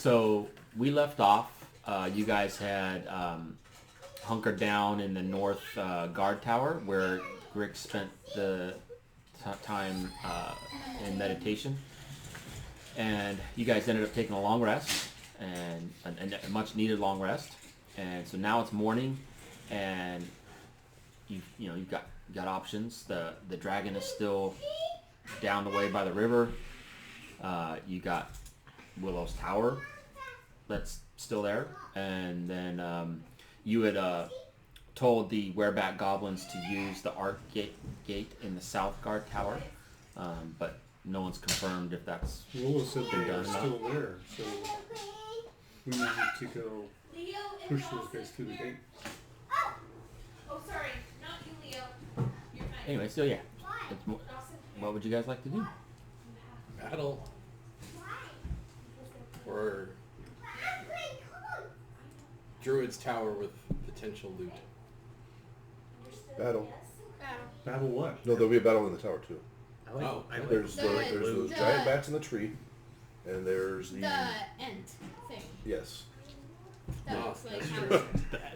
So we left off. You guys had hunkered down in the north guard tower where Grick spent the time in meditation. And you guys ended up taking a long rest, and a much needed long rest. And so now it's morning, and you've got options. The dragon is still down the way by the river. You got Willow's Tower that's still there, and then you had told the wereback goblins to use the arc gate in the south guard tower, but no one's confirmed if that's Willow said been they done are still there, so we might need to go push those guys through the gate. Oh, sorry, not you, Leo. You're fine. Anyway. So yeah, what would you guys like to do? Battle. Or Druid's Tower with potential loot. Battle. Battle what? No, there'll be a battle in the tower too. I like There's those giant bats in the tree, and there's the end thing. yes. That looks like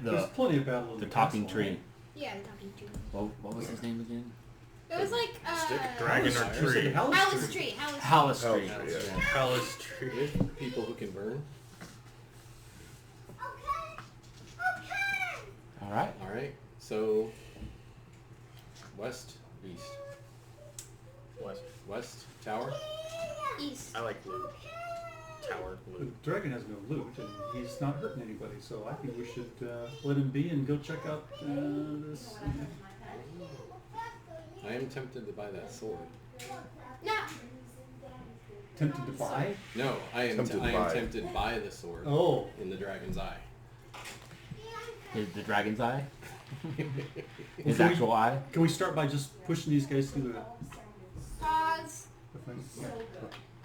There's plenty of battle in The the talking castle, tree. right? yeah, the talking tree. What was his name again? It was like Dragon or Hallis tree? Hallis Tree. Tree. Hallis Tree. Yeah. Palace tree. There's people who can burn. All right. Alright, so west, east. West, tower. East. I like loot. Tower The loot. dragon has no loot, and he's not hurting anybody, so I think we should let him be and go check out this. I am tempted to buy that sword. No. Tempted to buy? No, I am Tempted tempted by the sword Oh. in the dragon's eye. The dragon's eye. His Can we- actual eye. Can we start by just pushing these guys through Pause. the thing? Yeah.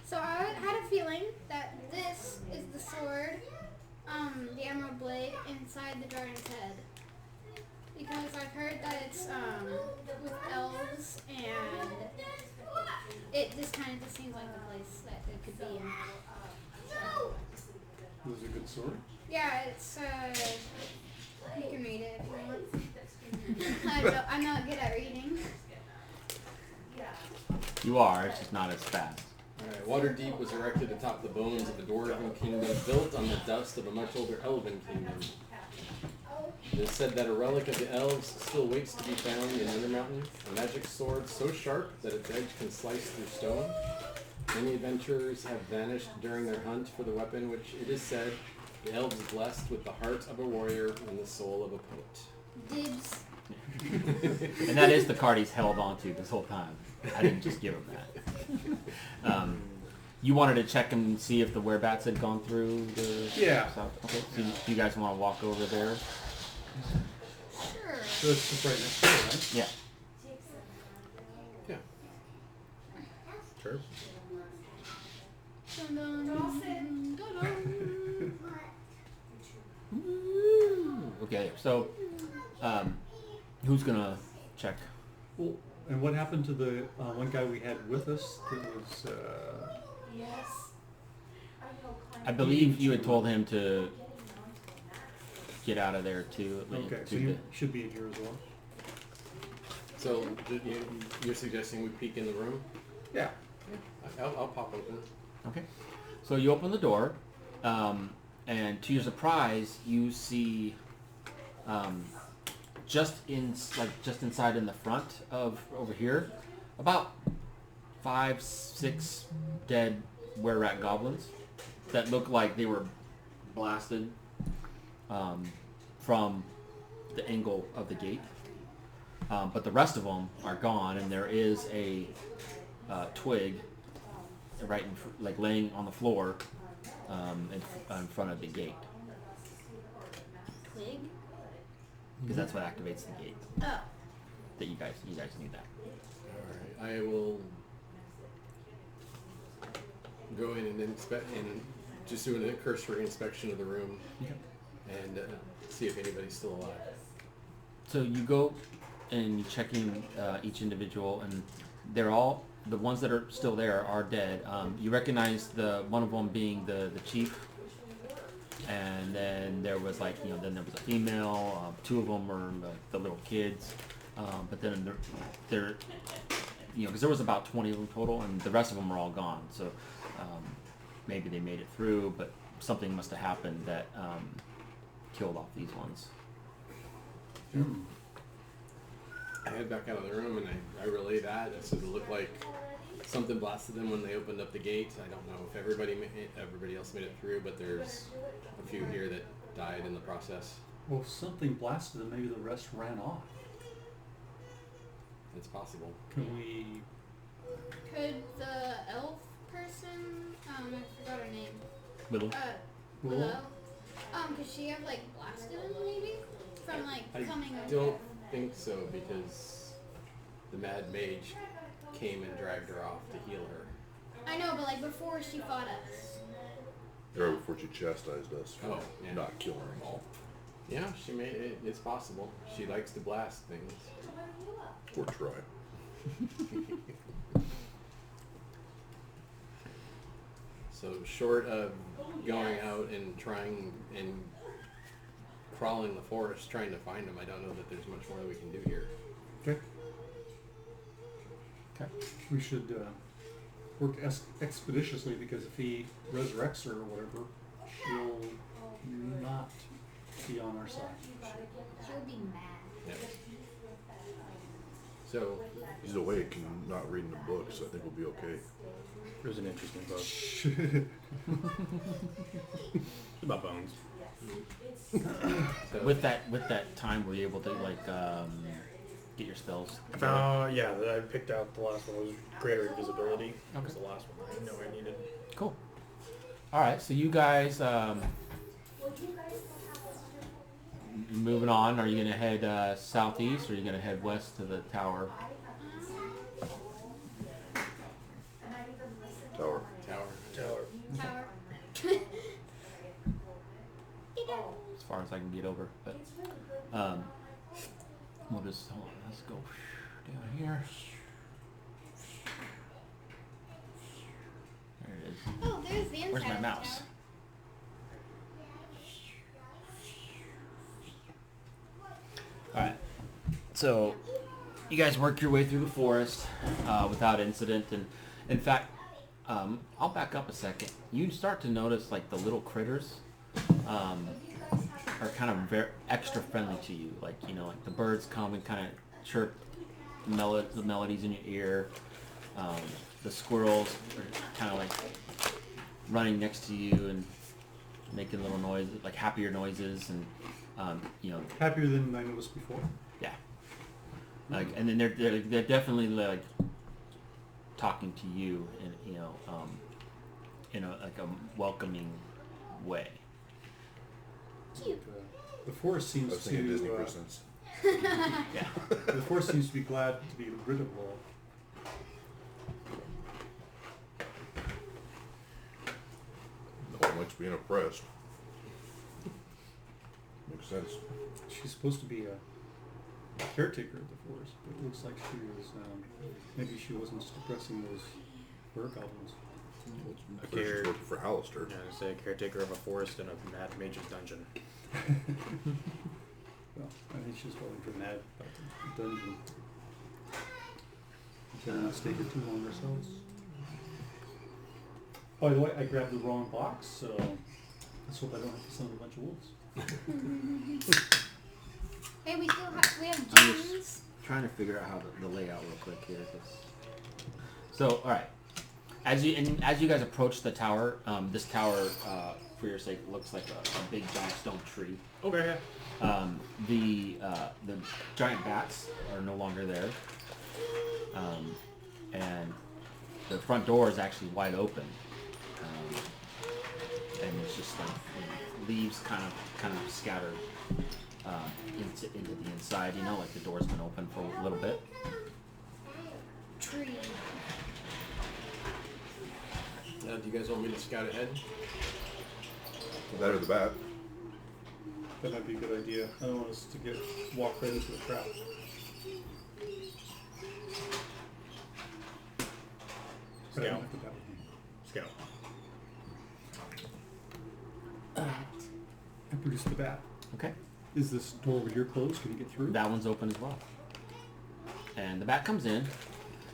So I had a feeling that this is the sword, the emerald blade inside the dragon's head. Because I've heard that it's with elves, and it just kind of just seems like the place that it could be in. It was a good sword. Yeah, it's you can read it if you want. I'm not good at reading. You are. It's just not as fast. Alright, Waterdeep was erected atop the bones of a dwarven kingdom built on the dust of a much older elven kingdom. It is said that a relic of the elves still waits to be found in Undermountain, a magic sword so sharp that its edge can slice through stone. Many adventurers have vanished during their hunt for the weapon, which it is said the elves blessed with the heart of a warrior and the soul of a poet. Dibs. And that is the card he's held onto this whole time. I didn't just give him that. You wanted to check and see if the werebats had gone through the Yeah. south. Okay. So you guys want to walk over there? Sure. So it's just right next door, right? Yeah. Yeah. Sure. Dun, dun, dun, dun, dun. Okay. So, who's gonna check? Well, and what happened to the one guy we had with us that was... I believe you had told him to get out of there too. Okay, so he should be in here as well. So you're suggesting we peek in the room? Yeah. I'll pop open. Okay. So you open the door, and to your surprise, you see just inside in the front of over here, about 5, 6 dead were-rat goblins that look like they were blasted from the angle of the gate. But the rest of them are gone, and there is a twig right laying on the floor in front of the gate, Twig. because that's what activates the gate. Oh. That you guys need that. Alright, I will go in and inspect and just do a cursory inspection of the room and see if anybody's still alive. So you go and you check in each individual, and they're all, the ones that are still there are dead. You recognize the one of them being the chief and then there was like, then there was a female. Two of them were the little kids, but then there, because there was about 20 of them total, and the rest of them were all gone. So maybe they made it through, but something must have happened that killed off these ones. I head back out of the room and I relay that. I said it looked like something blasted them when they opened up the gate. I don't know if everybody else made it through, but there's a few here that died in the process. Well, if something blasted them, maybe the rest ran off. It's possible. Could we? Could the elf person? I forgot her name. Little. Willow. Could she have like blasted him maybe from like I coming over? don't think so, because the Mad Mage came and dragged her off to heal her. I know, but like before she fought us. Or before she chastised us for Oh, yeah. not killing them all. Yeah, she made it. It's possible. She likes to blast things. Or try. So short of going out and trying and crawling the forest trying to find him, I don't know that there's much more that we can do here. Okay. Okay. We should work expeditiously, because if he resurrects her or whatever, she'll not be on our side. She'll be mad. Yeah. So He's awake and not reading the book, so I think we'll be okay. It was an interesting book. It's about bones. so With that time, were you able to like get your spells? Yeah, I picked out the last one was greater invisibility. That was the last one I know I needed. Cool. All right, so you guys moving on. Are you gonna head southeast, or are you gonna head west to the tower? Tower. Tower. As far as I can get over, but we'll just hold on. Let's go down here. There it is. Oh, there's the inside. Where's my of the mouse? tower. All right. So you guys work your way through the forest without incident, and in fact, I'll back up a second. You start to notice like the little critters are kind of very extra friendly to you. Like like the birds come and kind of chirp the melodies in your ear. The squirrels are kind of like running next to you and making little noises, like happier noises, and Happier than I noticed before. yeah. Like, and then they're definitely like talking to you in in a like a welcoming way. The forest I seems was thinking Disney to. presents. Yeah. The forest seems to be glad to be rid of all. No one likes being oppressed. Makes sense. She's supposed to be a caretaker of the forest, but it looks like she was. Maybe she wasn't suppressing those bird goblins. Well, she's working for Hallister. Yeah, I say caretaker of a forest in a Mad Mage's dungeon. Well, I think she's going for mad about the dungeon. We better not stay here too long ourselves. By the way, I grabbed the wrong box, so let's hope I don't have to summon a bunch of wolves. Hey, we have I'm just gems. trying to figure out how the layout real quick here. So, all right. As you guys approach the tower, this tower, for your sake, looks like a big giant stone tree. Okay. The giant bats are no longer there, and the front door is actually wide open, and it's just like leaves kind of scattered into the inside. Like the door's been open for a little bit. Tree. do you guys want me to scout ahead? That or the bat. That might be a good idea. I don't want us to walk right into a trap. But I don't Scout. have the bat with me. Scout. produce the bat. Okay. Is this door over here closed? Can you get through? That one's open as well. And the bat comes in,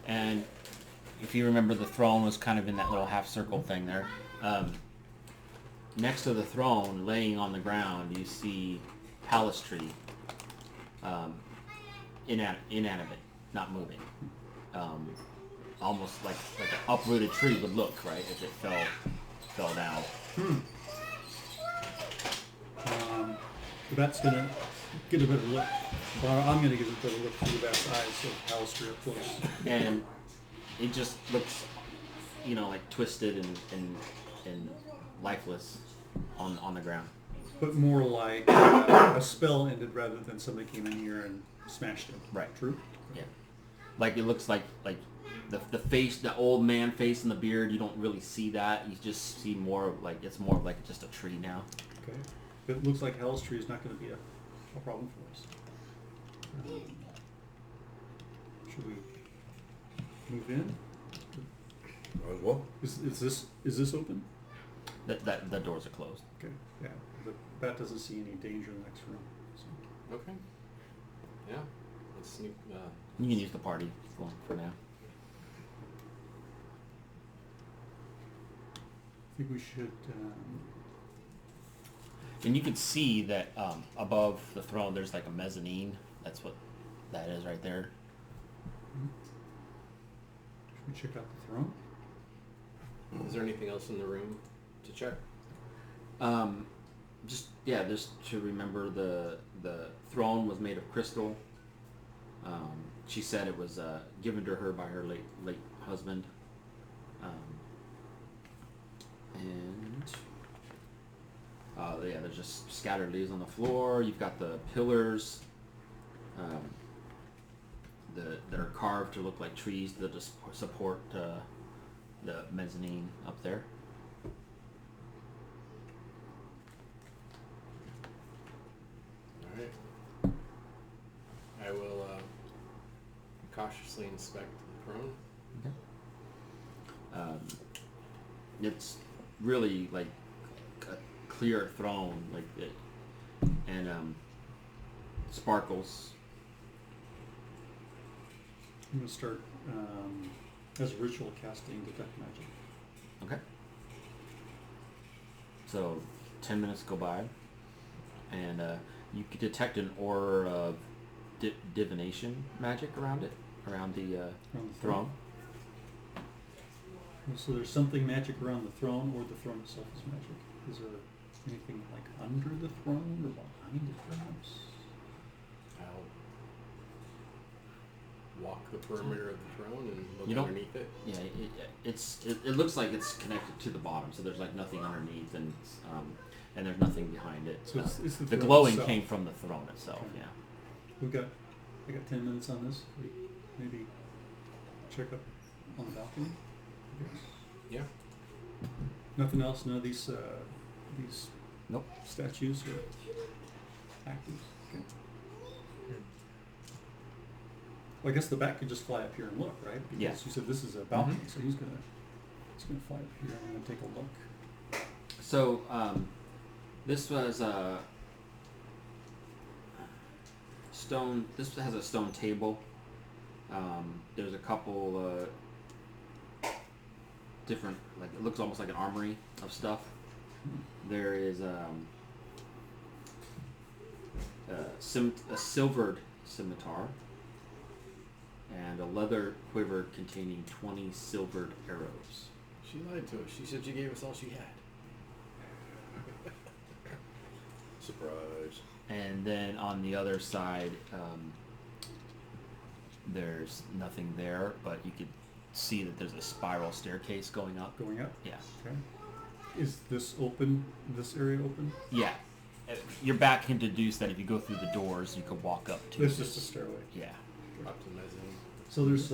and if you remember, the throne was kind of in that little half circle thing there. Next to the throne, laying on the ground, you see Palistry, inanimate, not moving. Almost like an uprooted tree would look, right, if it fell down. The bat's gonna get a better look. Well, I'm gonna give it a better look through the bat's eyes, so Palistry up close. And it just looks, like twisted and lifeless on the ground. But more like a spell ended rather than somebody came in here and smashed it. Right. True? Yeah. Like it looks like the face, the old man face and the beard, you don't really see that. You just see more of it's more of like just a tree now. Okay. It looks like Palistry is not going to be a problem for us. Should we move in? Might as well. Is this open? That the doors are closed. Okay. Yeah. The bat doesn't see any danger in the next room. So. Okay. Yeah. Let's sneak. You can use the party for now. I think we should. And you can see that above the throne, there's like a mezzanine. That's what that is right there. Should we check out the throne? Is there anything else in the room to check? Just to remember, the throne was made of crystal. She said it was given to her by her late husband. There's just scattered leaves on the floor. You've got the pillars that are carved to look like trees that just support the mezzanine up there. All right. I will cautiously inspect the throne. Okay. It's really like a clear throne, and sparkles. I'm going to start as a ritual casting detect magic. Okay. So 10 minutes go by, and you can detect an aura of divination magic around the throne. So there's something magic around the throne, or the throne itself is magic. Is there anything like under the throne or behind it, perhaps? I'll walk the perimeter of the throne and look underneath it. Yeah, it looks like it's connected to the bottom, so there's like nothing underneath, and there's nothing behind it. So it's the throne glowing itself. came from the throne itself. Okay. Yeah. I got 10 minutes on this. We maybe check up on the balcony. I guess. Yeah. Nothing else. None of these Nope. statues or active. Okay. Well, I guess the bat could just fly up here and look, right? Because Yeah. you said this is a balcony, so he's gonna fly up here and take a look. So this was stone. This has a stone table. There's a couple different, like it looks almost like an armory of stuff. There is a silvered scimitar and a leather quiver containing 20 silvered arrows. She lied to us. She said she gave us all she had. Surprise. And then on the other side, there's nothing there, but you could see that there's a spiral staircase going up. Going up. Yeah. Okay. Is this open? This area open? Yeah. Your back can deduce that if you go through the doors, you could walk up to. It's just a stairway. Yeah. Up to the mezzanine. So there's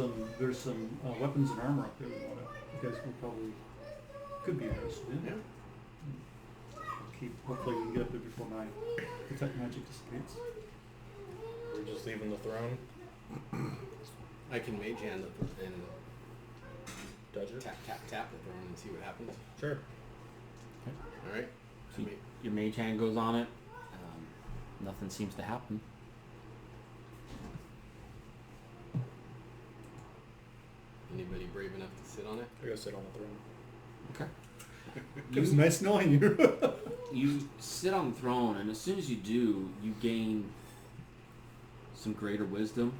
some weapons and armor up there. You guys will probably could be interested in. Yeah. Hopefully we can get up there before my detect magic dissipates. We're just leaving the throne. I can mage hand it and Touch it. tap the throne and see what happens. Sure. All right. So your mage hand goes on it, nothing seems to happen. Anybody brave enough to sit on it? I gotta sit on the throne. Okay. It was nice knowing you. You sit on the throne, and as soon as you do, you gain some greater wisdom,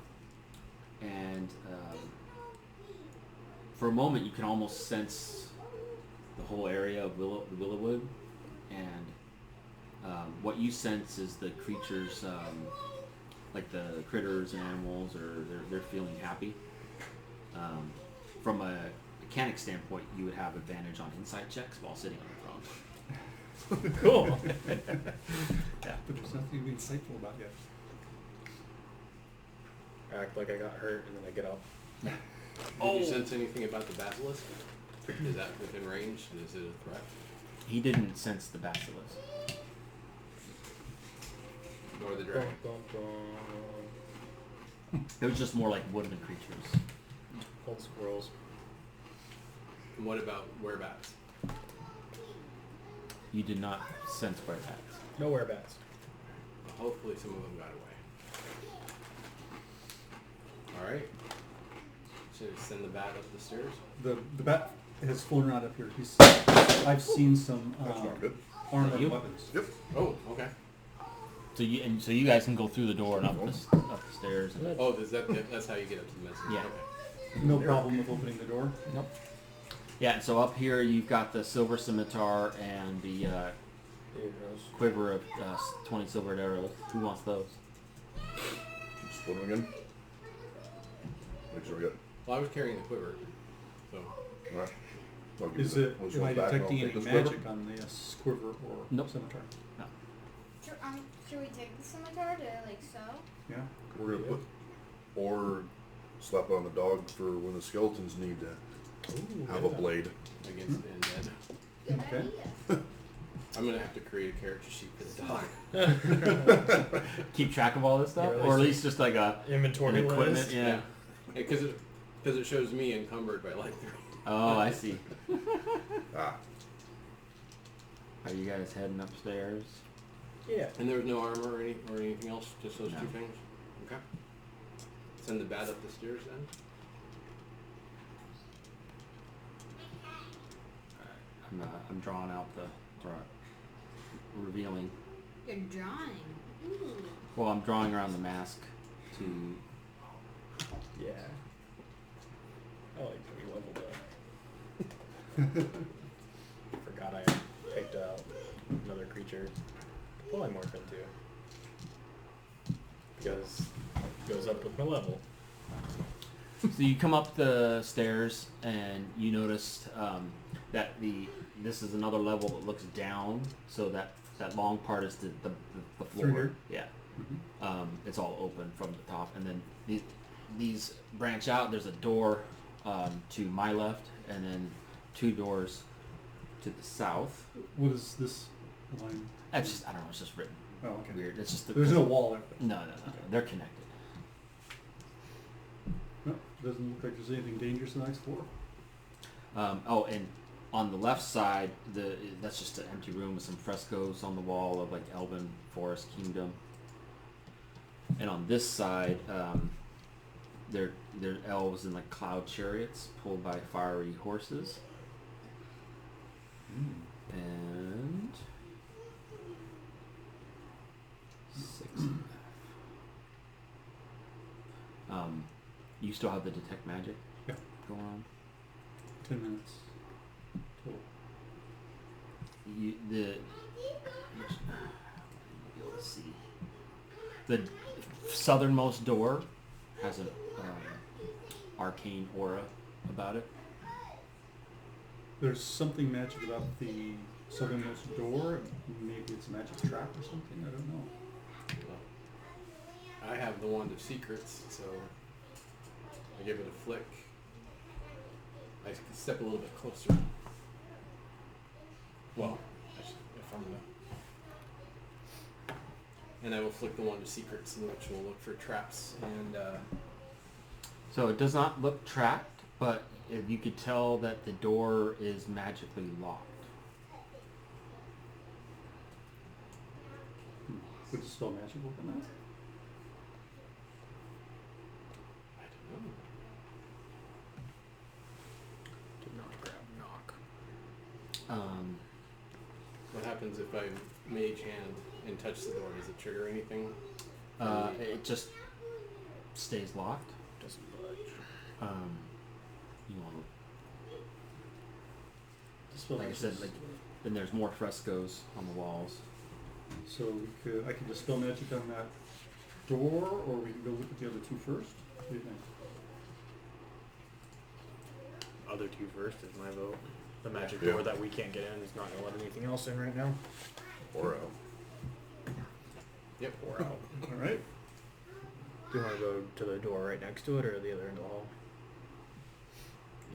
and for a moment, you can almost sense the whole area of Willowwood, and what you sense is the creatures, like the critters and animals, or they're feeling happy. From a mechanic standpoint, you would have advantage on insight checks while sitting on the throne. Cool. Yeah. But there's nothing to be insightful about yet. Act like I got hurt and then I get up. Did you sense anything about the basilisk? Is that within range? Is it a threat? He didn't sense the basilisk. Nor the dragon? It was just more like woodland creatures. Old squirrels. And what about werebats? You did not sense whereabouts. No whereabouts. Well, hopefully some of them got away. Alright. Should we send the bat up the stairs? The bat has flown around up here. I've seen some That's not good. armored You? weapons. Yep. Oh, okay. So you guys can go through the door and up the stairs. And, Oh, that's how you get up to the mezzanine. Yeah. Okay. No problem with opening the door. nope. Yeah, and so up here you've got the silver scimitar and the quiver of 20 silvered arrows. Who wants those? Split them again. Make sure we got. Well, I was carrying the quiver, so Alright. I'll give Is you it? that. We'll Am I switch back and I'll detecting take any this quiver. magic on the quiver or Nope. scimitar? Should we take the scimitar to like sew? Yeah. We're gonna put or slap on the dog for when the skeletons need to have a blade. against the undead. Good Okay. idea. I'm gonna have to create a character sheet for the dog. Keep track of all this stuff, Yeah, or at least just like an Inventory equipment. list. Yeah. Because it shows me encumbered by like 3. Oh, I see. Ah, Are you guys heading upstairs? Yeah. And there was no armor or anything else, just those No. 2 things? Okay. Send the bat up the stairs then? I'm drawing out the revealing. You're drawing. Ooh. Well, I'm drawing around the mask to. Yeah. I like that we leveled up. Forgot I picked out another creature. Polymorph into. Because it goes up with my level. So you come up the stairs and you noticed that this is another level that looks down, so that long part is the floor. Through here? Yeah. Mhm. It's all open from the top, and then these branch out. There's a door to my left, and then 2 doors to the south. What is this line? That's just, I don't know. It's just written Oh, okay. weird. It's just There's no wall there. No. They're connected. No, doesn't look like there's anything dangerous in the next floor. And on the left side, that's just an empty room with some frescoes on the wall of like Elven Forest Kingdom. And on this side, they're elves in like cloud chariots pulled by fiery horses. And 6. You still have the detect magic Yeah. going on. 10 minutes total. You'll see. The southernmost door has an arcane aura about it. There's something magic about the southernmost door. Maybe it's a magic trap or something. I don't know. I have the wand of secrets, so I give it a flick. I can step a little bit closer. Well, if I'm gonna. And I will flick the wand of secrets, which will look for traps and So it does not look trapped, but you could tell that the door is magically locked. Would dispel magic work on that? I don't know. Did not grab knock. What happens if I mage hand and touch the door? Does it trigger anything? It just stays locked. Doesn't budge. You want Dispel like I magic said, is- like then there's more frescoes on the walls. So I can dispel magic on that door, or we can go look at the other two first. What do you think? Other two first is my vote. The magic Yeah. door that we can't get in is not gonna let anything else in right now. Or out. Yep. Or out. All right. Do you want to go to the door right next to it or the other end of the hall?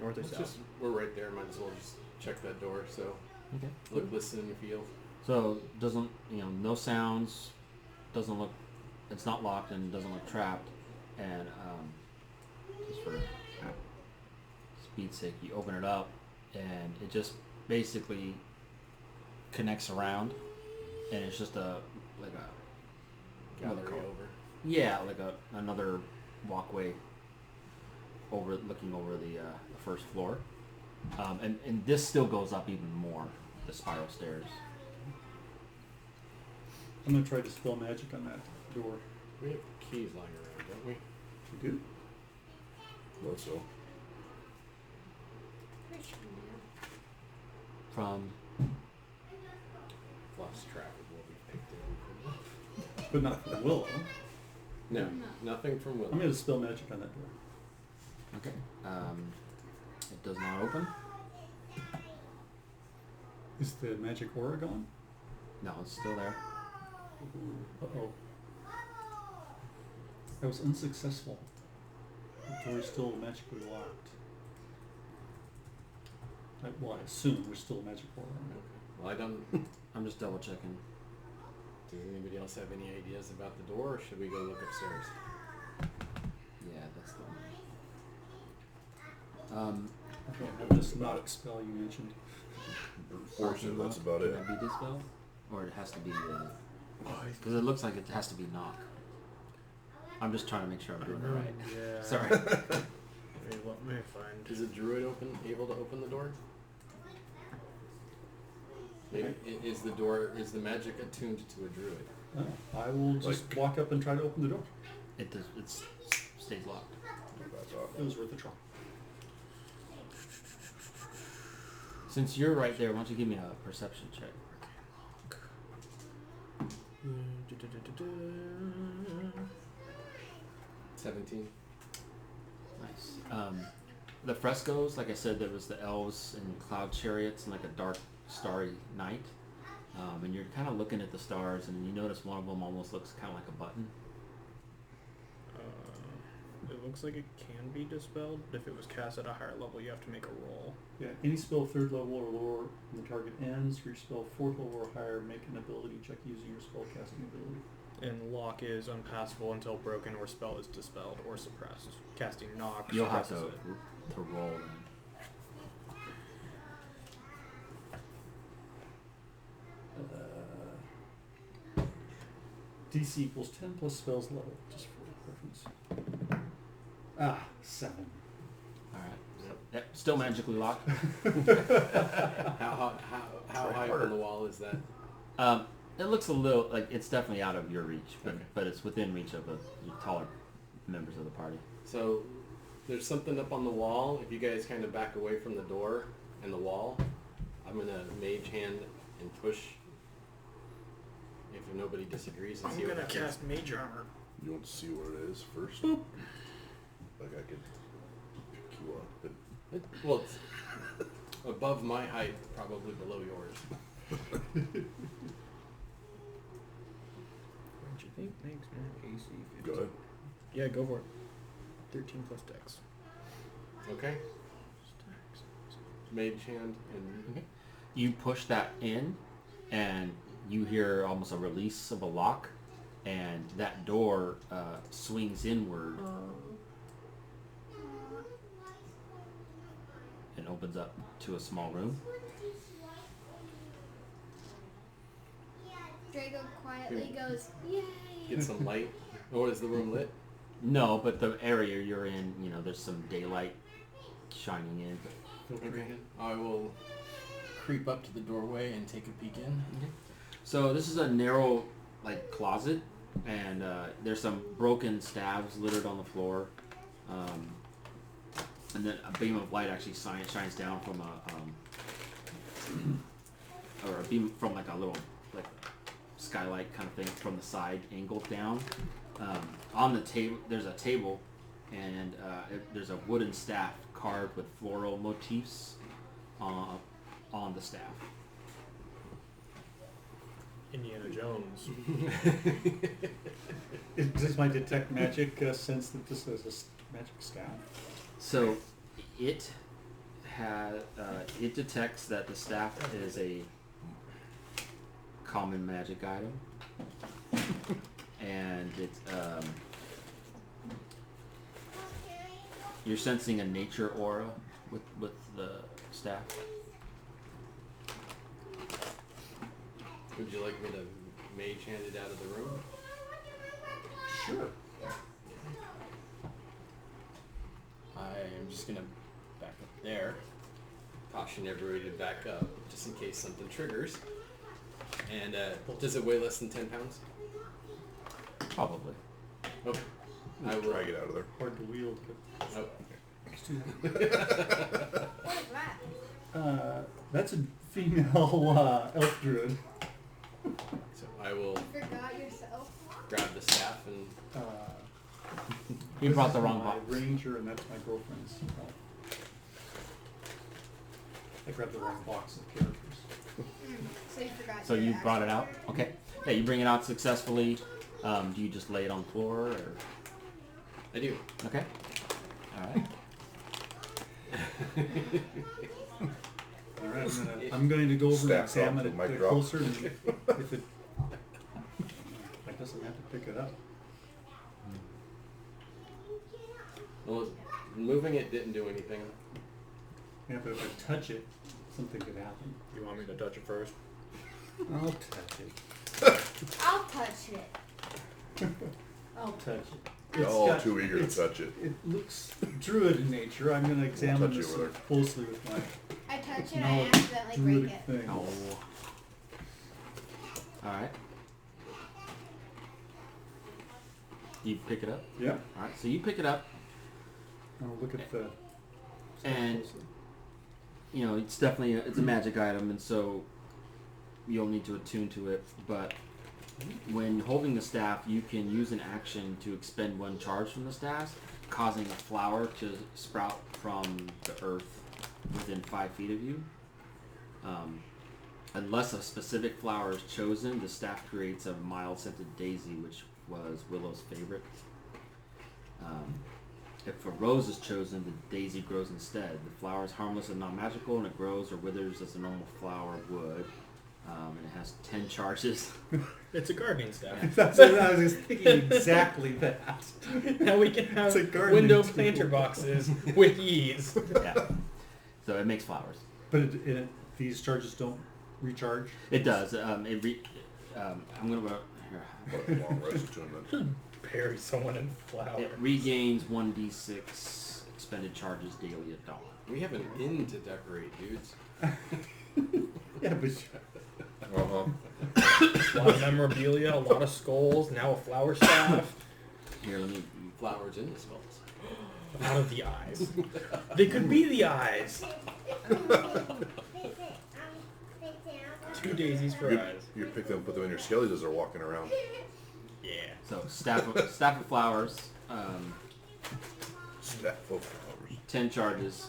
North or It's south? just we're right there. Might as well just check that door. So Okay. look, listen, and feel. So doesn't no sounds, doesn't look, it's not locked and doesn't look trapped, and just for speed's sake, you open it up, and it just basically connects around, and it's just a Gallery over. yeah, like another walkway over looking over the first floor, and this still goes up even more, the spiral stairs. I'm gonna try to dispel magic on that door. We have keys lying around, don't we? You do? Thought so. From Lost track of what we picked in. But not for the willow. No, nothing from Will. I'm gonna dispel magic on that door. okay, it does not open. Is the magic aura gone? No, it's still there. Uh-oh. I was unsuccessful. The door is still magically locked. I assume there's still magic aura on it. Well, I don't. I'm just double checking. Does anybody else have any ideas about the door, or should we go look upstairs? Yeah, that's the one. I don't have this knock spell you mentioned. Brute force it, that's about Can it. that be dispelled? Or it has to be, because it looks like it has to be knock. I'm just trying to make sure I'm doing it right. Yeah. Sorry. Let me find. Is a druid able to open the door? Maybe is the magic attuned to a druid? I will just walk up and try to open the door. It does. It stays locked. That's off. It was worth a try. Since you're right there, why don't you give me a perception check? 17. Nice. The frescoes, like I said, there was the elves and cloud chariots and like a dark, starry night. And you're kind of looking at the stars, and you notice one of them almost looks kind of like a button. It looks like it can be dispelled, but if it was cast at a higher level, you have to make a roll. Yeah, any spell 3rd level or lower when the target ends, your spell 4th level or higher, make an ability check using your spell casting ability. And lock is unpassable until broken or spell is dispelled or suppressed. Casting knock You'll have suppresses to roll. DC equals 10 plus spells level, just for reference. 7. All right. Yep. Still magically locked. How high up on the wall is that? It looks a little like it's definitely out of your reach, but Okay. but it's within reach of the taller members of the party. So there's something up on the wall. If you guys kind of back away from the door and the wall, I'm gonna mage hand and push. If nobody disagrees, and I'm see what gonna happens. cast Mage Armor. You want to see what it is first? Boop. Like I could pick you up, but Well, it's above my height, probably below yours. What you think makes my AC 15? go ahead. Yeah, go for it. 13 plus Dex. Okay. Mage hand and Okay. You push that in, and you hear almost a release of a lock, and that door swings inward and opens up to a small room. Drago quietly goes, "Yay!" Get some light. Oh, is the room lit? No, but the area you're in, there's some daylight shining in. Filtering. I will creep up to the doorway and take a peek in. So this is a narrow, closet, and there's some broken staves littered on the floor, and then a beam of light actually shines down from or a beam from a little skylight kind of thing from the side angled down. On the table, there's a table, and there's a wooden staff carved with floral motifs on the staff. Indiana Jones. Does my detect magic sense that this is a magic staff? So it detects that the staff is a common magic item, and you're sensing a nature aura with the staff. Would you like me to mage hand it out of the room? Sure. I am just gonna back up there. Caution everybody to back up, just in case something triggers. And does it weigh less than 10 pounds? Probably. Okay. I will. Try to get out of there. Hard to wield. Oh. What is that? That's a female elf druid. So I will You forgot yourself. grab the staff and You This brought is the wrong my box. ranger, and that's my girlfriend's elf. I grabbed the wrong box of characters. So you forgot. So your you brought it actual out? character. Okay. Yeah, you bring it out successfully. Do you just lay it on the floor, or? I do. Okay. All right. All right, I'm going to go over and Staff drop, examine the it mic drop. closer, and if it, I doesn't have to pick it up. Well, moving it didn't do anything. Yeah, but if I touch it, something could happen. You want me to touch it first? I'll touch it. I'll touch it. I'll touch it. You're It's all got- too eager to it's- touch it. It looks druid in nature. I'm going to examine touch it this with her. closely with my I touch it. I knowledge accidentally break druidic it. thing. Oh. All right. You pick it up. Yeah. All right. So you pick it up, I'll look at the. And- closely. it's definitely it's a magic item, and so you'll need to attune to it. But when holding the staff, you can use an action to expend one charge from the staff, causing a flower to sprout from the earth within 5 feet of you. Unless a specific flower is chosen, the staff creates a mild-scented daisy, which was Willow's favorite. If a rose is chosen, the daisy grows instead. The flower is harmless and non-magical, and it grows or withers as a normal flower would. And it has 10 charges. It's a gardening staff. That's what I was thinking, exactly that. Now we can have It's a gardening window tool. planter boxes with ease. Yeah. So it makes flowers. But these charges don't recharge. It does. I'm gonna go here. What a long rest attunement. Bury someone in flour. It regains 1d6 expended charges daily at dawn. We have an inn to decorate, dudes. Yeah, but Uh-huh. A lot of memorabilia, a lot of skulls, now a flower staff. Here, let me. Flowers in the skulls. Out of the eyes. They could be the eyes. 2 daisies for You, eyes. you pick them, put them in your skellies as they're walking around. Yeah. So staff of flowers. Staff of flowers. 10 charges.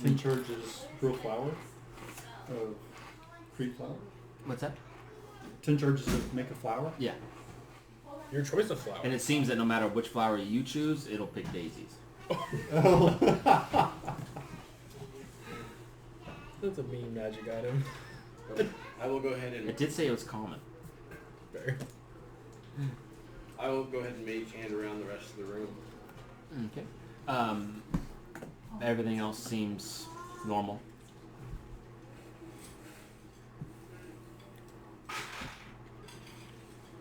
10 charges per flower of Creek flower. What's that? 10 charges to make a flower. Yeah. Your choice of flower. And it seems that no matter which flower you choose, it'll pick daisies. Oh. That's a mean magic item. I will go ahead It and did say it was common. Fair. I will go ahead and mage hand around the rest of the room. Okay. Everything else seems normal.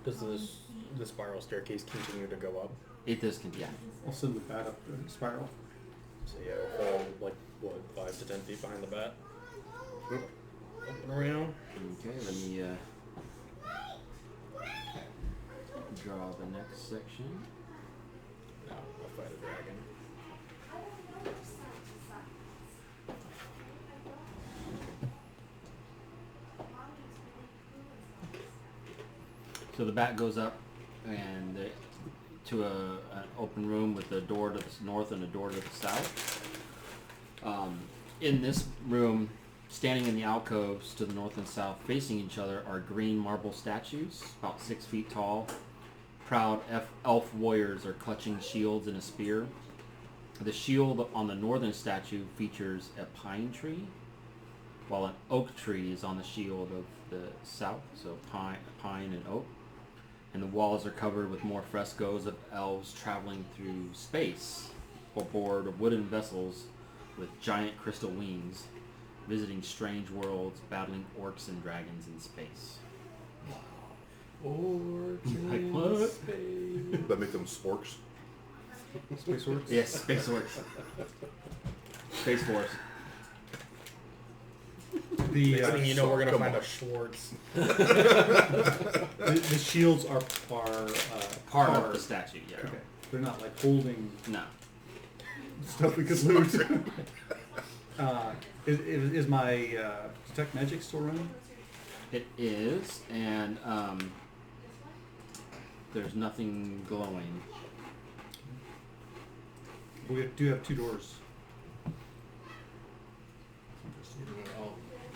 Does the spiral staircase continue to go up? It does, yeah. I'll send the bat up the spiral. So yeah, we'll fall like what, 5 to 10 feet behind the bat. Up and around. Okay, let me draw the next section. No, I'll fight a dragon. So the bat goes up and to an open room with a door to the north and a door to the south. In this room, standing in the alcoves to the north and south, facing each other, are green marble statues, about 6 feet tall. Proud elf warriors are clutching shields and a spear. The shield on the northern statue features a pine tree, while an oak tree is on the shield of the south, so pine and oak. And the walls are covered with more frescoes of elves traveling through space aboard wooden vessels with giant crystal wings, visiting strange worlds, battling orcs and dragons in space. Orcs Like in what? space. That make them sporks. Space Orcs? Yes, Space Orcs. Space Force. The, Next thing you know, we're gonna come find on. a Schwartz. the shields are Part of the statue, yeah. Okay. They're not like holding No. stuff we could loot. Is my detect magic still running? It is, and there's nothing glowing. We do have 2 doors.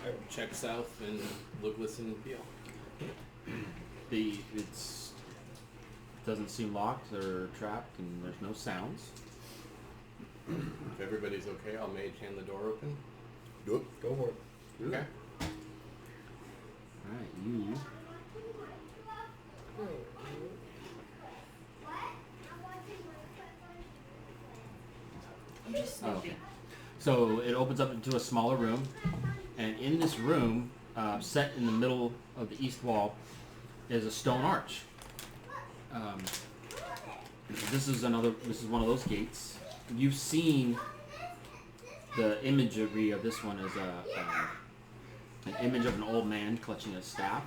I'll check south and look, listen, feel. It's doesn't seem locked or trapped, and there's no sounds. If everybody's okay, I'll mage hand the door open. Do it. Go for it. Do it. Okay. All right, you. I'm just Oh, snooping. okay. So it opens up into a smaller room, and in this room, set in the middle of the east wall, is a stone arch. This is one of those gates. You've seen the imagery of this one as an image of an old man clutching a staff.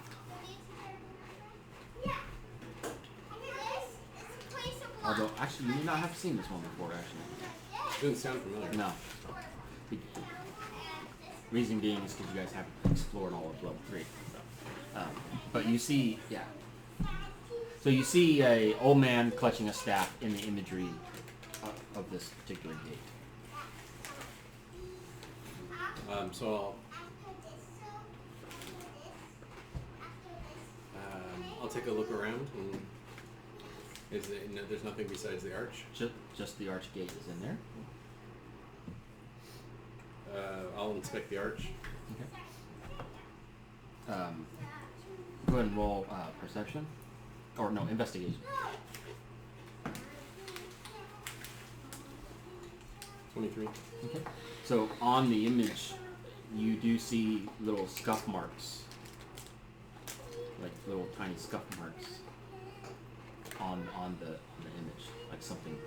Although, actually, you may not have seen this one before, actually. Doesn't sound familiar. No. Reason being is because you guys haven't explored all of level 3. So. But you see, yeah. So you see a old man clutching a staff in the imagery of this particular gate. So I'll take a look around, and there's nothing besides the arch. Just the arch gate is in there. I'll inspect the arch. Okay. Go ahead and roll perception. Or no, investigation. 23. Okay. So on the image, you do see little scuff marks, like little tiny scuff marks on the image, like something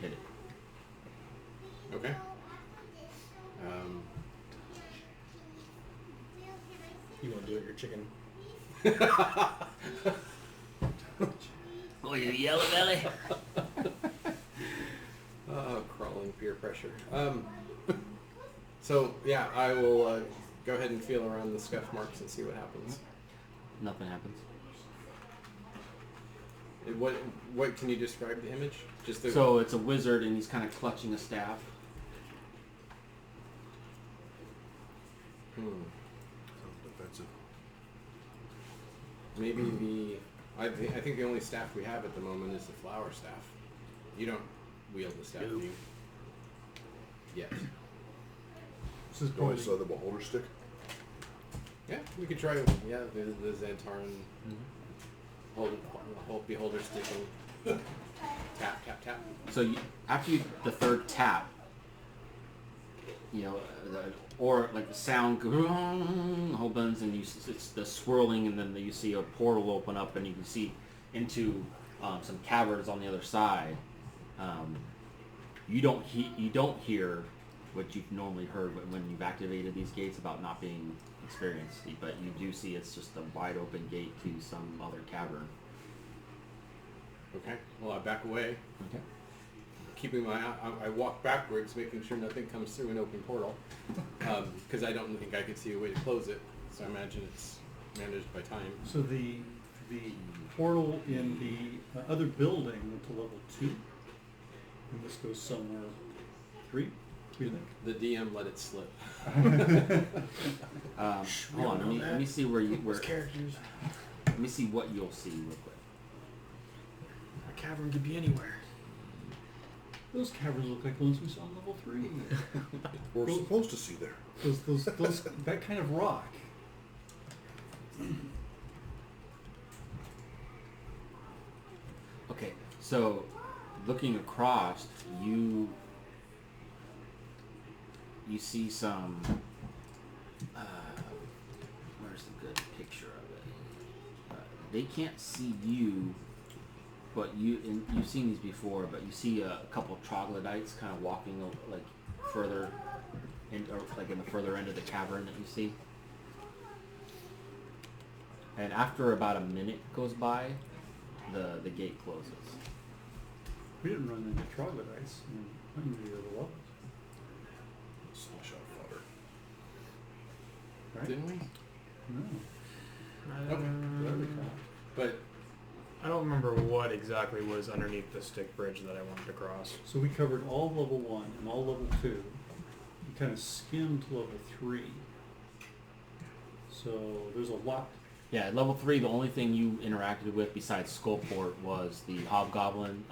hit it. Okay. You want to do it, your chicken? Oh, you yellow belly. Crawling peer pressure. So yeah, I will go ahead and feel around the scuff marks and see what happens. Nothing happens. What can you describe the image? Just the So it's a wizard, and he's kind of clutching a staff. Sounds defensive. Maybe I think the only staff we have at the moment is the flower staff. You don't wield the staff, do you? Yes. This is You always probably saw the beholder stick. Yeah, we could try. Yeah, the Xantaran hold beholder stick and tap tap tap. So after the third tap, the or like the sound opens and it's the swirling, and then you see a portal open up and you can see into some caverns on the other side. You don't hear what you've normally heard when you've activated these gates about not being experienced, but you do see it's just a wide open gate to some other cavern. Okay. Well, I back away, Okay. keeping I walk backwards, making sure nothing comes through an open portal, because I don't think I could see a way to close it. So I imagine it's managed by time. So the portal in the other building went to level 2, and this goes somewhere 3. What do you think? The DM let it slip. Hold on, let me see where characters. let me see what you'll see real quick. A cavern could be anywhere. Those caverns look like the ones we saw in level 3. We're supposed to see there. Those that kind of rock. Okay, so looking across, you see some. Where's the good picture of it? They can't see you, but you've seen these before. But you see a couple of troglodytes kind of walking like further, or like in the further end of the cavern that you see. And after about a minute goes by, the gate closes. We didn't run into troglodytes in any of the other levels, Slush out fodder. right? Didn't we? No. Okay. That I recall. But I don't remember what exactly was underneath the stick bridge that I wanted to cross. So we covered all of level 1 and all level 2. We kind of skimmed level 3. So there's a lot. Yeah, at level 3, the only thing you interacted with besides Skullport was the Hobgoblin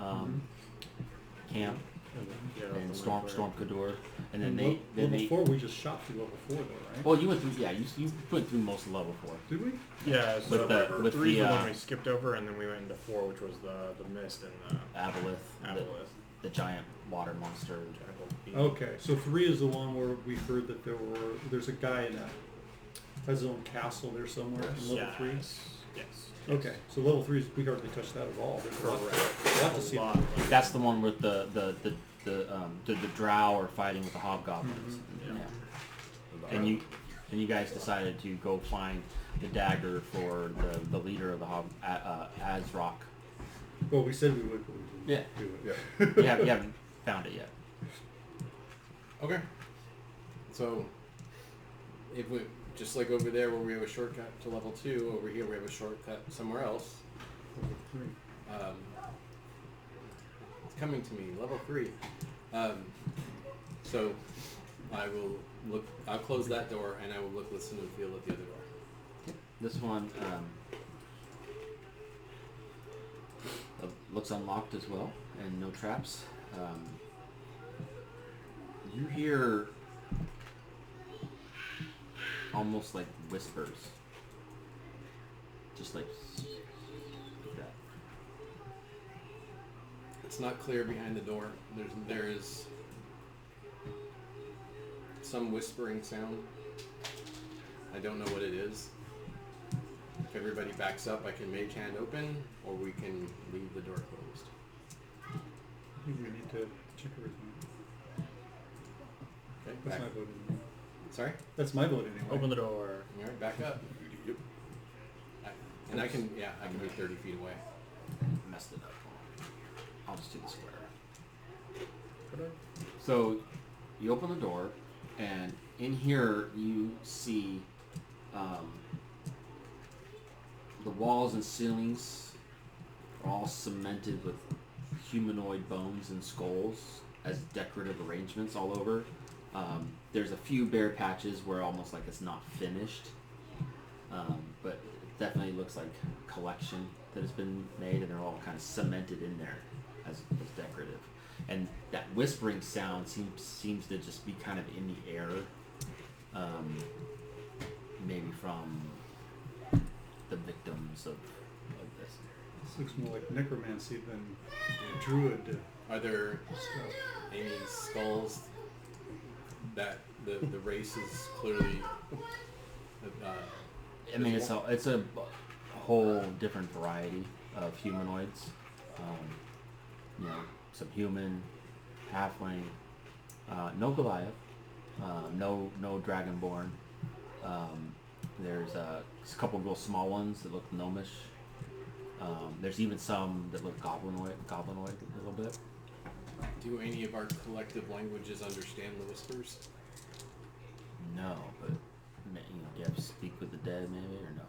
camp Yeah, and the Storm Wind Flare. Cadur, and then level they 4 we just shot through level 4 though, right? well, you went through, yeah, you went through most of level 4. Did we? Yeah, so With three's the, the one we skipped over, and then we went into 4, which was the mist and the Aboleth, aboleth. the giant water monster. Jackal beast. Okay, so 3 is the one where we heard that there's a guy in has his own castle there somewhere in level 3. Yes. Okay, so level 3 we hardly touched that at all. There's a lot to see. lot. That's the one with the drow are fighting with the hobgoblins. Yeah. And you guys decided to go find the dagger for the leader of the Azrock. Well, we said we would, but we didn't Yeah. do it. Yeah. You haven't found it yet. okay. So if we just like over there where we have a shortcut to level 2, over here we have a shortcut somewhere else. Level 3. It's coming to me, level 3. So I will look. I'll close that door, and I will look, listen, and feel at the other door. This one looks unlocked as well, and no traps. You hear almost like whispers, just like that. It's not clear behind the door. There is some whispering sound. I don't know what it is. If everybody backs up, I can mage hand open, or we can leave the door closed. I think we need to check everything. Okay, That's back. my vote anyway. Sorry? That's my vote anyway. Open the door. All right, back up. And I can be 30 feet away. Messed it up. I'll just do the square. Could I? So you open the door, and in here you see the walls and ceilings are all cemented with humanoid bones and skulls as decorative arrangements all over. There's a few bare patches where almost like it's not finished, but it definitely looks like a collection that has been made, and they're all kind of cemented in there as decorative. And that whispering sound seems to just be kind of in the air, maybe from the victims of this. This looks more like necromancy than druid Are there stuff. any skulls that the race is clearly. I mean, it's a whole different variety of humanoids. You know, some human, halfling, no Goliath, no dragonborn. There's a couple of real small ones that look gnomish. There's even some that look goblinoid a little bit. Do any of our collective languages understand the whispers? No, but do you have to speak with the dead maybe or no?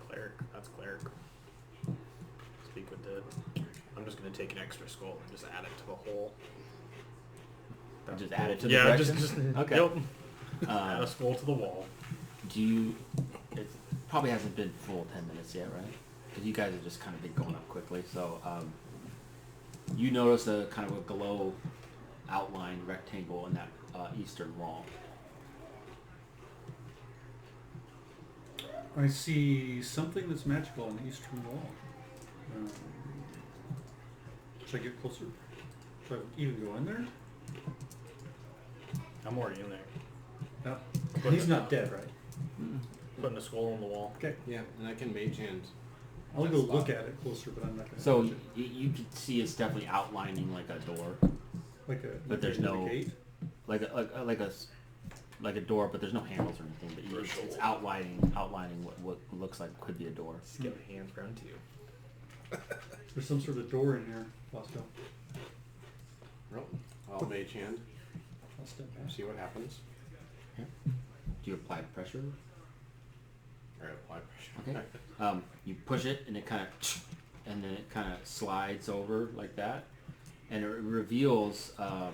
Cleric. That's cleric. Speak with dead. I'm just gonna take an extra skull and just add it to the hole. Just add it to the yeah, direction? just Okay. Yep. Add a skull to the wall. Do you? It probably hasn't been full 10 minutes yet, right? Because you guys have just kind of been going up quickly. So you notice a kind of a glow outline rectangle in that eastern wall. I see something that's magical on the eastern wall. Should I get closer? Should I even go in there? I'm already in there. No. He's not dead, right? Putting a skull on the wall. Okay. Yeah, and I can mage hand. I'll go look at it closer, but I'm not gonna. So touch it. you can see it's definitely outlining like a door, But there's no- gate. like a door, but there's no handles or anything. But it's outlining what looks like could be a door. Just get my hands around to you. There's some sort of door in here, Bosco. Well, I'll mage hand. I'll step back. See what happens. Do you apply pressure? Or apply pressure. Okay. You push it, and it kind of slides over like that, and it reveals. Man,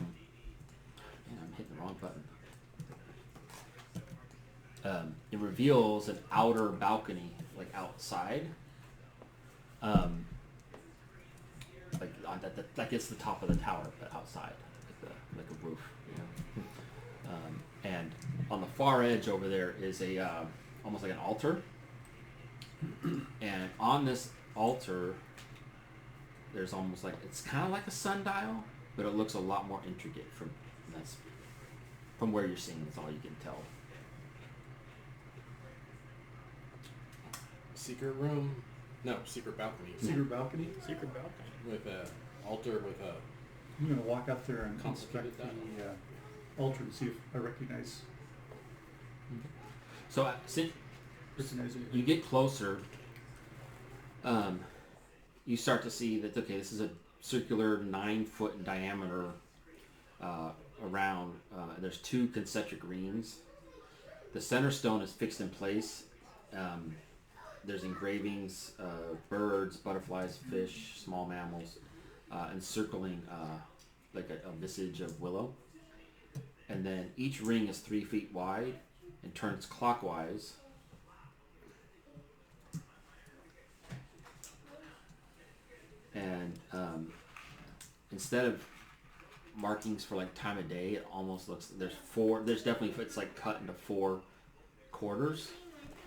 I'm hitting the wrong button. It reveals an outer balcony, like outside. Like it's the top of the tower, but outside, like a roof, you know. And on the far edge over there is a almost like an altar, and on this altar, there's almost like it's kind of like a sundial, but it looks a lot more intricate from where you're seeing. That's all you can tell. Secret room. No, secret balcony. Secret balcony. Secret balcony. With a altar with a. I'm gonna walk out there and inspect Complicated the altar and see if I recognize So since it. you get closer, you start to see that this is a circular 9-foot in diameter around. There's 2 concentric rings. The center stone is fixed in place. There's engravings of birds, butterflies, fish, small mammals, encircling like a visage of willow. And then each ring is 3 feet wide and turns clockwise. And instead of markings for like time of day, it almost looks there's definitely, it's like cut into 4 quarters.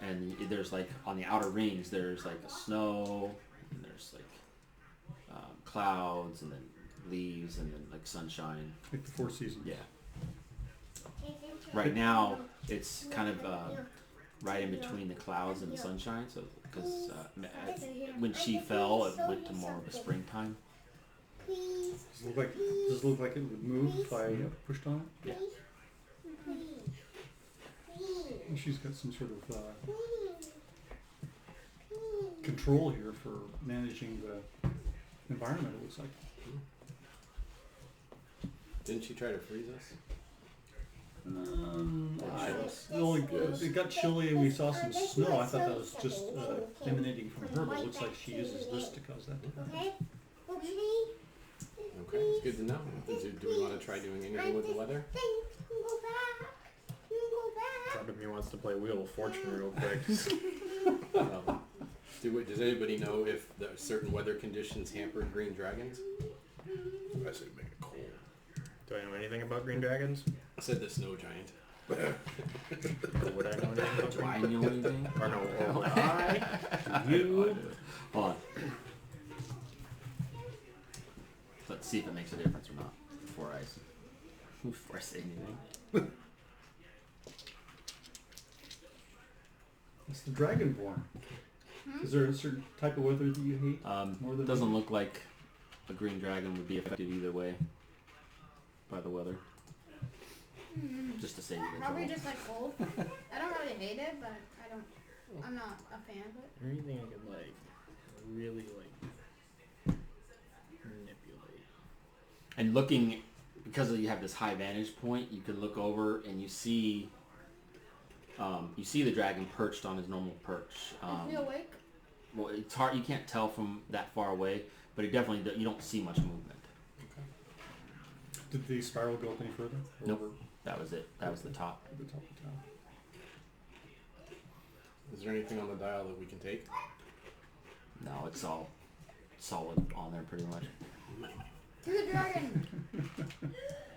And there's like on the outer rings, there's like a snow, and there's like clouds, and then leaves, and then like sunshine. Like the 4 seasons. Yeah. Right now, it's kind of right in between the clouds and the sunshine. So because when she fell, it went to more of a springtime. Does it look like it would move if I pushed on it? Yeah. And she's got some sort of control here for managing the environment, it looks like. Didn't she try to freeze us? It got chilly and we saw some snow. I thought that was just emanating from her, but it looks like she uses this to cause that to happen. Okay, it's good to know. Do we want to try doing anything with the weather? Part of me wants to play Wheel of Fortune real quick. Does anybody know if the certain weather conditions hampered green dragons? I say make it cold. Do I know anything about green dragons? I said the snow giant. Or would I know anything about Do green I know anything? Or no, or would I? Do you? Hold on. Let's see if it makes a difference or not before I Before I say anything. It's the Dragonborn. Is there a certain type of weather that you hate more than Doesn't look like a green dragon would be affected either way by the weather. Just to save you the Probably trouble. just like cold. I don't really hate it, but I'm not a fan of it. Anything I could like really like manipulate. And looking, because you have this high vantage point, you can look over and you see the dragon perched on his normal perch. Is he awake? Well, it's hard. You can't tell from that far away, but it definitely you don't see much movement. Did the spiral go up any further? Nope. Over That was it. That was the top. the top of the tower? Is there anything on the dial that we can take? No, it's all solid on there pretty much. To the dragon!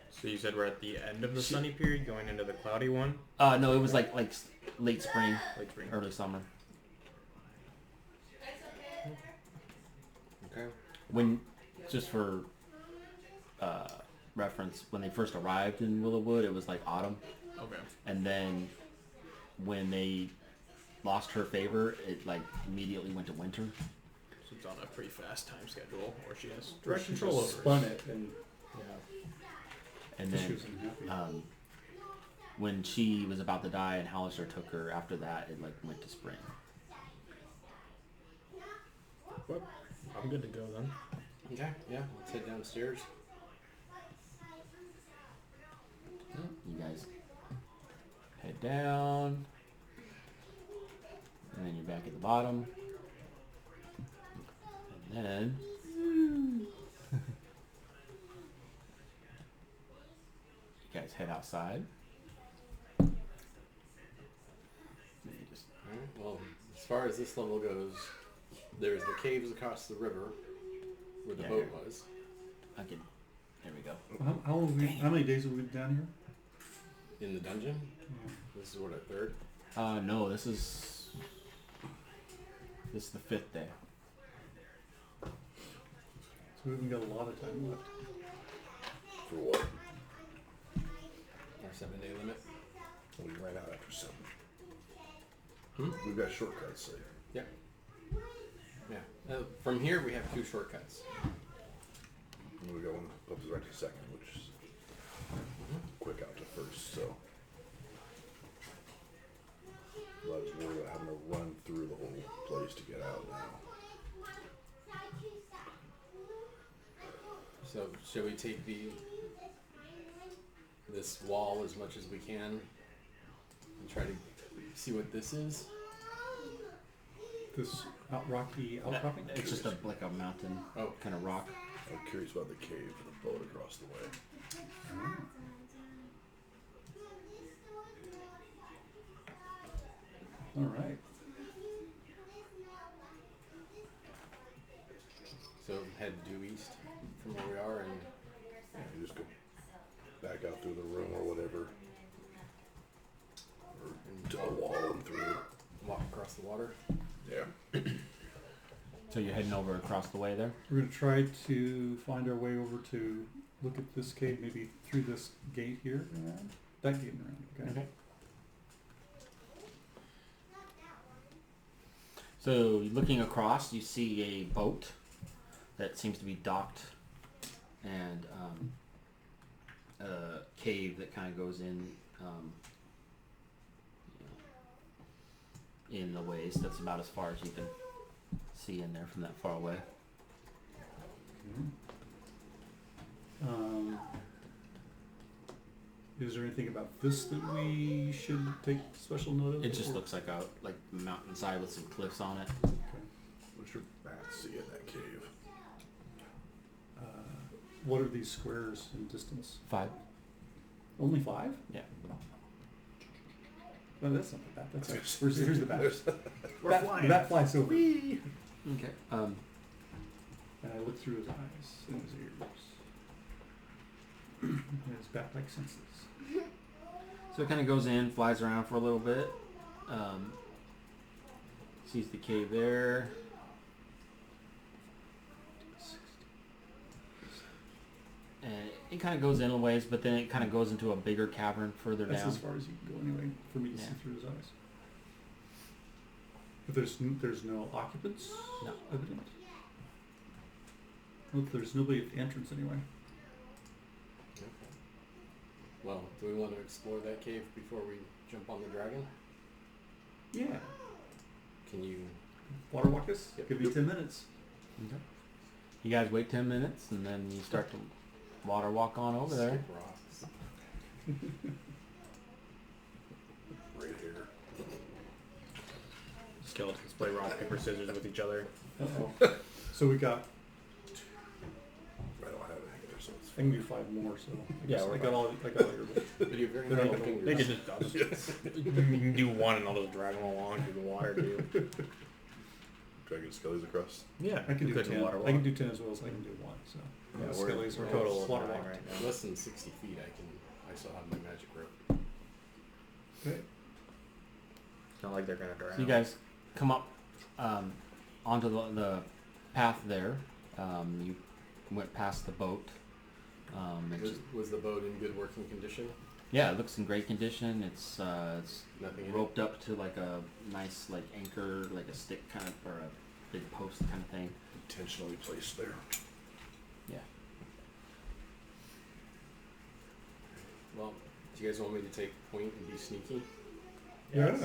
So you said we're at the end of the sunny period, going into the cloudy one, No, it was like late spring, like spring. early summer. Okay. When, just for reference, when they first arrived in Willowwood, it was like autumn, Okay. and then when they lost her favor, it like immediately went to winter. So it's on a pretty fast time schedule, or she has Or direct she control just over spun it and And she then was unhappy. when she was about to die and Hallister took her, after that it like went to spring. Well, I'm good to go then. Okay. Yeah. Let's head downstairs. You guys head down, and then you're back at the bottom, and then you guys head outside. And you just Alright, well, as far as this level goes, there's the caves across the river where the Yeah, boat here. was. I can. There we go. How many days have we been down here? In the dungeon. Yeah. This is what, our third? No, this is the 5th day. So we haven't got a lot of time left. For what? Our 7-day limit. We ran out after 7. Hmm? We've got shortcuts saved. Yeah. Yeah. From here we have 2 shortcuts. And we got one up right to second, which is quick out to first, so. I was worried about having to run through the whole place to get out now. So shall we take this wall as much as we can and try to see what this is? This rocky outcropping? It's just like a mountain kind of rock. I'm curious about the cave and the boat across the way. All right. So head due east from where we are and Yeah, you just go back out through the room or whatever. Or to the wall and through. walk across the water. Yeah. So you're heading over across the way there? We're going to try to find our way over to look at this cave, maybe through this gate here and around. That gate and around, okay? So looking across, you see a boat that seems to be docked, and a cave that kind of goes in, in the ways. That's about as far as you can see in there from that far away. Is there anything about this that we should take special note of? It just Or- looks like a mountainside with some cliffs on it. Okay. What's your bat see in that cave? What are these squares in distance? 5. Only 5? Yeah. No, that's not the bat. That's here's the bat. We're Bat- flying. The bat flies over. Okay. And I look through his eyes and his ears. And his bat-like senses. So it kind of goes in, flies around for a little bit. Sees the cave there. And it kind of goes in a ways, but then it kind of goes into a bigger cavern further That's down. as far as you can go anyway, for me to see Yeah. through his eyes. But there's no occupants No. evident? Well, there's nobody at the entrance anyway. Okay. Well, do we want to explore that cave before we jump on the dragon? Yeah. Can you? Water walk us? Yep. Give me 10 minutes. Okay. You guys wait 10 minutes, and then you start to water walk on over there. Skip rocks. Right here. Skeletons play rock, paper, scissors with each other. Uh-oh. So we got, I don't have any there, so it's I can do 5 more, so I Yeah, guess we're I got all your. But you have very They're long not- fingers. They could just, you can do one and I'll just drag them along through the water too. dragging skellies across. Yeah, I can you do could 10. water I walk. can do 10 as well as I can do 1, so. Yeah, The we're skellies are total of water 9 walked. right now. Less than 60 feet. I still have my magic rope. Okay. It's not like they're gonna drown. So you guys come up onto the path there. You went past the boat. Was the boat in good working condition? Yeah, it looks in great condition. It's Nothing in it? roped up to like a nice like anchor, like a stick kind of, or a big post kind of thing. Intentionally placed there. Yeah. Well, do you guys want me to take point and be sneaky? Yeah.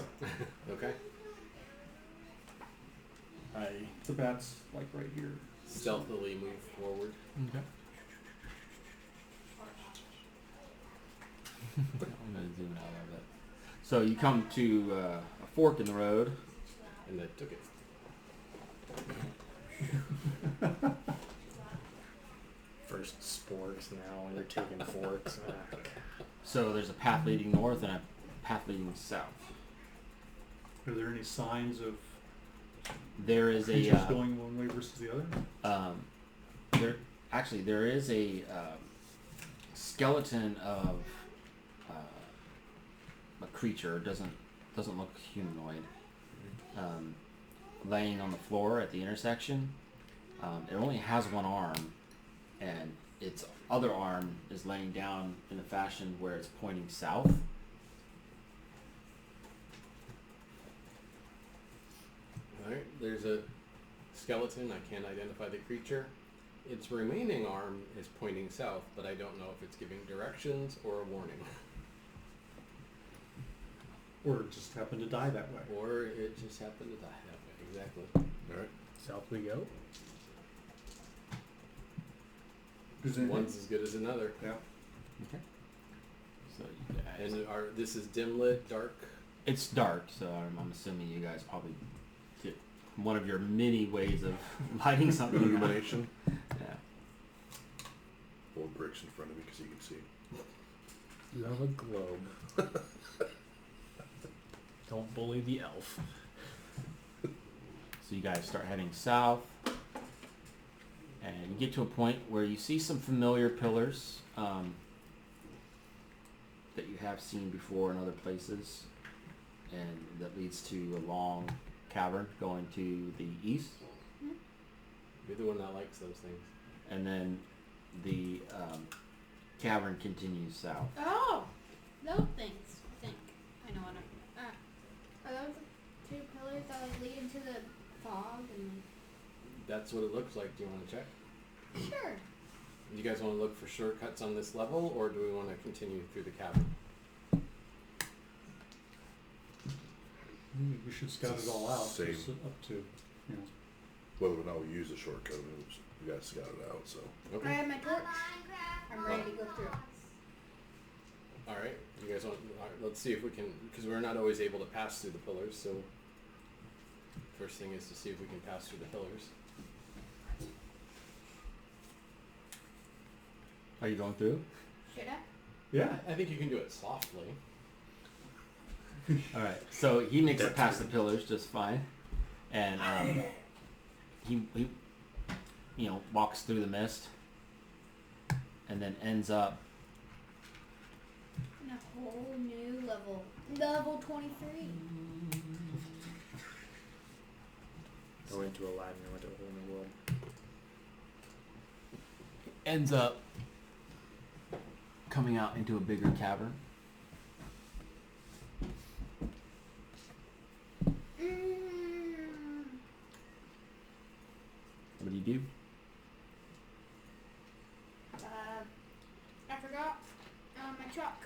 Okay. The bat's like right here. Stealthily move forward. Okay. I'm gonna zoom out a little bit. So you come to a fork in the road. And I took it. First sporks, now you're taking forks. So there's a path leading north and a path leading south. Are there any signs of There is creatures a going one way versus the other? there is a skeleton of a creature. Doesn't look humanoid. Laying on the floor at the intersection. It only has one arm, and its other arm is laying down in a fashion where it's pointing south. Alright, there's a skeleton. I can't identify the creature. Its remaining arm is pointing south, but I don't know if it's giving directions or a warning. Or just happen to die that way? Or it just happened to die that way. Exactly. Alright. South we go. Does anything- One's as good as another. Yeah. Okay. So you guys, And this is dim lit, dark. it's dark, so I'm assuming you guys probably did one of your many ways of lighting something. Illumination. Yeah. Hold bricks in front of me because you can see. Love a globe. Don't bully the elf. So you guys start heading south, and you get to a point where you see some familiar pillars that you have seen before in other places, and that leads to a long cavern going to the east, You're the one that likes those things. and then the cavern continues south. Oh, those things. I think I know what I'm. Are those the 2 pillars that like lead into the fog and? That's what it looks like. Do you want to check? Sure. Do you guys want to look for shortcuts on this level, or do we want to continue through the cavern? We should scout it all out. Same. Just up to, you know. Whether or not we use a shortcut, I mean, we got to scout it out, so. I Okay. have my torch. I'm ready to go through. All right. You guys want? All right, let's see if we can, because we're not always able to pass through the pillars. So first thing is to see if we can pass through the pillars. Are you going through? Should I? Yeah. I think you can do it softly. All right. So he makes it past the pillars just fine, and he walks through the mist, and then ends up In a whole new level. Level 23. I went to Aladdin, I went to a whole new world. ends up coming out into a bigger cavern. What do you do? I forgot my truck.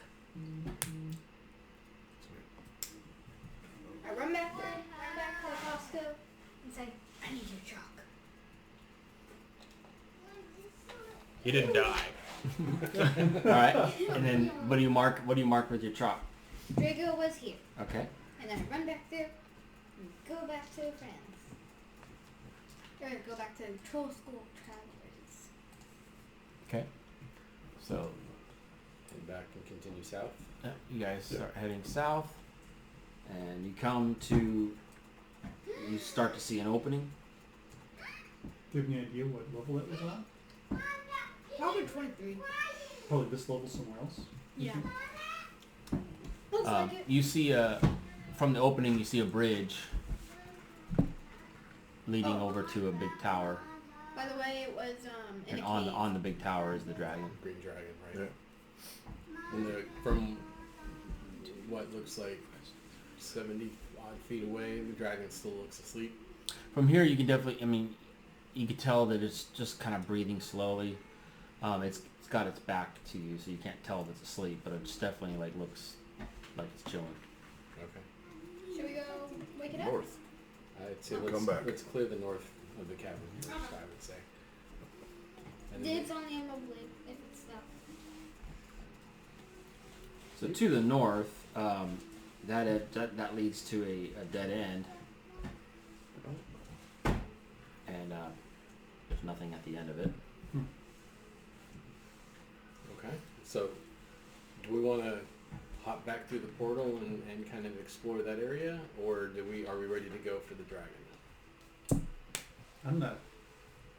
I run back to the Costco and say, I need your truck. He didn't die. All right. And then what do you mark? What do you mark with your truck? Drago was here. Okay. And then I run back there and go back to France. Or go back to Troll School Travelers. Okay. So Head back and continue south. you guys start heading south, and you come to. You start to see an opening. Do you have any idea what level it was on? Probably 23. Probably this level somewhere else. Yeah. Looks like it. You see from the opening. You see a bridge leading over to a big tower, By the way, it was in and a cave. on the big tower is the dragon. Green dragon, right? Yeah. And from what looks like 70 odd feet away, the dragon still looks asleep. From here, you can definitely. I mean, you could tell that it's just kind of breathing slowly. It's got its back to you, so you can't tell if it's asleep, but it's definitely like looks like it's chilling. Okay. Should we go wake it up? North. I'd say Come back. let's clear the north of the cavern first, I would say. And then- Dibs on the emerald blade if it's stuff. So to the north, that leads to a dead end, and there's nothing at the end of it. Okay. So, do we want to hop back through the portal and kind of explore that area, or are we ready to go for the dragon? I'm not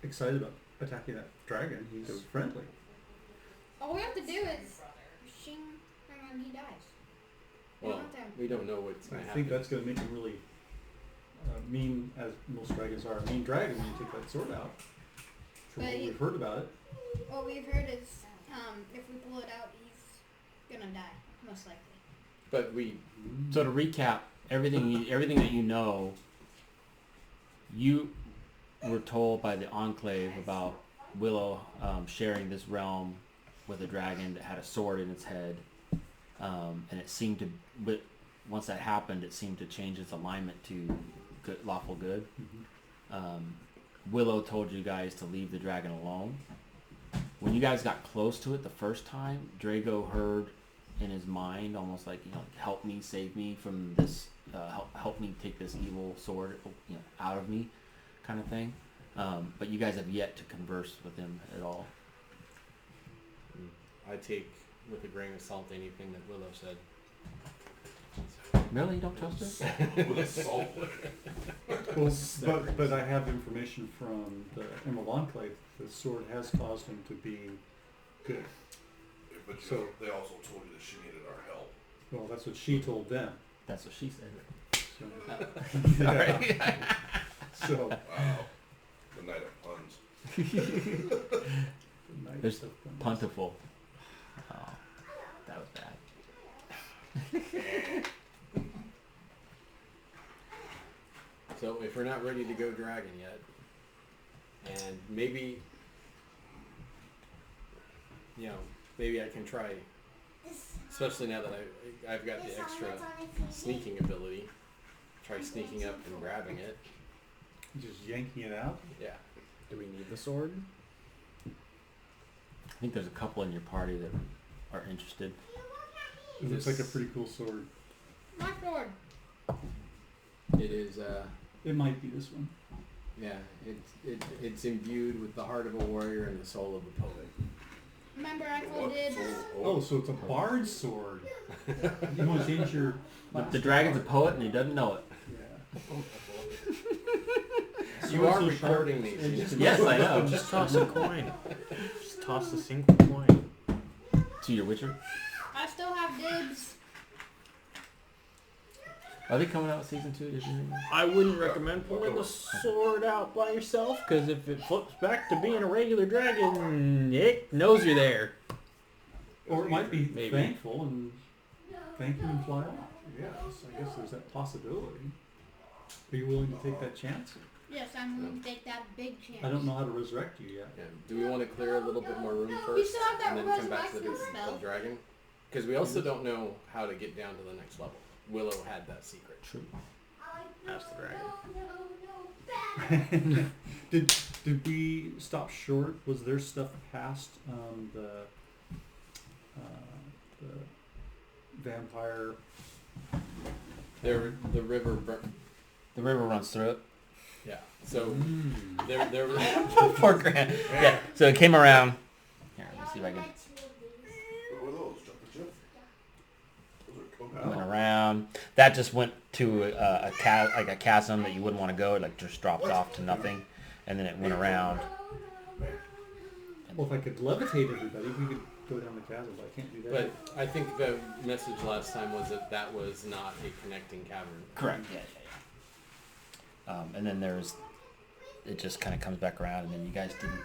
excited about attacking that dragon. He's friendly. All we have to do is shing and then he dies. We Well, don't have to- we don't know what's I going to think happen. that's going to make him really mean, as most dragons are. A mean dragon when you take that sword out. From But what he- we've heard about it. What we've heard is if we pull it out, he's gonna die, most likely. But we So to recap, everything that you know, you were told by the Enclave about Willow sharing this realm with a dragon that had a sword in its head, and it seemed to, but once that happened, it seemed to change its alignment to good, lawful good. Willow told you guys to leave the dragon alone. When you guys got close to it the first time, Drago heard in his mind, almost like, help me, save me from this, help me take this evil sword, out of me, kind of thing. But you guys have yet to converse with him at all. I take with a grain of salt anything that Willow said. Really, you don't trust her? With a salt lick. Well, but I have information from the Emerald Enclave. The sword has caused him to be good. But So- they also told you that she needed our help. Well, that's what she told them. That's what she said. So, Sorry. so Wow. The night of puns. nice There's of them. Puntiful. Oh, that was bad. So if we're not ready to go dragon yet, and maybe I can try, especially now that I've got the extra sneaking ability, try sneaking up and grabbing it. Just yanking it out. Yeah. Do we need the sword? I think there's a couple in your party that are interested. It looks like a pretty cool sword. My sword. It is. It might be this one. Yeah. It's imbued with the heart of a warrior and the soul of a poet. Remember I told Dibs. Oh, so it's a bard sword. You want to change your... The dragon's a poet and he doesn't know it. Yeah. You are So sharp. recording these. It just- Yes, I know. Just toss a coin. Just toss a single coin. To your Witcher. I still have Dibs. Are they coming out with season 2? Did you hear that? I wouldn't recommend pulling the sword out by yourself, because if it flips back to being a regular dragon, it knows you're there. Or it might be Maybe. thankful and thank you and fly off. Yes, I guess there's that possibility. Are you willing to take that chance? Yes, I'm willing to take that big chance. I don't know how to resurrect you yet. Yeah. Do we want to clear a little bit more room You first still have that and then come back to the resurrection spell. dragon? Because we also don't know how to get down to the next level. Willow had that secret. True. Ask the dragon. Did we stop short? Was there stuff past the vampire? There, the river. The river runs through it. Yeah. So there was. Poor Grant. Yeah. So it came around. Here, let me see if I can. What were those? Chocolate chip? Those are coconut. Went around. That just went to a chasm that you wouldn't want to go. It like just dropped off to nothing, and then it went around. Well, if I could levitate everybody, we could go down the chasm, but I can't do that. But I think the message last time was that that was not a connecting cavern. Correct. Yeah. And then there's, it just kind of comes back around, and then you guys didn't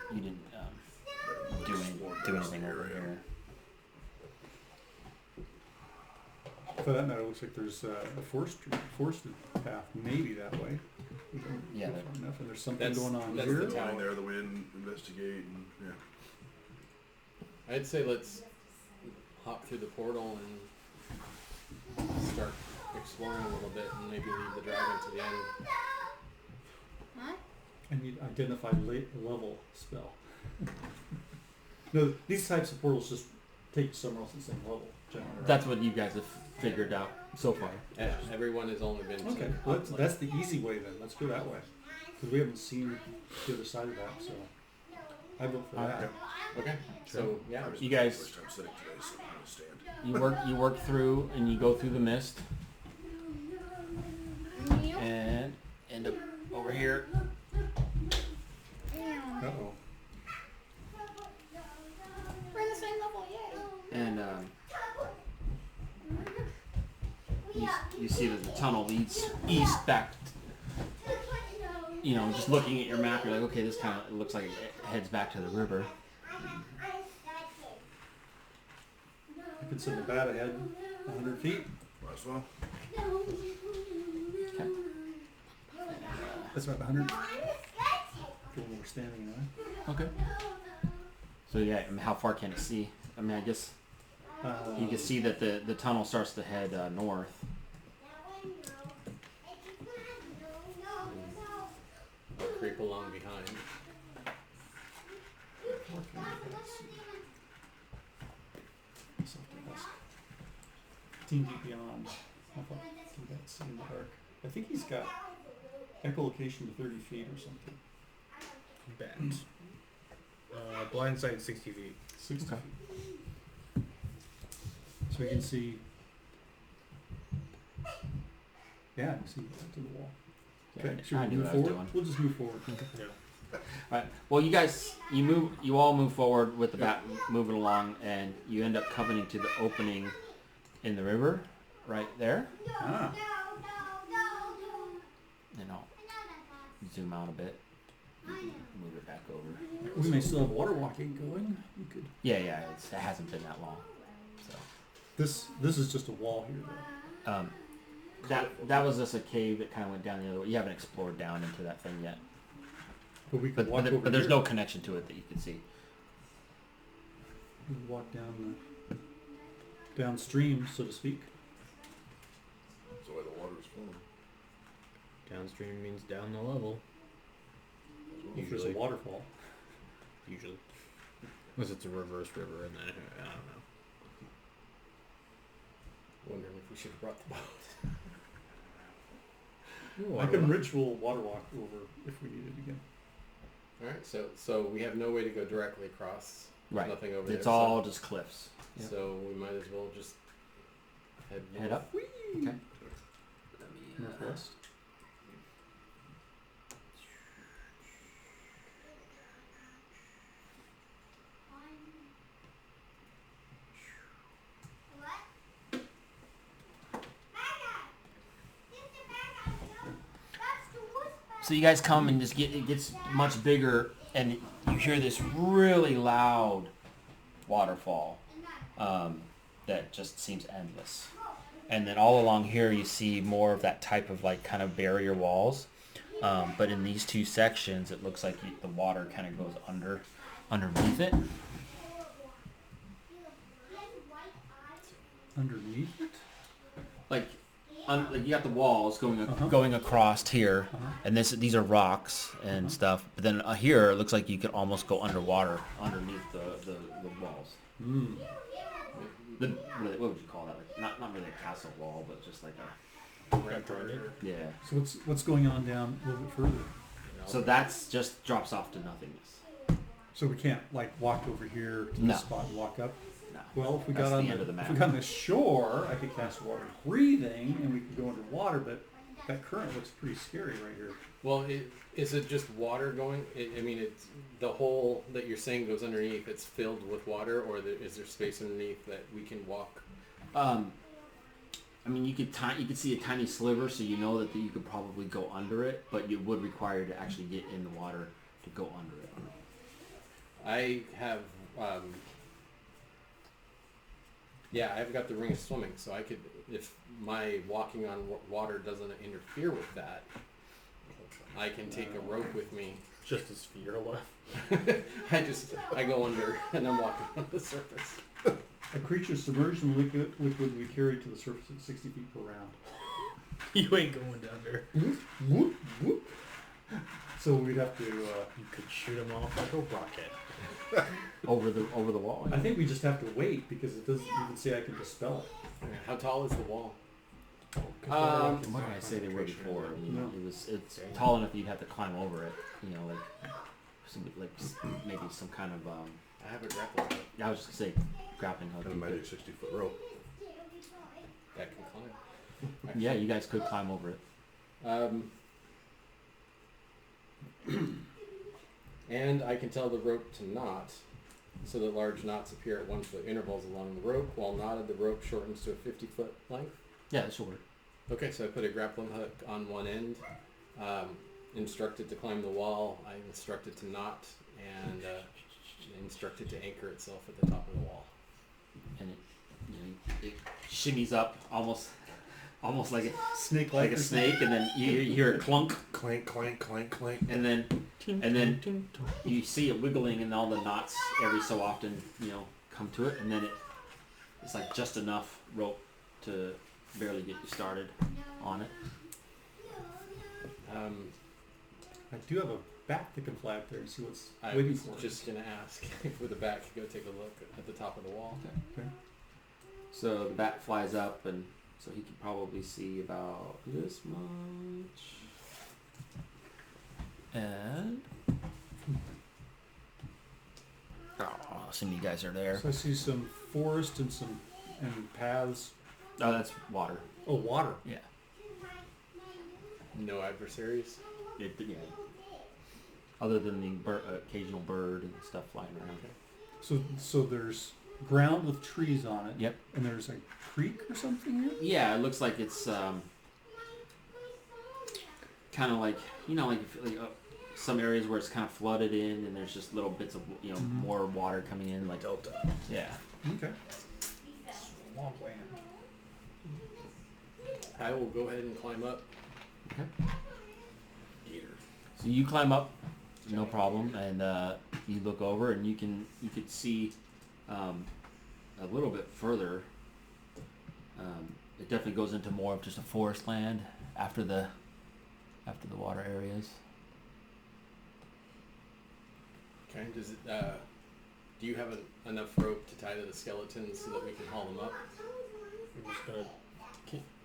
do anything over here. For that matter, it looks like there's a forested path, maybe that way. We don't Yeah, go that- far enough, and there's something That's- going on that's here. the Lying tower. there, the wind, investigate, and yeah. I'd say let's hop through the portal and start exploring a little bit, and maybe leave the dragon to the end. Huh? I need identified level spell. No, these types of portals just take you somewhere else in the same level, generally. Right? That's what you guys have figured out so far. Yeah, everyone has only been. Okay, to well, that's the easy way then. Let's go that way. Because we haven't seen the other side of that, so I vote for that. Okay. So yeah, I was You guys- first time sitting today, so I'm gonna stand. You work through, and you go through the mist, Yep. and end up over here. Uh-oh. We're in the same level, yay. And you see that the tunnel leads east back. Just looking at your map, you're like, okay, this kind of looks like it heads back to the river. I could send a bat ahead 100 feet. Might as well. Okay. That's about 100 from where we're standing now. Okay. So yeah, I mean, how far can it see? I mean, I guess you can see that the tunnel starts to head north. I'll creep along behind. 15 feet beyond. How far can that see in the dark? I think he's got echolocation to 30 feet or something. Bet. Blind sight 60 feet. 60 Okay. feet. So we can see. Yeah, I can see up to the wall. Okay, Yeah, should I we knew move what I was forward? doing. We'll just move forward. Yeah. Alright. Well, you all move forward with the bat moving along, and you end up coming to the opening in the river, right there. Ah, And I'll zoom out a bit, move it back over. we may still have water walking going. We could. Yeah, it hasn't been that long. So This is just a wall here, though. that was just a cave that kind of went down the other way. You haven't explored down into that thing yet, But we could walk over but there's here. no connection to it that you can see. We could walk downstream, so to speak. That's the way the water's flowing. Downstream means down the level. If there's a Usually. waterfall. Usually. Unless it's a reverse river and then I don't know. Wondering if we should have brought the boat. I can ritual water walk over if we need it again. All right. So we have no way to go directly across. Right. Nothing over there. It's all just cliffs. Yep. So we might as well just head Head north. up. Okay. Northwest. So you guys come and it gets much bigger, and you hear this really loud waterfall, that just seems endless. And then all along here you see more of that type of like kind of barrier walls. But in these two sections, it looks like the water kind of goes underneath it. Underneath it? Like you got the walls going Uh-huh. going across here, Uh-huh. and these are rocks and stuff. But then here it looks like you could almost go underwater underneath the walls. Hmm. What would you call that? Like, not really a castle wall, but just like yeah. So what's going on down a little bit further? So that's just drops off to nothingness. So we can't like walk over here to No. the spot and walk up? No. Well, if we That's got on the end of the map. if we got on the shore, I could cast water breathing and we could go underwater, but that current looks pretty scary right here. Well, is it just water going? I mean, it's the hole that you're saying goes underneath. It's filled with water, or is there space underneath that we can walk? I mean, you could see a tiny sliver, so you know that you could probably go under it, but you would require to actually get in the water to go under it. I have, I've got the ring of swimming, so I could, if my walking on water doesn't interfere with that, I can take a rope with me. Just as fear left. I go under and I'm walking on the surface. A creature submerged in liquid will be carried to the surface at 60 feet per round. You ain't going down there. Whoop, whoop. So we'd have to. You could shoot him off like a rocket. Over the wall. I think we just have to wait because it doesn't even say I can dispel it. How tall is the wall? What did I say they were before? You know, No. it's tall enough that you'd have to climb over it. You know, maybe some kind of I have a grappling hook I was just gonna say grappling hook. And a magic 60-foot rope. that can climb. Yeah, you guys could climb over it. And I can tell the rope to knot, so that large knots appear at 1 foot intervals along the rope. While knotted, the rope shortens to a 50-foot length. Yeah, that should work. Okay, so I put a grappling hook on one end, instructed to climb the wall. I instructed to knot, and instructed to anchor itself at the top of the wall. And it shimmies up almost like a Snake like a snake, and then you hear a clunk, Clank, clank, clank, clank. and then you see it wiggling, and all the knots every so often come to it, and then it's like just enough rope to barely get you started on it. I do have a bat that can fly up there and see what's I waiting was for us. just gonna ask if with the bat could go take a look at the top of the wall. Okay. So the bat flies up, and so he can probably see about this much. And some of you guys are there. So I see some forest and paths. Oh, that's water. Oh, water. Yeah. No adversaries. Yeah. Other than the occasional bird and stuff flying around. So there's ground with trees on it. Yep. And there's a creek or something here. Yeah, it looks like it's kind of like some areas where it's kind of flooded in, and there's just little bits of more water coming in, like Delta. yeah. Okay. Swampland. I will go ahead and climb up. Okay. So you climb up, no problem, and you look over, and you could see a little bit further. It definitely goes into more of just a forest land after the water areas. Okay. Does it? Do you have enough rope to tie to the skeletons so that we can haul them up?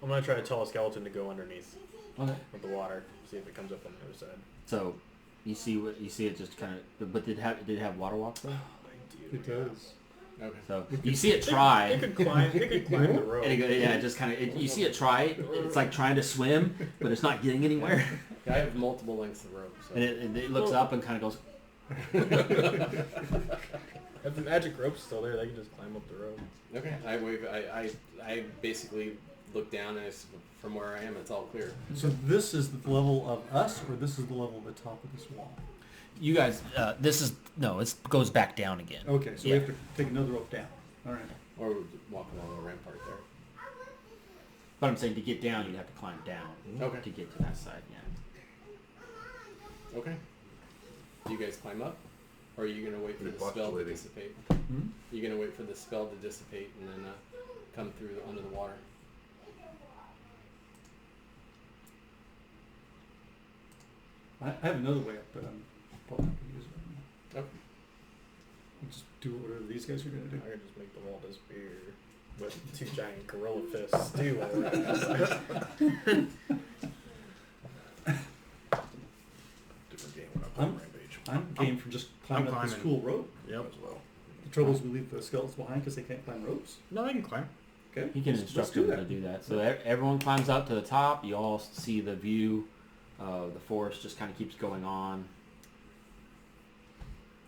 I'm gonna try to tell a skeleton to go underneath Okay. with the water, see if it comes up on the other side. So you see it just kind of, but did it have water walk though? It does. Okay. So you see it try. It could climb the rope. And it just kind of, you see it try. It's like trying to swim, but it's not getting anywhere. I have multiple lengths of rope. So. And it looks up and kind of goes. If the magic rope's still there, they can just climb up the rope. Okay. I wave. I basically look down, and from where I am, it's all clear. So this is the level of us, or this is the level of the top of this wall? You guys, it goes back down again. Okay, so we Yeah. have to take another rope down. All right. Or walk along the rampart there. But I'm saying to get down, you'd have to climb down Okay. to get to that side. Yeah. Okay. Do you guys climb up? Or are you going to wait for the spell to Postulating. dissipate? Hmm? You're going to wait for the spell to dissipate and then come through under the water? I have another way up, but I'm probably not going to use it right now. Okay. I'll just do whatever these guys are going to do. I could just make the wall disappear with 2 giant gorilla fists too. Different game when I'm I'm- playing Rampage I'm game for just climbing up this climbing. cool rope. Yep. as well. The trouble is we leave the skeletons behind because they can't climb ropes. No, I can climb. Okay. He can let's instruct do them that. to do that. So everyone climbs up to the top. You all see the view. The forest just kind of keeps going on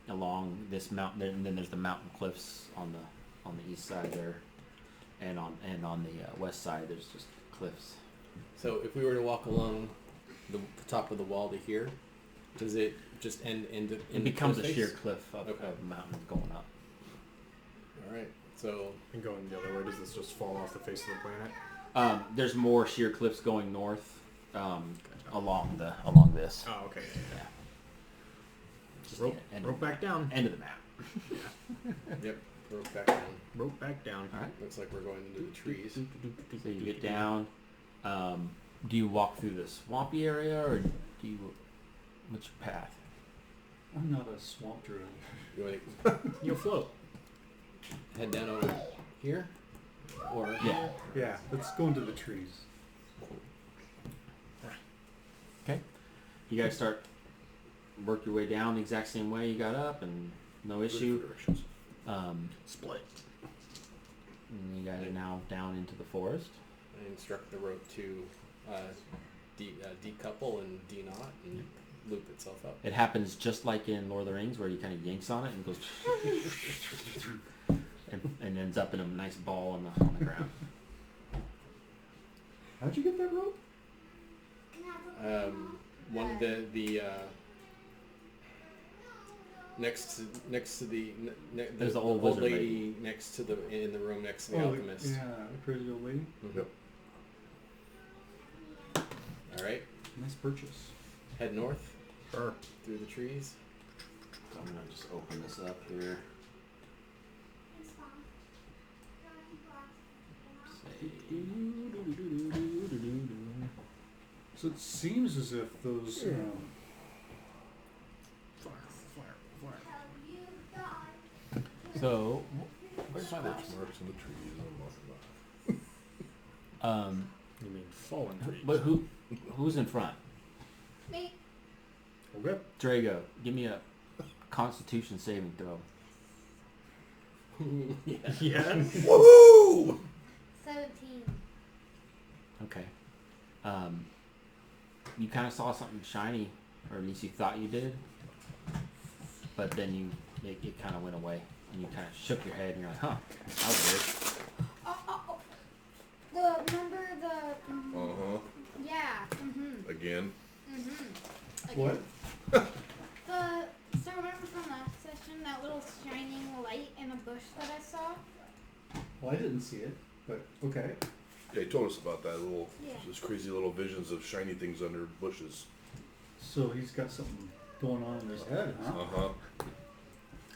along this mountain, and then there's the mountain cliffs on the east side there, and on the west side there's just cliffs. So if we were to walk along the top of the wall to here, does it just end in It becomes a cliff sheer face? cliff of mountain going up. All right. So And going the other way, does this just fall off the face of the planet? There's more sheer cliffs going north along this. Oh, okay. Yeah. Just Rope, end rope of the back down. End of the map. yep, rope back down. Rope back down. All right. Looks like we're going into the trees. So you get down. Do you walk through the swampy area, or do you? What's your path? I'm not a swamp druid. You want You'll float. to head down over here, or Yeah. Yeah, let's go into the trees. Okay. You guys work your way down the exact same way you got up, and no issue. Directions. Split. And you guys are now down into the forest. I instruct the rope to decouple and de-knot and loop itself up. It happens just like in Lord of the Rings, where you kind of yanks on it and goes, and ends up in a nice ball on the ground. How'd you get that rope? One of the next to the There's the old wizard lady next to in the room next to the alchemist. Yeah, the crazy old lady. Mhm. Yep. All right, Nice purchase. head north Sure. through the trees. I'm gonna just open this up here. So it seems as if those. So, where's my mouse? Marks in the trees. I'm walking by. You mean fallen trees? But who's in front? Me. Okay. Drago, give me a Constitution saving throw. Yeah. Woohoo! 17. Okay. You kind of saw something shiny, or at least you thought you did, but then it kind of went away, and you kind of shook your head, and you're like, huh, that was weird. Oh. Remember the. Uh-huh. Yeah. Again. What? So remember from last session that little shining light in a bush that I saw? Well, I didn't see it, but okay. Yeah, he told us about that little, Yeah. those crazy little visions of shiny things under bushes. So he's got something going on in his head, huh? Uh-huh.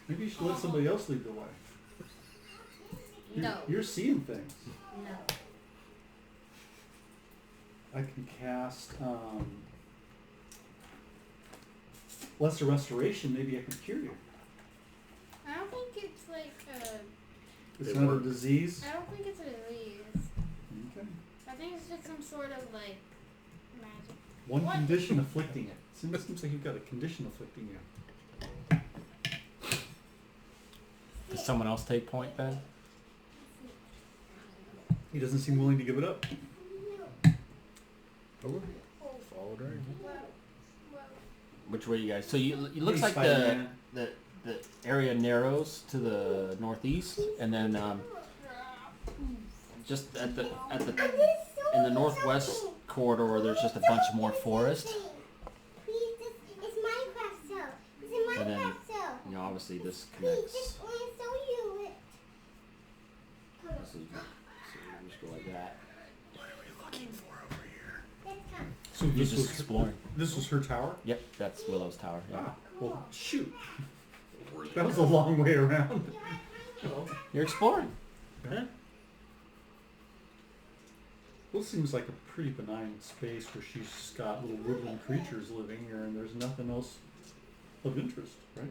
Maybe you should let somebody else lead the way. No. You're seeing things. No. I can cast Lesser Restoration. Maybe I can cure you. I don't think it's like It's It not works. a disease. I don't think it's a disease. Okay. I think it's just some sort of like magic. One What? condition afflicting it. Seems like you've got a condition afflicting you. Does someone else take point then? He doesn't seem willing to give it up. Follow dragon. Which way you guys? So it looks Hey, like Spider-Man. the area narrows to the northeast, and then just at the in the northwest corridor, there's just a bunch more forest, It's Minecraft cell. It's a and Minecraft cell. then, you know, obviously this We just connects. want to show you it. This is, so you just go like that. So He's this just was exploring. this was her tower. Yep, that's Willow's tower. Yeah. Ah, well, shoot. That was a long way around. You're exploring. Okay. Well, it seems like a pretty benign space where she's got little woodland creatures living here, and there's nothing else of interest, right?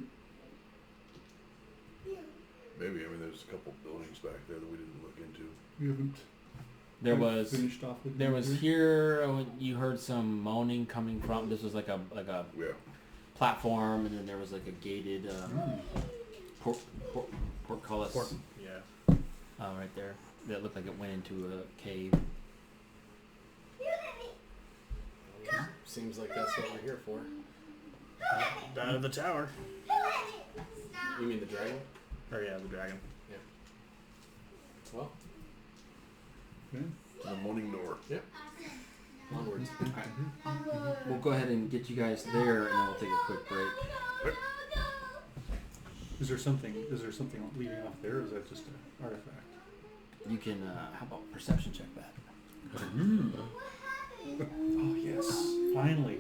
Maybe. I mean, there's a couple buildings back there that we didn't look into. You haven't There was finished off with there was here when you heard some moaning coming from. This was like a Yeah. platform, and then there was like a gated portcullis Yeah. right there that looked like it went into a cave. Seems like that's what we're here for. Down to the tower. You mean the dragon? Or yeah, the dragon. Well, Okay. To the morning door. onwards. We'll go ahead and get you guys there, and then we'll take a quick break. Is there something leading off there, or is that just an artifact? You can how about perception check that? Oh yes, finally,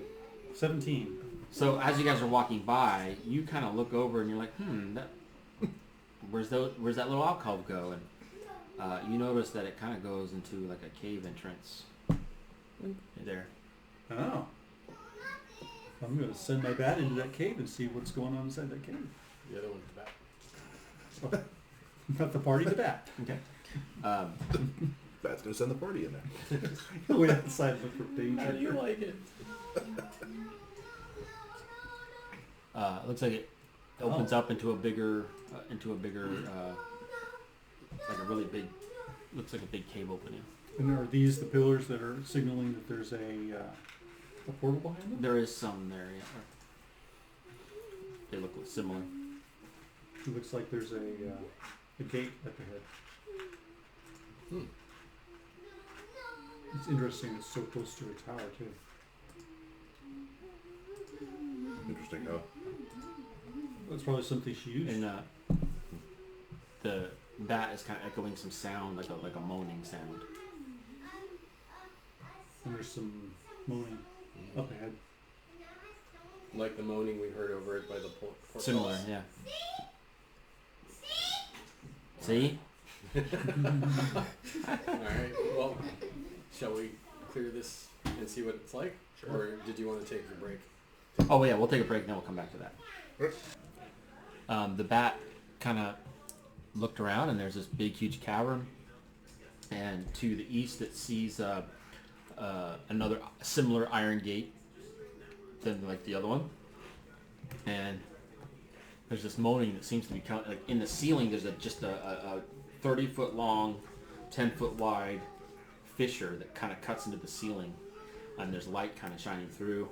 17. So as you guys are walking by, you kind of look over and you're like, that where's that little alcove go? And you notice that it kind of goes into like a cave entrance. Right there. Oh. I'm gonna send my bat into that cave and see what's going on inside that cave. The other one's back. Not the party, the bat. Okay. Bat's gonna send the party in there. He'll wait outside and look for danger. How do you like it? It looks like it opens up into a bigger, like a really big, looks like a big cave opening. And are these the pillars that are signaling that there's a portal behind them? There is some there, yeah. They look similar. It looks like there's a gate at the head. It's interesting it's so close to a tower, too. Interesting, huh? That's probably something she used. And the bat is kind of echoing some sound, like a moaning sound. And there's some moaning up ahead. Like the moaning we heard over it by the portcullis. Similar, yeah. See? Alright, well, shall we clear this and see what it's like? Sure. Or did you want to take a break? Oh yeah, we'll take a break and then we'll come back to that. The bat kind of looked around and there's this big huge cavern, and to the east it sees another similar iron gate than like the other one, and there's this moaning that seems to be like in the ceiling. There's just a 30-foot long, 10-foot wide fissure that kind of cuts into the ceiling, and there's light kind of shining through,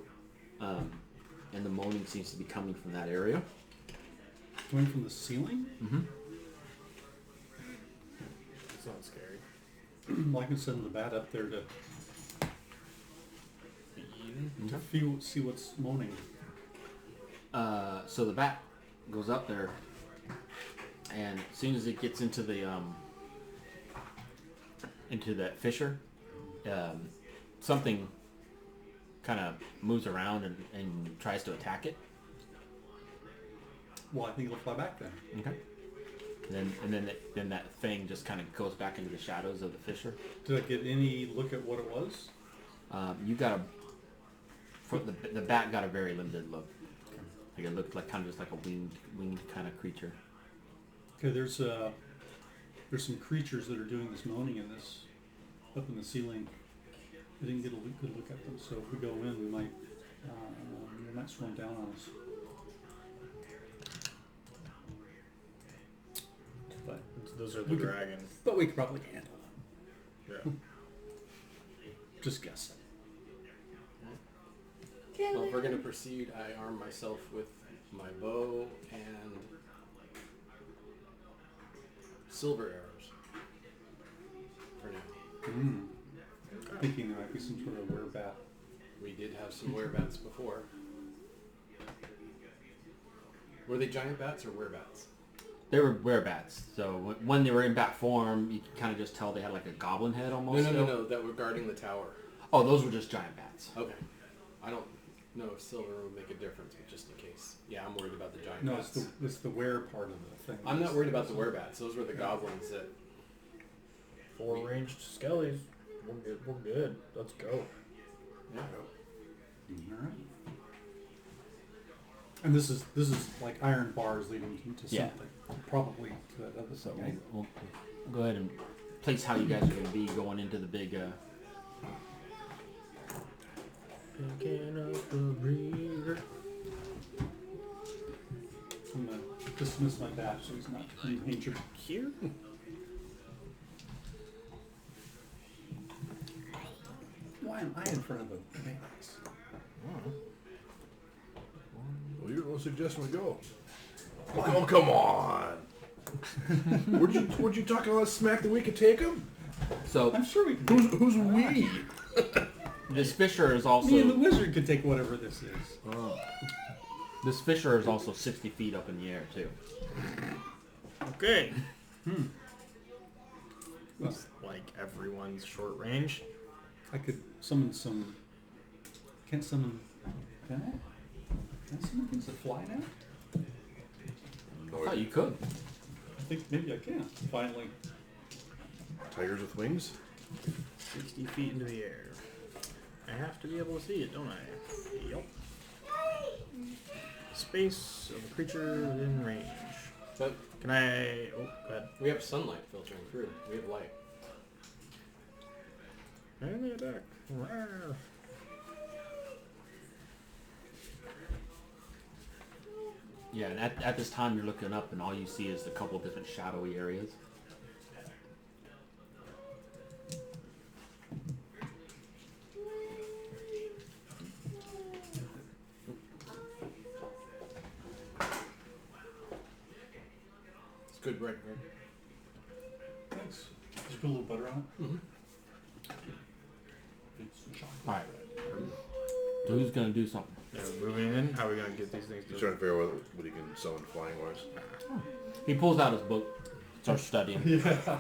and the moaning seems to be coming from that area. Going from the ceiling? Mm-hmm. It's not scary. Well, I can send the bat up there to see what's moaning. So the bat goes up there, and as soon as it gets into the into that fissure, something kind of moves around and tries to attack it. Well, I think it'll fly back then. Okay. Then that thing just kind of goes back into the shadows of the fissure. Did I get any look at what it was? You got the bat got a very limited look. Like it looked like kind of just like a winged kind of creature. Okay, there's some creatures that are doing this moaning in this up in the ceiling. I didn't get a good look at them, so if we go in, we might swim down on us. But Those are the We could- dragons. but we could probably handle them. Yeah. Just guessing. Well, if we're going to proceed, I arm myself with my bow and silver arrows for now. Thinking there might be some sort of werebat. We did have some werebats before. Were they giant bats or werebats? They were werebats, so when they were in bat form, you could kind of just tell they had like a goblin head almost. No, that were guarding the tower. Oh, those were just giant bats. Okay. I don't know if silver would make a difference, but just in case. Yeah, I'm worried about the giant No, bats. it's the wear part of the thing. I'm not worried about the werebats. Those were the goblins that... 4 ranged skellies. We're good. We're good. Let's go. Yeah. All right. And this is like iron bars leading to Yeah. something, probably to that other So side. we'll go ahead and place how you guys are going to be going into the big. Picking up the breather. I'm gonna dismiss my bat so he's not endangered. Here? Why am I in front of the bats? Well, you're the one suggesting we go. Oh, come on. Would you talk all that smack that we could take him? So I'm sure we can. Who's we? this fisher is also Me and the wizard could take whatever this is. this fisher is also 60 feet up in the air too. Okay. Well, Like everyone's short range. I could summon some. Can't summon. Can I? Can I summon things that fly now? Oh, you could. I think maybe I can. Finally. Tigers with wings? 60 feet into the air. I have to be able to see it, don't I? Yep. Space of a creature within range. But Can I... Oh, go ahead. we have sunlight filtering through. We have light. And the attack. Rawr. Yeah, and at this time you're looking up and all you see is a couple different shadowy areas. It's good bread, Greg. Thanks. Just put a little butter on it. Mm-hmm. It's chocolate. All right. So who's gonna do something? Yeah, moving in. How are we going to get these things He's to... trying to figure out what he can summon flying wise. He pulls out his book, starts studying. Yeah.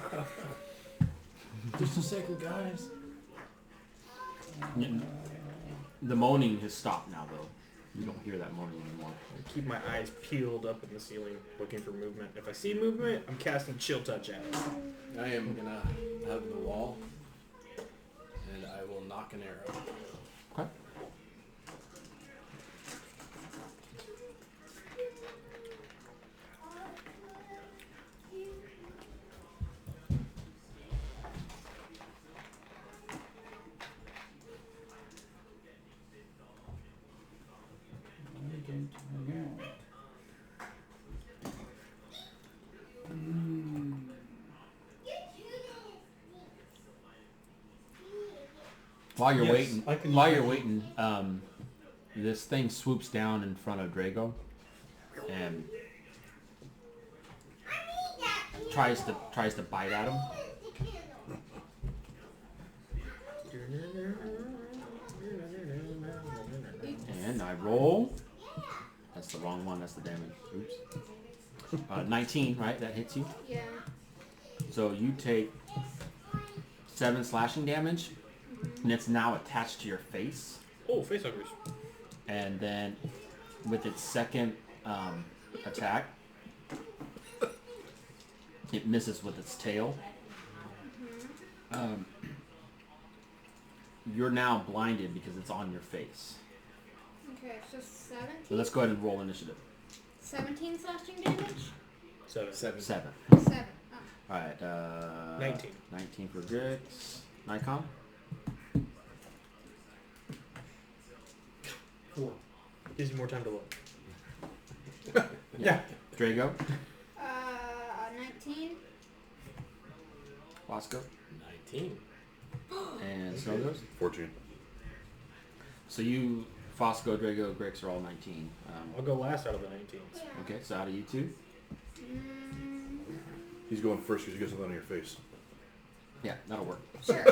Just a second, guys. The moaning has stopped now, though. You don't hear that moaning anymore. I keep my eyes peeled up in the ceiling, looking for movement. If I see movement, I'm casting Chill Touch at it. I am gonna hug the wall, and I will knock an arrow. Okay. While you're Yes, waiting, I can- while you're waiting, this thing swoops down in front of Drago and tries to bite at him. And I roll. That's the wrong one. That's the damage. Oops. 19, right? That hits you. Yeah. So you take 7 slashing damage, and it's now attached to your face. Oh, facehuggers. And then with its second attack, it misses with its tail. You're now blinded because it's on your face. Okay, so 17. So let's go ahead and roll initiative. 17 slashing damage? 7. 7. 7. Oh. Alright, 19. 19 for Grix. Nikon? 4. Gives you more time to look. Yeah. Drago? 19. Wasco? 19. And Snowghost? 14. So you, Fosco, Drago, Grix are all 19. I'll go last out of the 19s. Okay, so out of you two? He's going first because you got something on your face. Yeah, that'll work. Sure.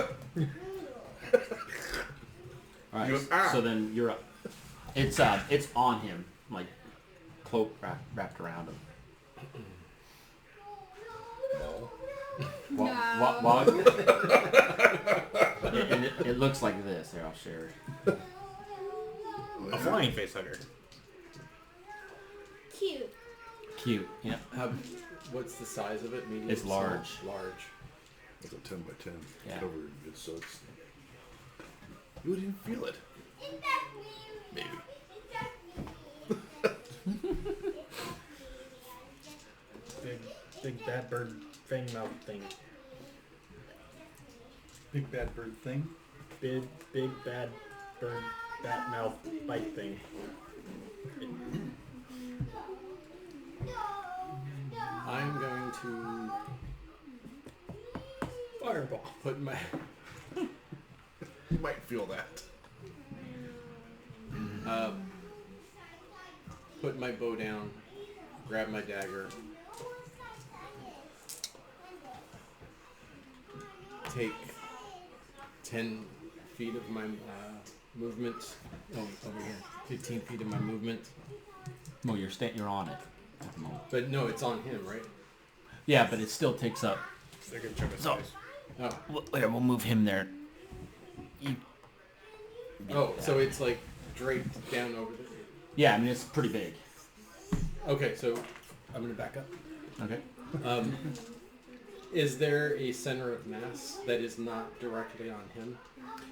Alright, You- ah! so then you're up. It's on him, like cloak wrapped around him. No. It looks like this. Here, I'll share. A flying face hugger. Cute. Cute. Yeah. What's the size of it? Medium? It's small? large. Large. It's a 10 by 10. Yeah. Cover it, so it's. You wouldn't even feel it. Maybe. Big bad bird fang mouth thing. Big bad bird thing. Big bad bird bat mouth bite thing. I'm going to Fireball. put my You might feel that. put my bow down, grab my dagger, take 10 feet of my movement. Oh, over here. 15 feet of my movement. Well, you're on it at the moment. But no, it's on him, right? Yeah, but it still takes up. They're gonna chunk his So- face. Oh. We'll move him there. Oh, so it's like draped down over the... Yeah, I mean it's pretty big. Okay, so I'm going to back up. Okay. Is there a center of mass that is not directly on him?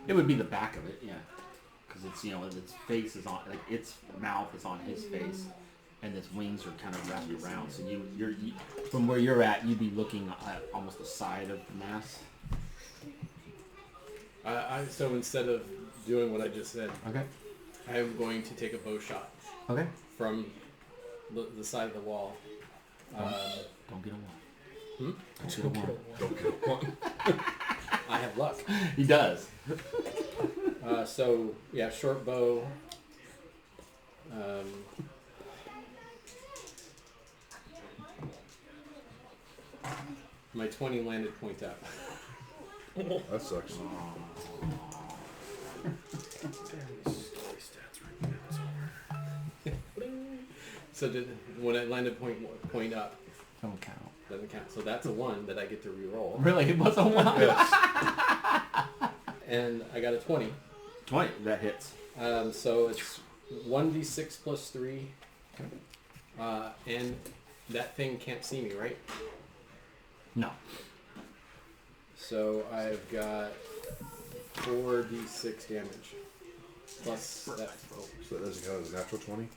It would be the back of it, yeah, because it's its face is on, like its mouth is on his face, and its wings are kind of wrapped around. So you're from where you're at, you'd be looking at almost the side of the mass. So instead of doing what I just said, Okay. I am going to take a bow shot Okay. from the side of the wall. Don't get a one. Hmm? Don't get a one. Don't get one. I have luck. He does. So yeah, short bow. My 20 landed point up. That sucks. So when it landed point up, Don't count. doesn't count. So that's a 1 that I get to re-roll. Really, it was a one. Yes. And I got a 20. 20. That hits. So it's 1d6 plus 3. And that thing can't see me, right? No. So I've got 4d6 damage. Plus that. So that doesn't count as a natural 20?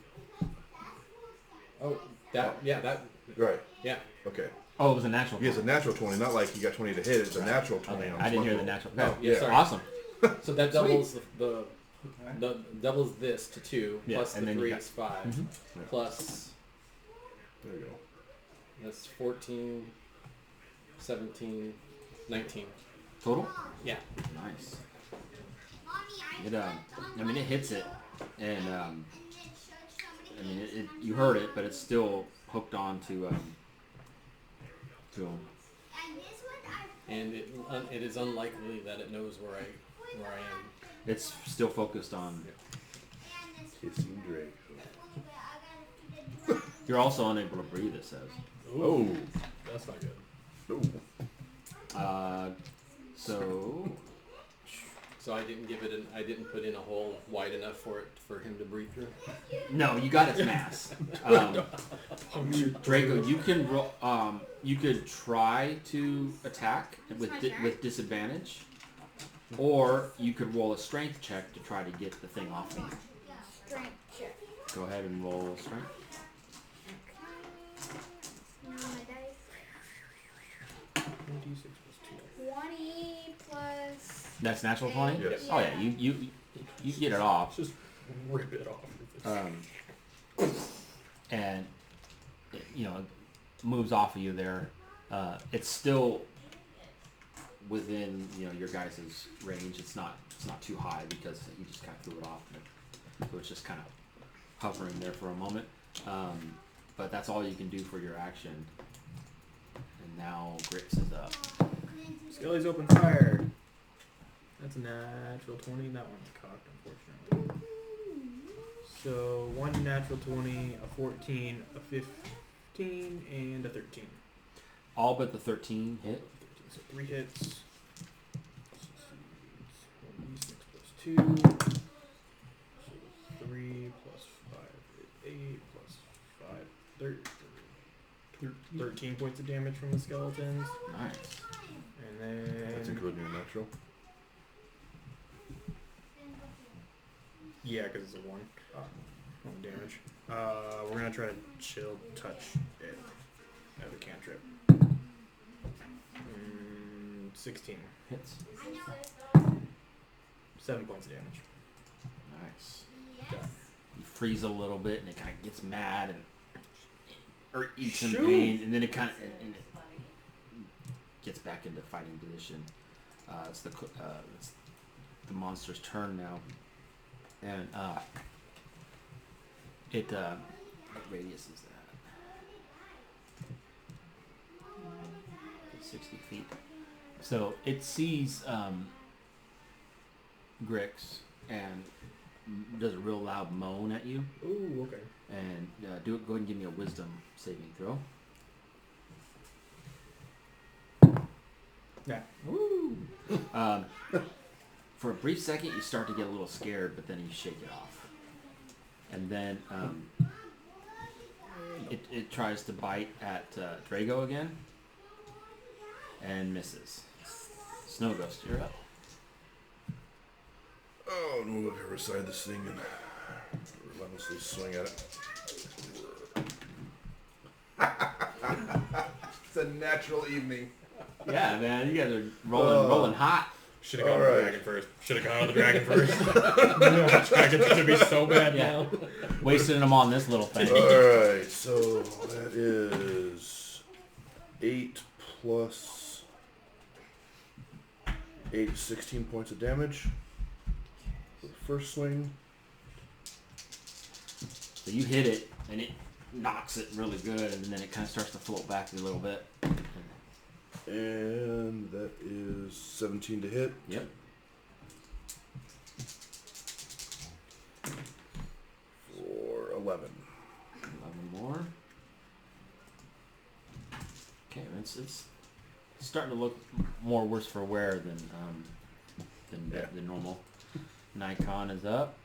Oh, that. Yeah, that. Right. Yeah. Okay. Oh, it was a natural. He has a natural 20, not like he got 20 to hit. It's a natural 20. Okay, on I didn't hear the smart natural. Oh, Okay. yeah, sorry. Awesome. So that doubles the doubles this to 2. Yeah, Plus and the then you 3 got- is 5. Mhm. Yeah. Plus There you go. that's 14, 17, 19. Total. Yeah. Nice. It I mean it hits it, and I mean it you heard it, but it's still hooked on to him. And it is unlikely that it knows where I am. It's still focused on. Kissing Drake. You're also unable to breathe. It says. Oh. That's not good. Oh. So I didn't give it I didn't put in a hole wide enough for him to breathe through. no, you got its mass. Draco, you can you could try to attack with my turn. with disadvantage, or you could roll a strength check to try to get the thing off me. Strength check. Go ahead and roll strength. Now my dice. 1d6 plus 20 plus. That's natural 20? Yes. Oh yeah, you get it off. 2. Just rip it off. And it, moves off of you there. It's still within your guys' range. It's not too high because you just kind of threw it off. So it's just kind of hovering there for a moment. But that's all you can do for your action. And now Grix is up. Skelly's open fire. That's a natural 20. That one's cocked, unfortunately. So 1 natural 20, a 14, a 15, and a 13. All but the 13 hit. So 3 hits. 1d6 plus 2. So 3 plus 5 is 8 plus 5, 13 points of damage from the skeletons. Nice. And then... That's including your natural. Yeah, because it's a 1. 1 damage. We're going to try to chill touch it as a cantrip. 16. Hits. 7 points of damage. Nice. You freeze a little bit, and it kind of gets mad and or eats in pain, and then it kind of gets back into fighting position. It's the monster's turn now, and what radius is that? 60 feet. So it sees Grix and does a real loud moan at you. Ooh, okay. And go ahead and give me a wisdom saving throw. Yeah. Woo! For a brief second, you start to get a little scared, but then you shake it off. And then it tries to bite at Drago again. And misses. Snow Ghost, you're up. Oh, move over here beside this thing and relentlessly swing at it. It's a natural evening. Yeah, man, you guys are rolling hot. Should have gone with the dragon first. Should have gone with the dragon first. The dragon's gonna be so bad now. Wasting them on this little thing. Alright, so that is 8 plus 8, 16 points of damage for the first swing. So you hit it, and it knocks it really good, and then it kind of starts to float back a little bit. And that is 17 to hit. Yep. For 11. 11 more. Okay, it's starting to look more worse for wear than normal. Nikon is up.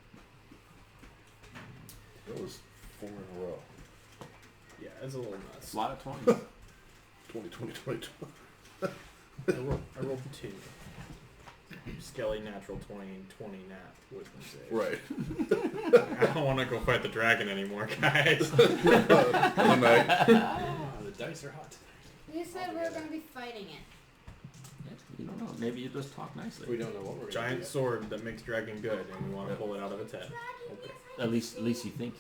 That was 4 in a row. Yeah, it's a little nuts. A lot of 20s. 20, 20, 20, 20. I rolled 2. Skelly natural 20 and 20 nat wisdom save. Right. I don't want to go fight the dragon anymore, guys. One night. The dice are hot. You said we were going to be fighting it. You don't know. Maybe you just talk nicely. We don't know what we're going to Giant do. sword that makes dragon good, and we want to pull it out of its head. Okay. At least you think.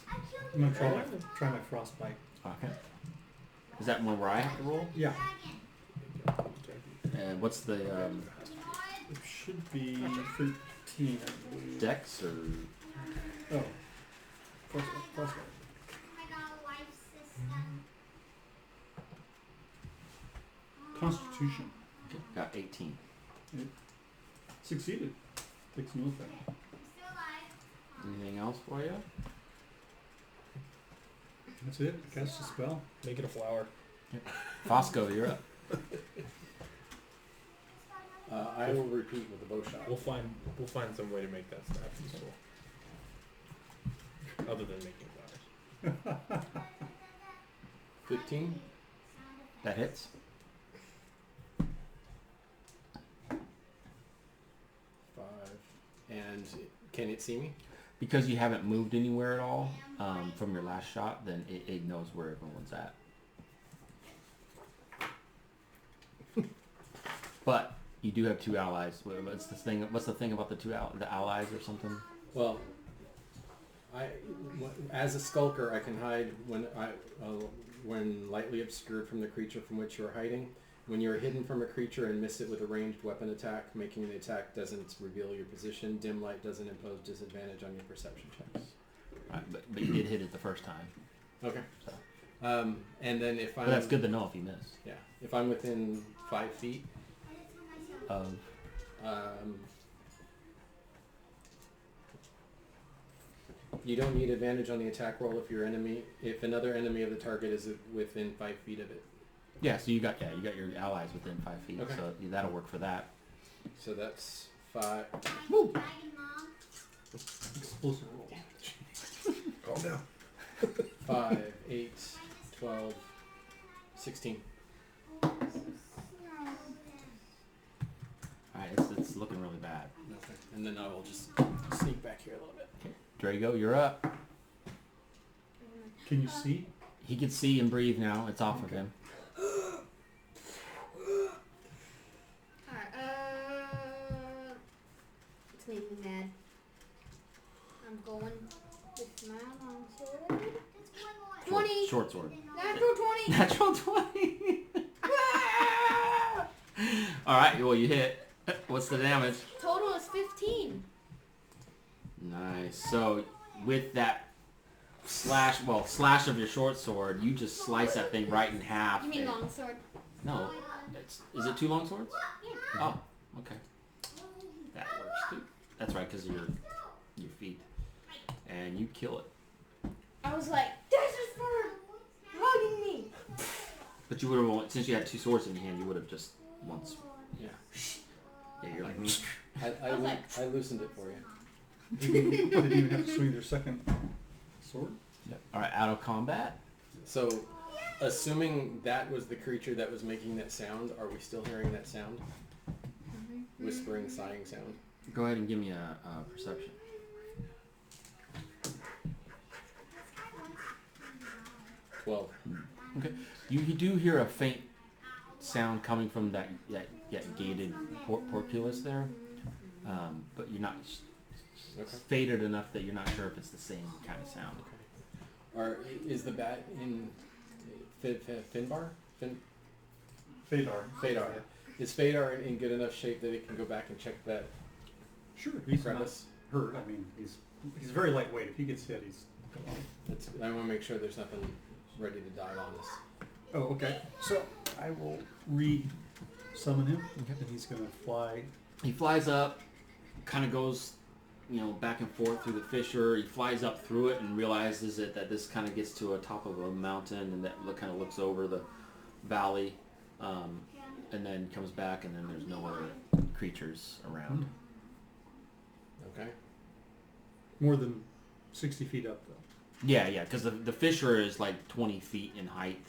I'm going to try my frostbite. Okay. Is that one where I have to roll? Yeah. And what's the It should be 13, I believe. dex or? Oh. Frostbite. Constitution. Okay, got 18. Succeeded. Takes no effect. Anything else for you? That's it. Cast a spell. Make it a flower. Fosco, you're up. I will repeat with the bow shot. We'll find some way to make that stat useful. Other than making flowers. 15. That hits. 5. And can it see me? Because you haven't moved anywhere at all from your last shot, then it knows where everyone's at. But you do have 2 allies. What's the thing? What's the thing about the allies or something? Well, as a skulker, I can hide when lightly obscured from the creature from which you are hiding. When you are hidden from a creature and miss it with a ranged weapon attack, making the attack doesn't reveal your position, dim light doesn't impose disadvantage on your perception checks. Right, but you did hit it the first time. Okay. So. And then if I'm... But that's good to know if you miss. Yeah. If I'm within 5 feet Of you don't need advantage on the attack roll if another enemy of the target is within 5 feet of it. Yeah, so you got your allies within 5 feet, Okay. so that'll work for that. So that's 5. Woo! Dragon Mom. Explosive roll. Calm down. 5, 8, 12, 16. All right, it's looking really bad. Okay. And then I will just sneak back here a little bit. Okay, Drago, you're up. Can you see? He can see and breathe now. It's off of him. Alright, it's making me mad. I'm going with my longsword. 20! Short sword. Natural 20! Natural 20. All right, well, you hit. What's the damage? Total is 15. Nice. So with that slash of your short sword, you just slice that thing right in half. You mean and- longsword? No. Is it 2 long swords? Yeah. Oh, okay. That works too. That's right, because of your feet. And you kill it. I was like, this is for hugging me. But you would have, since you had 2 swords in your hand, you would have just once. Yeah. Yeah, you're like. I loosened it for you. They didn't even have to swing their second sword. Yep. All right, out of combat. So, assuming that was the creature that was making that sound, are we still hearing that sound? Whispering, sighing sound? Go ahead and give me a perception. 12. Okay. You do hear a faint sound coming from that gated portcullis there, but you're not Okay. faded enough that you're not sure if it's the same kind of sound. Is the bat in Finbar? Fadar. Fadar. Is Fadar in good enough shape that it can go back and check that Sure, he's not crevice? hurt. I mean, he's very lightweight. If he gets hit, he's gone. I want to make sure there's nothing ready to dive on us. Oh, okay. So I will re-summon him, and he's going to fly. He flies up, kind of goes, back and forth through the fissure. He flies up through it and realizes that this kind of gets to a top of a mountain, and that kind of looks over the valley, and then comes back, and then there's no other creatures around. Okay. More than 60 feet up, though. Yeah, because the fissure is like 20 feet in height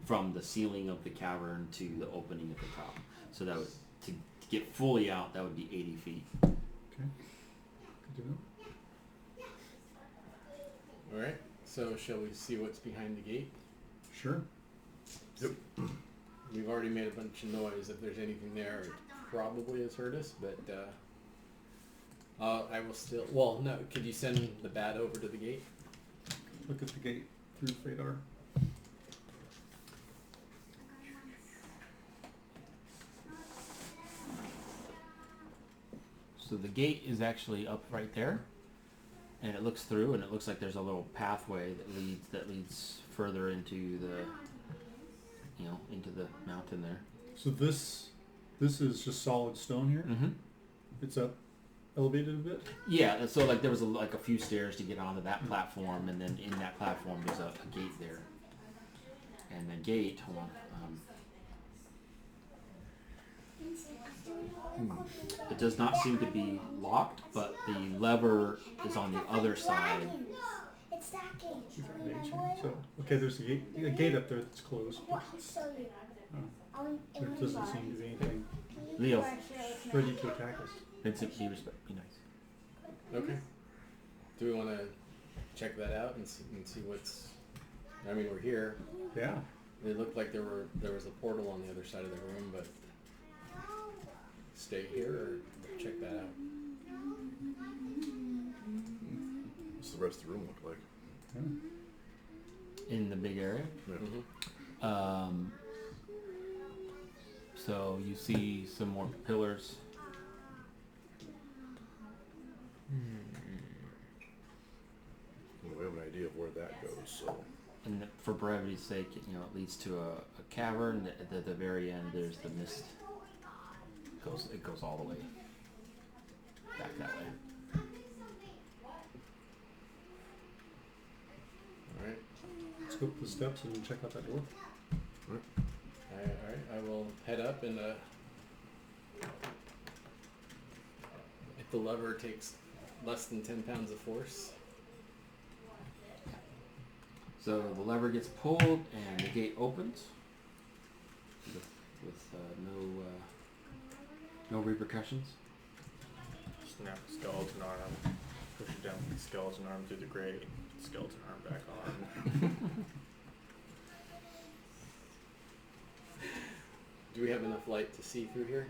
from the ceiling of the cavern to the opening at the top. So that would, to get fully out, that would be 80 feet. Okay. Good to know. Alright. So shall we see what's behind the gate? Sure. Yep. We've already made a bunch of noise. If there's anything there, it probably has hurt us, but I will still... Well, no. Could you send the bat over to the gate? Look at the gate through Fadar. So the gate is actually up right there, and it looks through, and it looks like there's a little pathway that leads further into the into the mountain there. So this is just solid stone here. Mm-hmm. It's up, elevated a bit. Yeah, and so like there was a few stairs to get onto that platform, and then in that platform there's a gate there. And the gate, hold on. It does not seem to be locked, but the lever is on the other side. It's that game. Is that Mage? So okay, there's a gate up there that's closed. What? Show you. There doesn't seem to be anything Leo, ready to attack us. Vincent, be nice. Okay. Do we want to check that out and see what's... I mean, we're here. Yeah. It looked like there was a portal on the other side of the room, but stay here or check that out. What's the rest of the room look like? Yeah. In the big area. Yeah. Mm-hmm. So you see some more pillars. Well, we have an idea of where that goes, so... And for brevity's sake, it leads to a cavern. At the very end, there's the mist. It goes all the way back that way. Alright. Let's go up the steps and check out that door. Alright. Alright, I will head up and if the lever takes less than 10 pounds of force. So the lever gets pulled and the gate opens with no repercussions. Snap the skeleton arm. Push it down with the skeleton arm through the grate. Skeleton arm back on. Do we have enough light to see through here?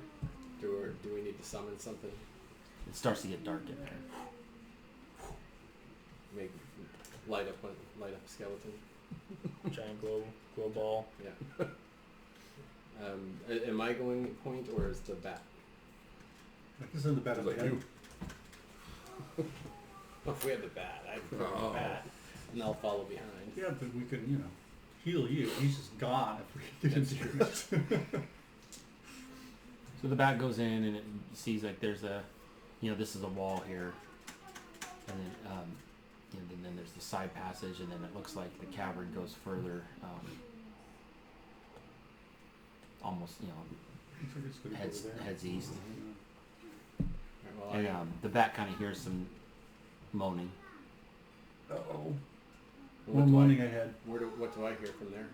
Or do we need to summon something? It starts to get dark in there. Make light up a skeleton. Giant glow ball. Yeah. Am I going point or is the bat? This is the bat of Like the head. you. Oh, if we have the bat, I'd go with the bat, and I'll follow behind. Yeah, but we could, heal you. He's just gone if we didn't do it. So the bat goes in and it sees like there's a, this is a wall here, and then there's the side passage, and then it looks like the cavern goes further, almost Looks like it's gonna go there. heads east, Alright, well, and the bat kind of hears some moaning. Uh-oh. what One do I- morning ahead. What do I hear from there?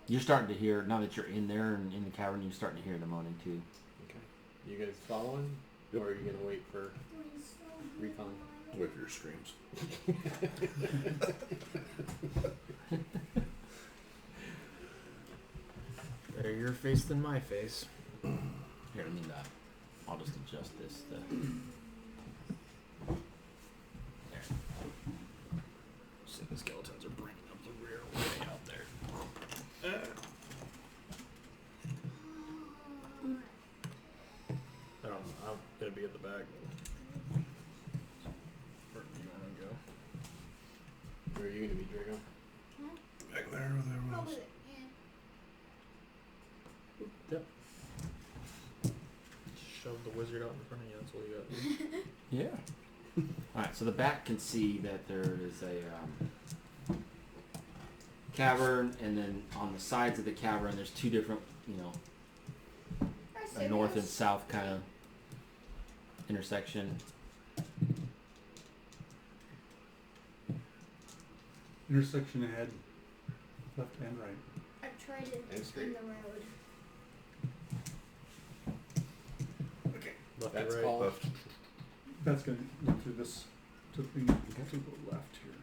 You're starting to hear, now that you're in there and in the cavern, you're starting to hear the moaning too. Okay. You guys following? Yep. Or are you gonna wait for recon? Wait for your screams. Better your face than my face. Here, I'll just adjust this. There. So the skeletons are bringing up the rear way out there. I don't know. I'm gonna be at the back. Where do you want to go? Where are you gonna be, Drago? Back there where there What was. was it? Shove the wizard out in front of you. That's all you got. Yeah. Alright, so the bat can see that there is a cavern, and then on the sides of the cavern there's two different, a north and south kind of intersection. Intersection ahead. Left and right. I've tried it And straight. in the road. Left That's to right. called. Left. That's going to look through this to the left here.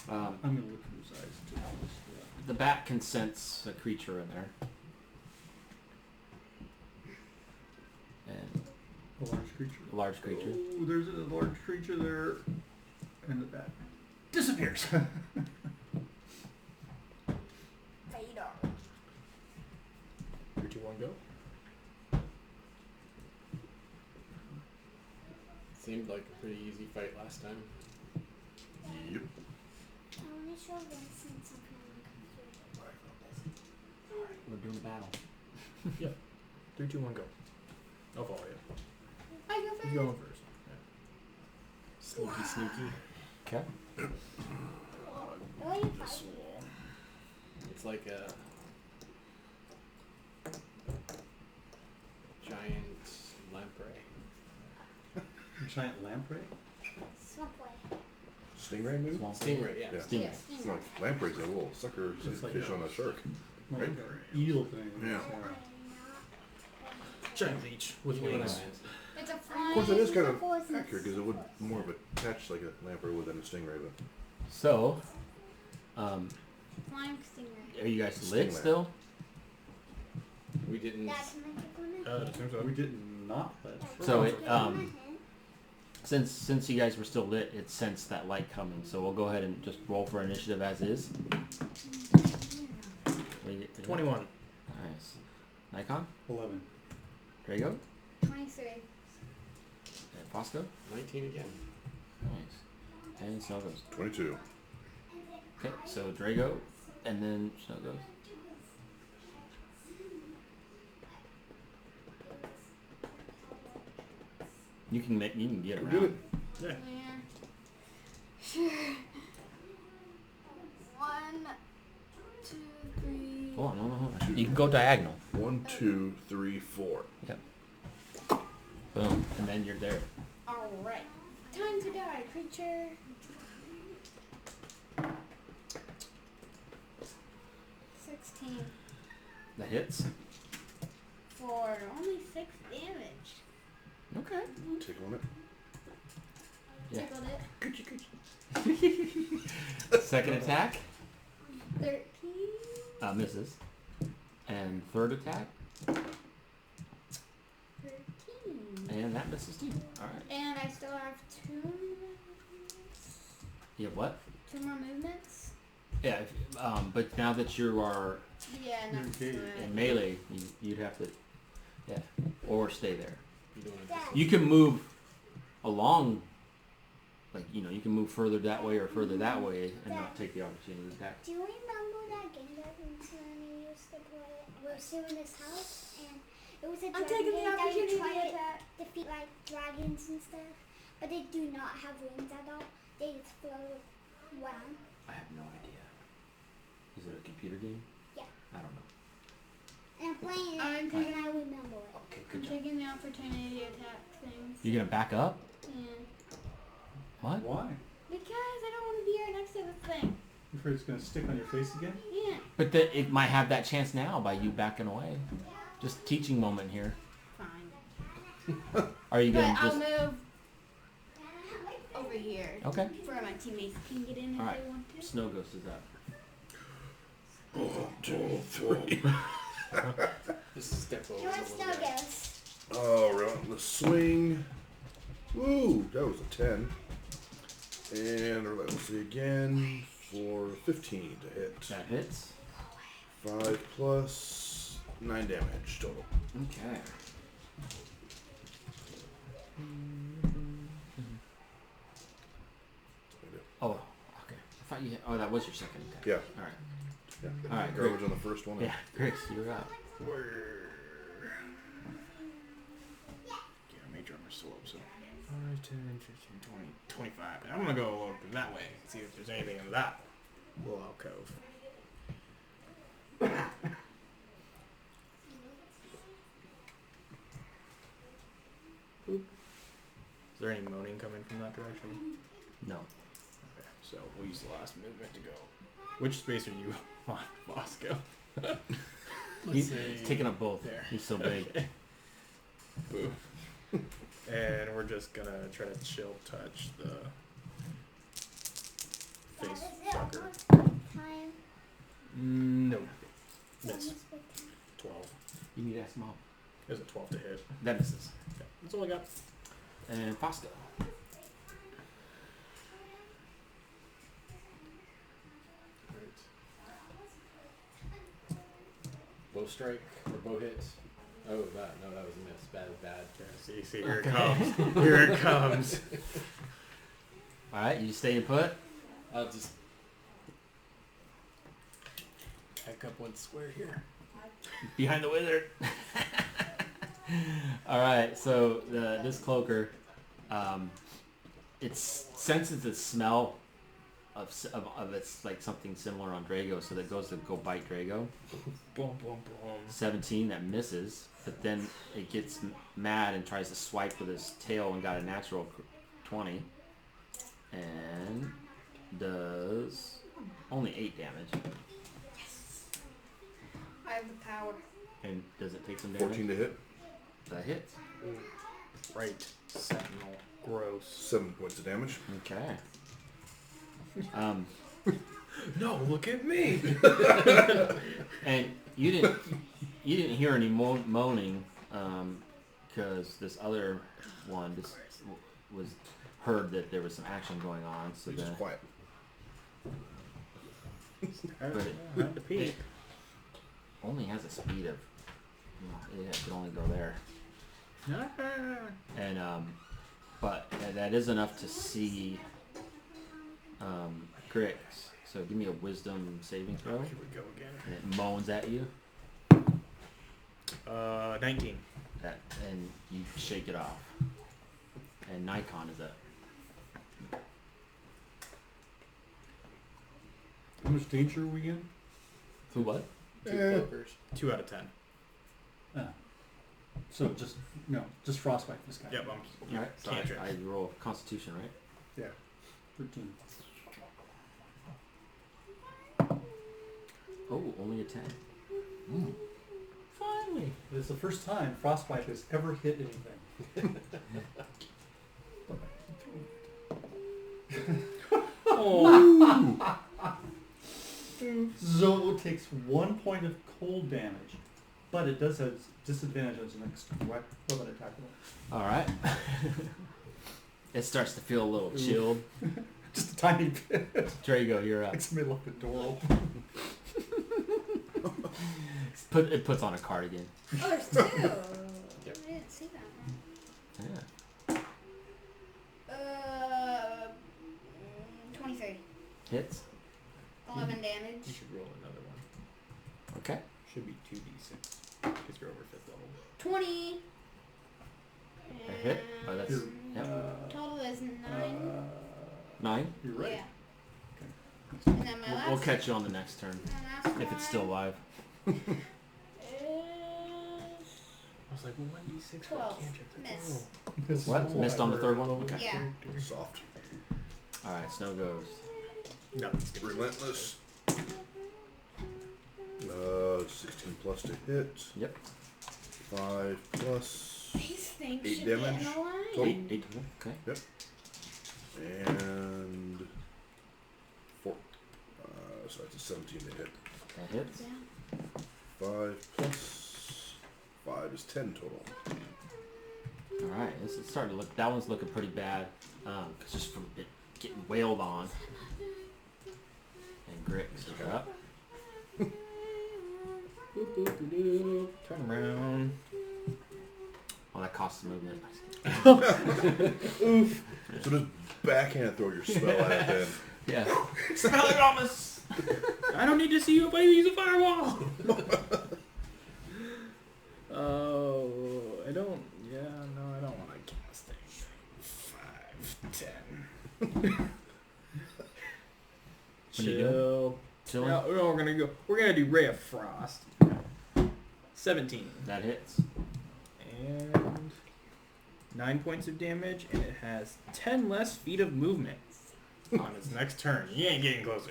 I'm going to look through his eyes to this left. The bat can sense a creature in there. And A large creature. a large creature. Oh, there's a large creature there. And the bat disappears. Vader. 3, 2, 1, go. Seemed like a pretty easy fight last time. Yep. I want to show Vincent something when he comes through. We're doing a battle. 3, 2, 1, go. I'll follow you. I go first. You going first. Sneaky, sneaky. Okay. Oh, you This fight. wall. It's like a giant lamprey. Giant lamprey. Swamp way. Stingray maybe? Swamp Stingray, yeah. Yeah. Stingray. Yes. It's like lamprey's a little sucker It's like fish a- on a shark. Like Right. an eel thing. Yeah. Giant leech with Wings. wings. It's a Of flying. course, it is kind of Forces. accurate because it would more of a catch like a lamprey would than a stingray. But So, Flying stingray. are you guys lit Stingray. still? We didn't. Dad, can I take one? It seems so. We did not let. So it, Take one in my hand. since you guys were still lit, it sensed that light coming. So we'll go ahead and just roll for initiative as is. What do you get? 21. Nice. Nikon, 11. Drago, 23. and Fosco. 19 again. Nice. And Snow goes. 22. Okay, so Drago, and then Snow goes. You can get We around. did it. Yeah. Yeah. Sure. 1, 2, 3, Hold on, hold on. You can go diagonal. 1, 2, 3, 4. Yep. Boom, and then you're there. Alright. Time to die, creature. $16 That hits. for only 6 damage. Okay. Tickling it. Yeah. Tickled it. Second attack 13. misses, and third attack, 13. and that misses too. All right. And I still have 2 You have what? more movements. Yeah. But now that you are Yeah, You're next engaged. to in it. melee, you'd have to, yeah, or stay there. You doing it? Dad, You can move along, like you can move further that way or further that way, and not take the opportunity to attack. do you remember that game that we used to play? We were still in this house, and it was a I'm dragon taking the game that opportunity you to try to attack. defeat like dragons and stuff, but they do not have wings at all. They just float around. I have no idea. Is it a computer game? Yeah. I don't know. And I'm playing it, I'm and taking- I remember it. Okay, I'm good job. taking the opportunity to attack things. You gonna back up? Yeah. What? Why? Because I don't want to be right next to this thing. You afraid it's gonna stick on your face again? Yeah. But it might have that chance now by you backing away. Just teaching moment here. Fine. Are you But gonna I'll just? move over here Okay. for my teammates can get in if Alright. they want to. Snow Ghost is up. 1, 2, 3. Just step over You a want little bit. Snowghost? Oh, relentless swing. Woo, that was a 10. And relentlessly again for 15 to hit. That hits. 5 plus 9 damage total. Okay. Oh, okay. I thought you. Oh, that was your second attack. Yeah. All right. Yeah. All right, Garbage great. on the first one. Yeah, Grix, you're up. Yeah, Mage armor's still up, so 5, 10, 15, 20, 25. And I'm gonna go look that way, see if there's anything in that little alcove. Boop. Is there any moaning coming from that direction? No. Okay, so we'll use the last movement to go. Which space are you on, Bosco? He's taking up both. There. He's so big. Okay. Boo. And we're just gonna try to chill touch the face fucker. Time. No. Miss. Almost big time. 12. You need to ask Mom. There's a 12 to hit. That misses. Okay, that's all I got. And Fosco. Bow strike or bow hit. Oh, that no, that was a miss. Bad, bad. Yeah, see, here it comes. Here it comes. All right, you stay put. I'll just Pick up one square here. Behind the wizard. All right, so this cloaker, it senses the smell of it's like something similar on Drago, so that goes to go bite Drago. Boom, boom, boom. 17, that misses, but then it gets mad and tries to swipe with his tail and got a natural 20, and does only 8 damage. I have the power. And does it take some damage? 14 to hit. That hits. Right. Sentinel. Gross. 7 points of damage. Okay. No, look at me. And you didn't hear any moaning, because this other one was heard that there was some action going on. So He's then, just quiet. but Had to peek. it only has a speed of, it can only go there. And but that is enough to see Grix. So give me a wisdom saving throw, Here we go again. and it moans at you. 19. And you shake it off. And Nikon is up. How much danger are we in? Who what? Two Eh. clovers. 2 out of 10. So just frostbite this guy. Yep, All right. So Cantrip. I roll Constitution, right? Yeah. 13. Oh, only a 10. Finally. It's the first time frostbite has ever hit anything. Zo takes 1 point of cold damage, but it does have disadvantage on its next weapon attack roll. All right. It starts to feel a little chilled. Just a tiny bit. Drago, you're up. Makes me look the door open. It puts on a cardigan. Oh, there's 2. I didn't see that one. Yeah. 23. Hits. 11 You damage. should roll another one. Okay. Should be 2d6 because you're over 5th level. 20. A hit. Oh, that's You're, yep. Total is 9. 9. You're right. Yeah. And then my last We'll catch you on the next turn my last if it's still one alive. is I was like, well, 1d6 for 12. cantrip. Miss. This is What? cool. Missed on the third one. Okay. Yeah. Soft. All right. Snow goes. Nothing's gonna Relentless. 16 plus to hit. Yep. 5 plus. These things 8 should damage. be in a line. Total. 8 total. Okay. And 4. So that's a 17 to hit. That hits. Yeah. 5 plus 5 is 10 total. All right. This is starting to look. That one's looking pretty bad. Cause just from it getting wailed on. And Grix is up. Turn around. Oh, that costs a movement. Oof. So just backhand throw your spell at it then. Yeah. Spelligomus! I don't need to see you if I use a firewall. Oh, I don't. Yeah, no, I don't want to cast it. 5, 10. What are you Chill. Chilling? No, we're gonna go. We're gonna do Ray of Frost. 17 That hits. and 9 points of damage, and it has 10 less feet of movement on its next turn. You ain't getting closer.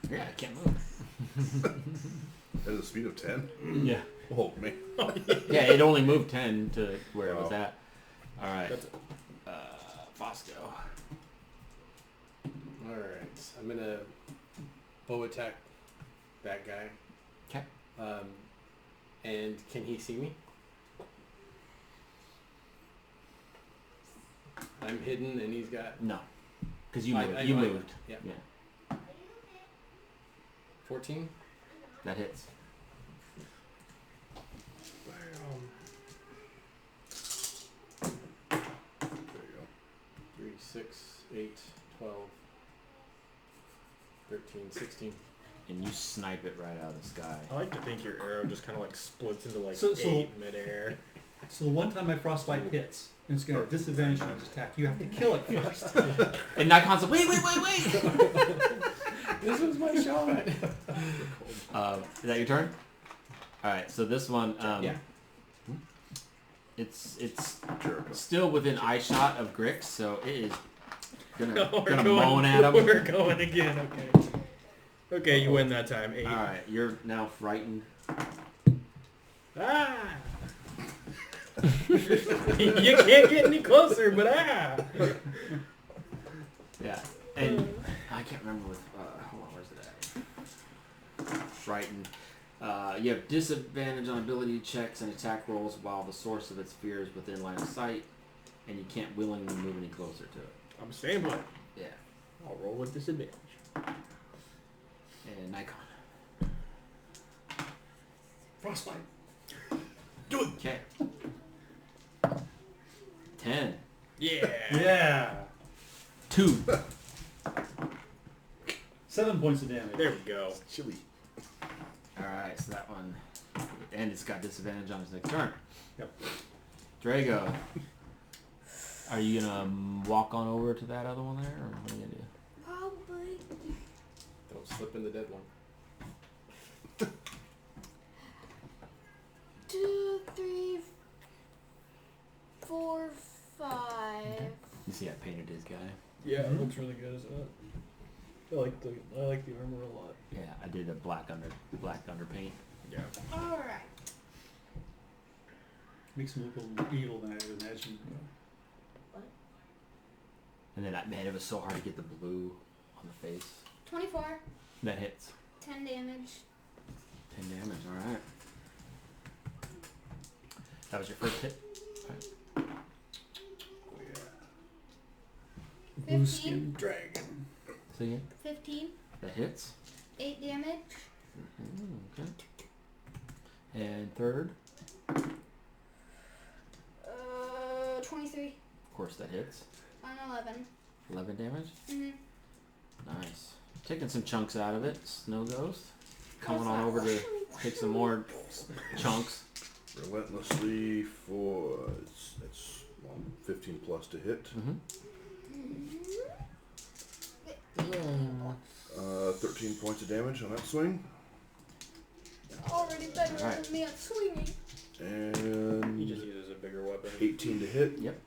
Yeah, I can't move. At a speed of 10? Yeah. Oh, man. Yeah, it only moved 10 to where it was Wow. at. All right. That's it. Fosco. Alright, I'm gonna bow attack that guy. Okay. And can he see me? I'm hidden and he's got No. Because you I- moved. I You know I moved. moved, yeah. Yeah. 14. That hits. There you go. 3, 6, 8, 12, 13, 16. And you snipe it right out of the sky. I like to think your arrow just kind of like splits into like So- 8 midair. So the one time my frostbite hits, and it's going to have disadvantage on its attack, you have to kill it first. And Nikon's like, wait! This was my shot. Is that your turn? All right. So this one, Yeah. it's Jericho. still within eye shot of Grix, so it is gonna We're moan at him. We're going again. Okay. Okay, you win that time. 8. All right. You're now frightened. Ah! You can't get any closer, but ah! Yeah. And I can't remember with. Hold on. Where's it at? Frightened. You have disadvantage on ability checks and attack rolls while the source of its fear is within line of sight, and you can't willingly move any closer to it. I'm staying put. Yeah. I'll roll with disadvantage. And Nikon. Frostbite. Okay. 10. Yeah. Yeah. 2. 7 points of damage. There we go. Chili. Alright, so that one. And it's got disadvantage on its next turn. Yep. Drago. Are you gonna walk on over to that other one there, or what are you gonna do? Probably. Don't slip in the dead one. See, I painted his guy. Yeah, Mhm. it looks really good, isn't it? I like the armor a lot. Yeah, I did a black underpaint. Yeah. Alright. Makes him look a little evil than I would imagine. And then, man, it was so hard to get the blue on the face. 24. That hits. 10 damage. 10 damage, alright. That was your first hit? Blue 15. skinned dragon. See again? 15. That hits. 8 damage. Okay. And third, 23. of course, that hits. On 11. 11 damage. Mm-hmm. Nice. Taking some chunks out of it. Snow Ghost. Coming on over to take some more chunks. Relentlessly for it's 15 plus to hit. Mm-hmm. 13 points of damage on that swing. Already better Alright. than me at swinging. And He just uses a bigger weapon. 18 to hit. Yep.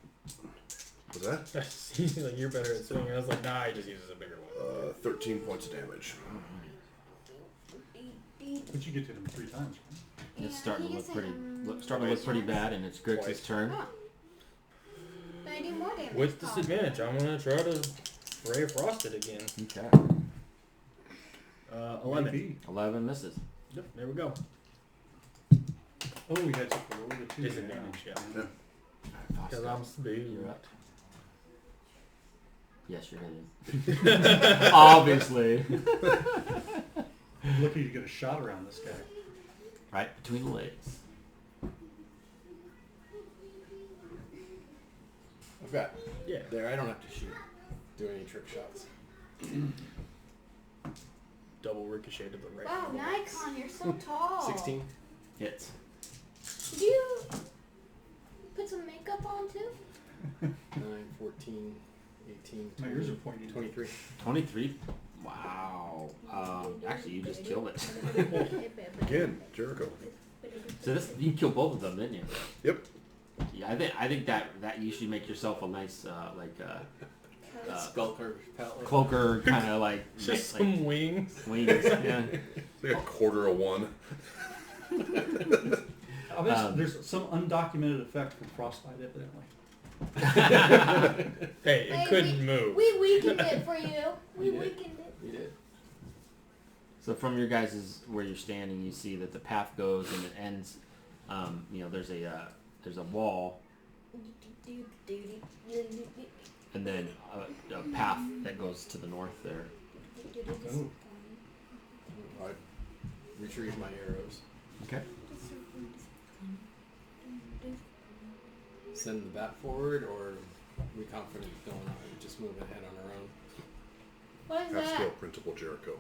Was that? He's like, you're better at swinging. I was like, nah, he just uses a bigger weapon. 13 points of damage. But you get to him 3 times. It's starting to look pretty bad, and it's Grix's turn. Oh. Then I do more damage. With disadvantage, I'm gonna try to Ray of Frost it again. Okay. 11. Maybe. 11 misses. Yep, there we go. Oh, we had to roll the 2. Disadvantage, yeah. Because I'm speed. You're up. Yes, you're hitting. Obviously. Lucky to get a shot around this guy. Right between the legs. I've got Yeah. there. I don't have to shoot. Do any trick shots. Double ricochet to the right. Wow, Nikon, you're so tall. 16. Hits. Did you put some makeup on too? 9, 14, 18, My 20, ears are pointing. 23. 23. Wow. Actually, you just killed it. Again, Jericho. So this, you killed both of them, didn't you? Yep. Yeah, I think that you should make yourself a nice Skulker palette. cloaker kind of like Just like some wings. wings. Yeah. Like a quarter of one. There's some undocumented effect from frostbite, evidently. Hey, it Hey, couldn't move. We weakened it for you. We You did. weakened it. You did. So from your guys' where you're standing, you see that the path goes and it ends. There's a wall and then a path that goes to the north there. Oh. I retrieve my arrows. Okay. Send the bat forward, or are we confident going on? Just move ahead on our own. What is Half that? scale printable Jericho.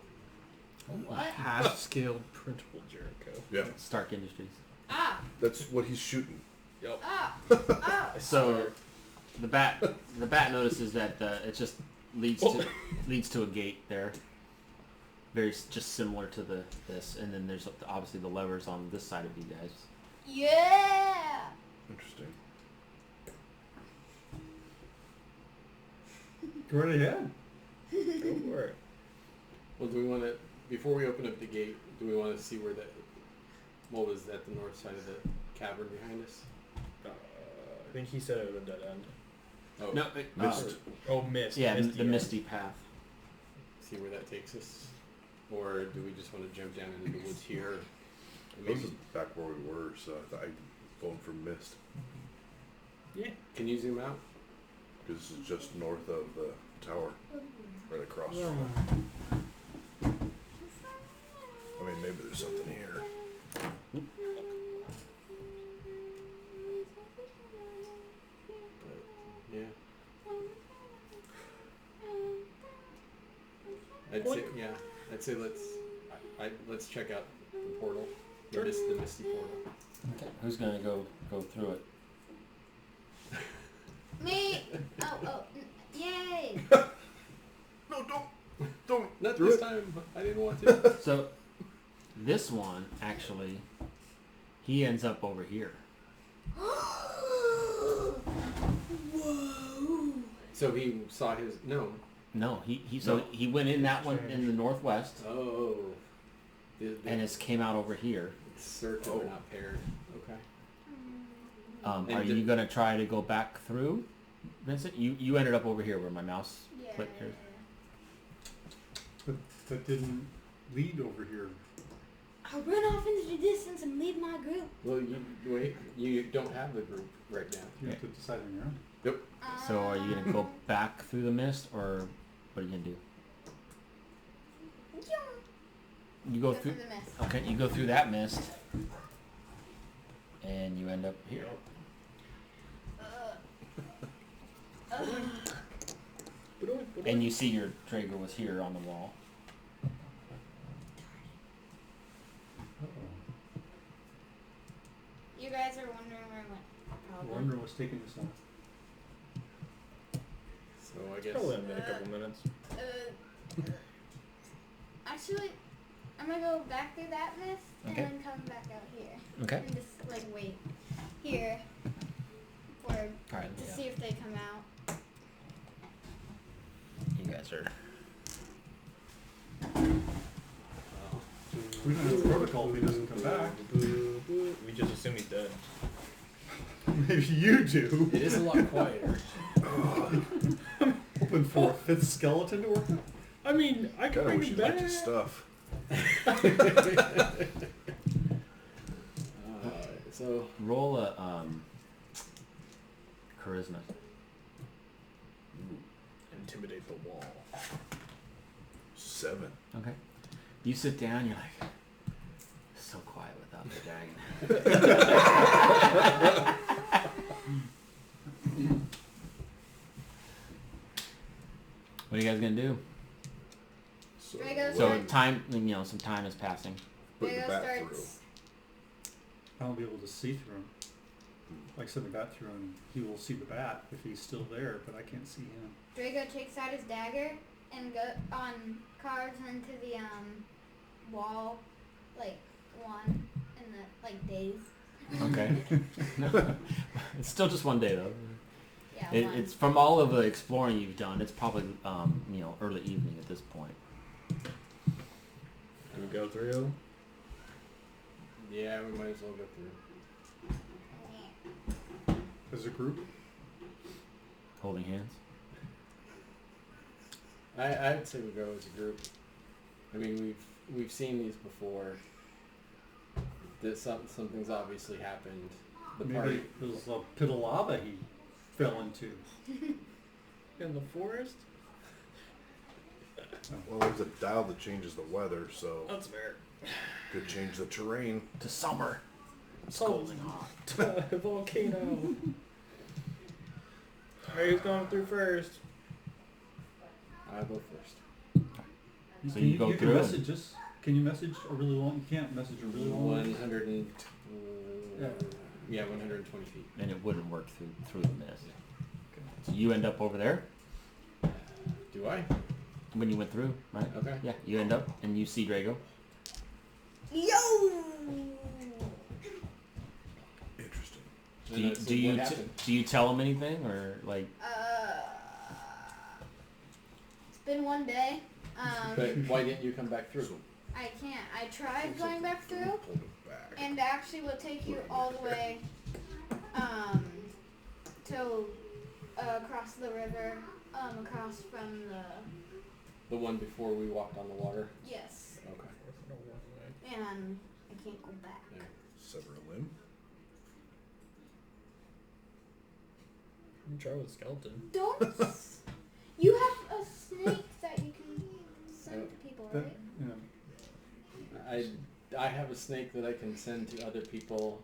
What? Half-scaled printable Jericho. Yeah. Stark Industries. Ah! That's what he's shooting. Yep. Ah! Ah! So the bat notices that it just leads to a gate there. Just similar to this, and then there's obviously the levers on this side of you guys. Yeah! Interesting. Go right ahead. Go for it. Well, do we want to, before we open up the gate, do we want to see what was at the north side of the cavern behind us? I think he said it was a dead end. Oh, No, Mist. Oh, mist. yeah, Misty the end. misty path. see where that takes us? Or do we just want to jump down into the woods here? And This maybe, is back where we were, so I thought I'd phone for mist. Yeah. can you zoom out? Because this is just north of the tower. Right across Yeah. from it. I mean, maybe there's something here. Yeah. I'd say let's check out the portal. The misty portal. Okay. Who's gonna go through it? Me! Yay! No, don't. Not through this it. time. I didn't want to. So this one actually, he ends up over here. Whoa! So he saw his no. No, he went in that one in the northwest, Oh. and it came out over here. Circular, not paired. Okay. Are you gonna try to go back through, Vincent? You ended up over here where my mouse clicked here. But that didn't lead over here. I'll run off into the distance and leave my group. Well, you don't have the group right now. You have to decide on your own. So are you gonna go back through the mist, or what are you gonna do? You go through. the mist. Okay, you go through that mist, and you end up here. And you see your Drago was here on the wall. You guys are wondering where I went. I Probably. wonder what's taking this long. So I guess. Probably in a couple minutes. Actually, I'm gonna go back through that mist Okay. and then come back out here. Okay. And just like wait here for All right. to Yeah. see if they come out. You guys are. We don't have protocol if he doesn't come back. We just assume he's dead. Maybe you do. It is a lot quieter. Hoping for a fifth skeleton to work out. I mean, I can Kinda bring wish him you liked back. his stuff. So Roll a charisma. Intimidate the wall. 7. Okay. You sit down. You're like, so quiet without the dragon. What are you guys gonna do? So, Drago's So Right. time, some time is passing. put the Drago bat starts. I won't be able to see through him. Like I said, the bat through him, he will see the bat if he's still there, but I can't see him. Drago takes out his dagger and carves into the wall like one in the days. Okay. It's still just one day though. Yeah, one. It's from all of the exploring you've done. It's probably early evening at this point. Can we go through? yeah, we might as well go through. As a group, Holding hands. I'd say we go as a group. I mean, we've seen these before. That something's obviously happened. The maybe party. it was a pit of lava he fell into. In the forest? Well, there's a dial that changes the weather, so That's fair. could change the terrain. To summer. Scalding hot. Volcano. Alright, who's going through first? I'll go first. So you go can through message us. Can you message a really long? You can't message a really long. 100 and Yeah. 120 feet. And it wouldn't work through the mist. So you end up over there Do I? when you went through, right? Okay. Yeah, you end up and you see Drago. Yo! Interesting. Do you, So do you what t- happened? do you tell him anything or like? It's been one day. But why didn't you come back through? I can't. I tried going back through, Pulled it back. and actually will take you all the way to across the river, across from The one before we walked on the water. yes, Okay. and I can't go back. Sever a limb. I'm try with a skeleton. Don't. You have a snake that you can send to people, That, right? you know, I have a snake that I can send to other people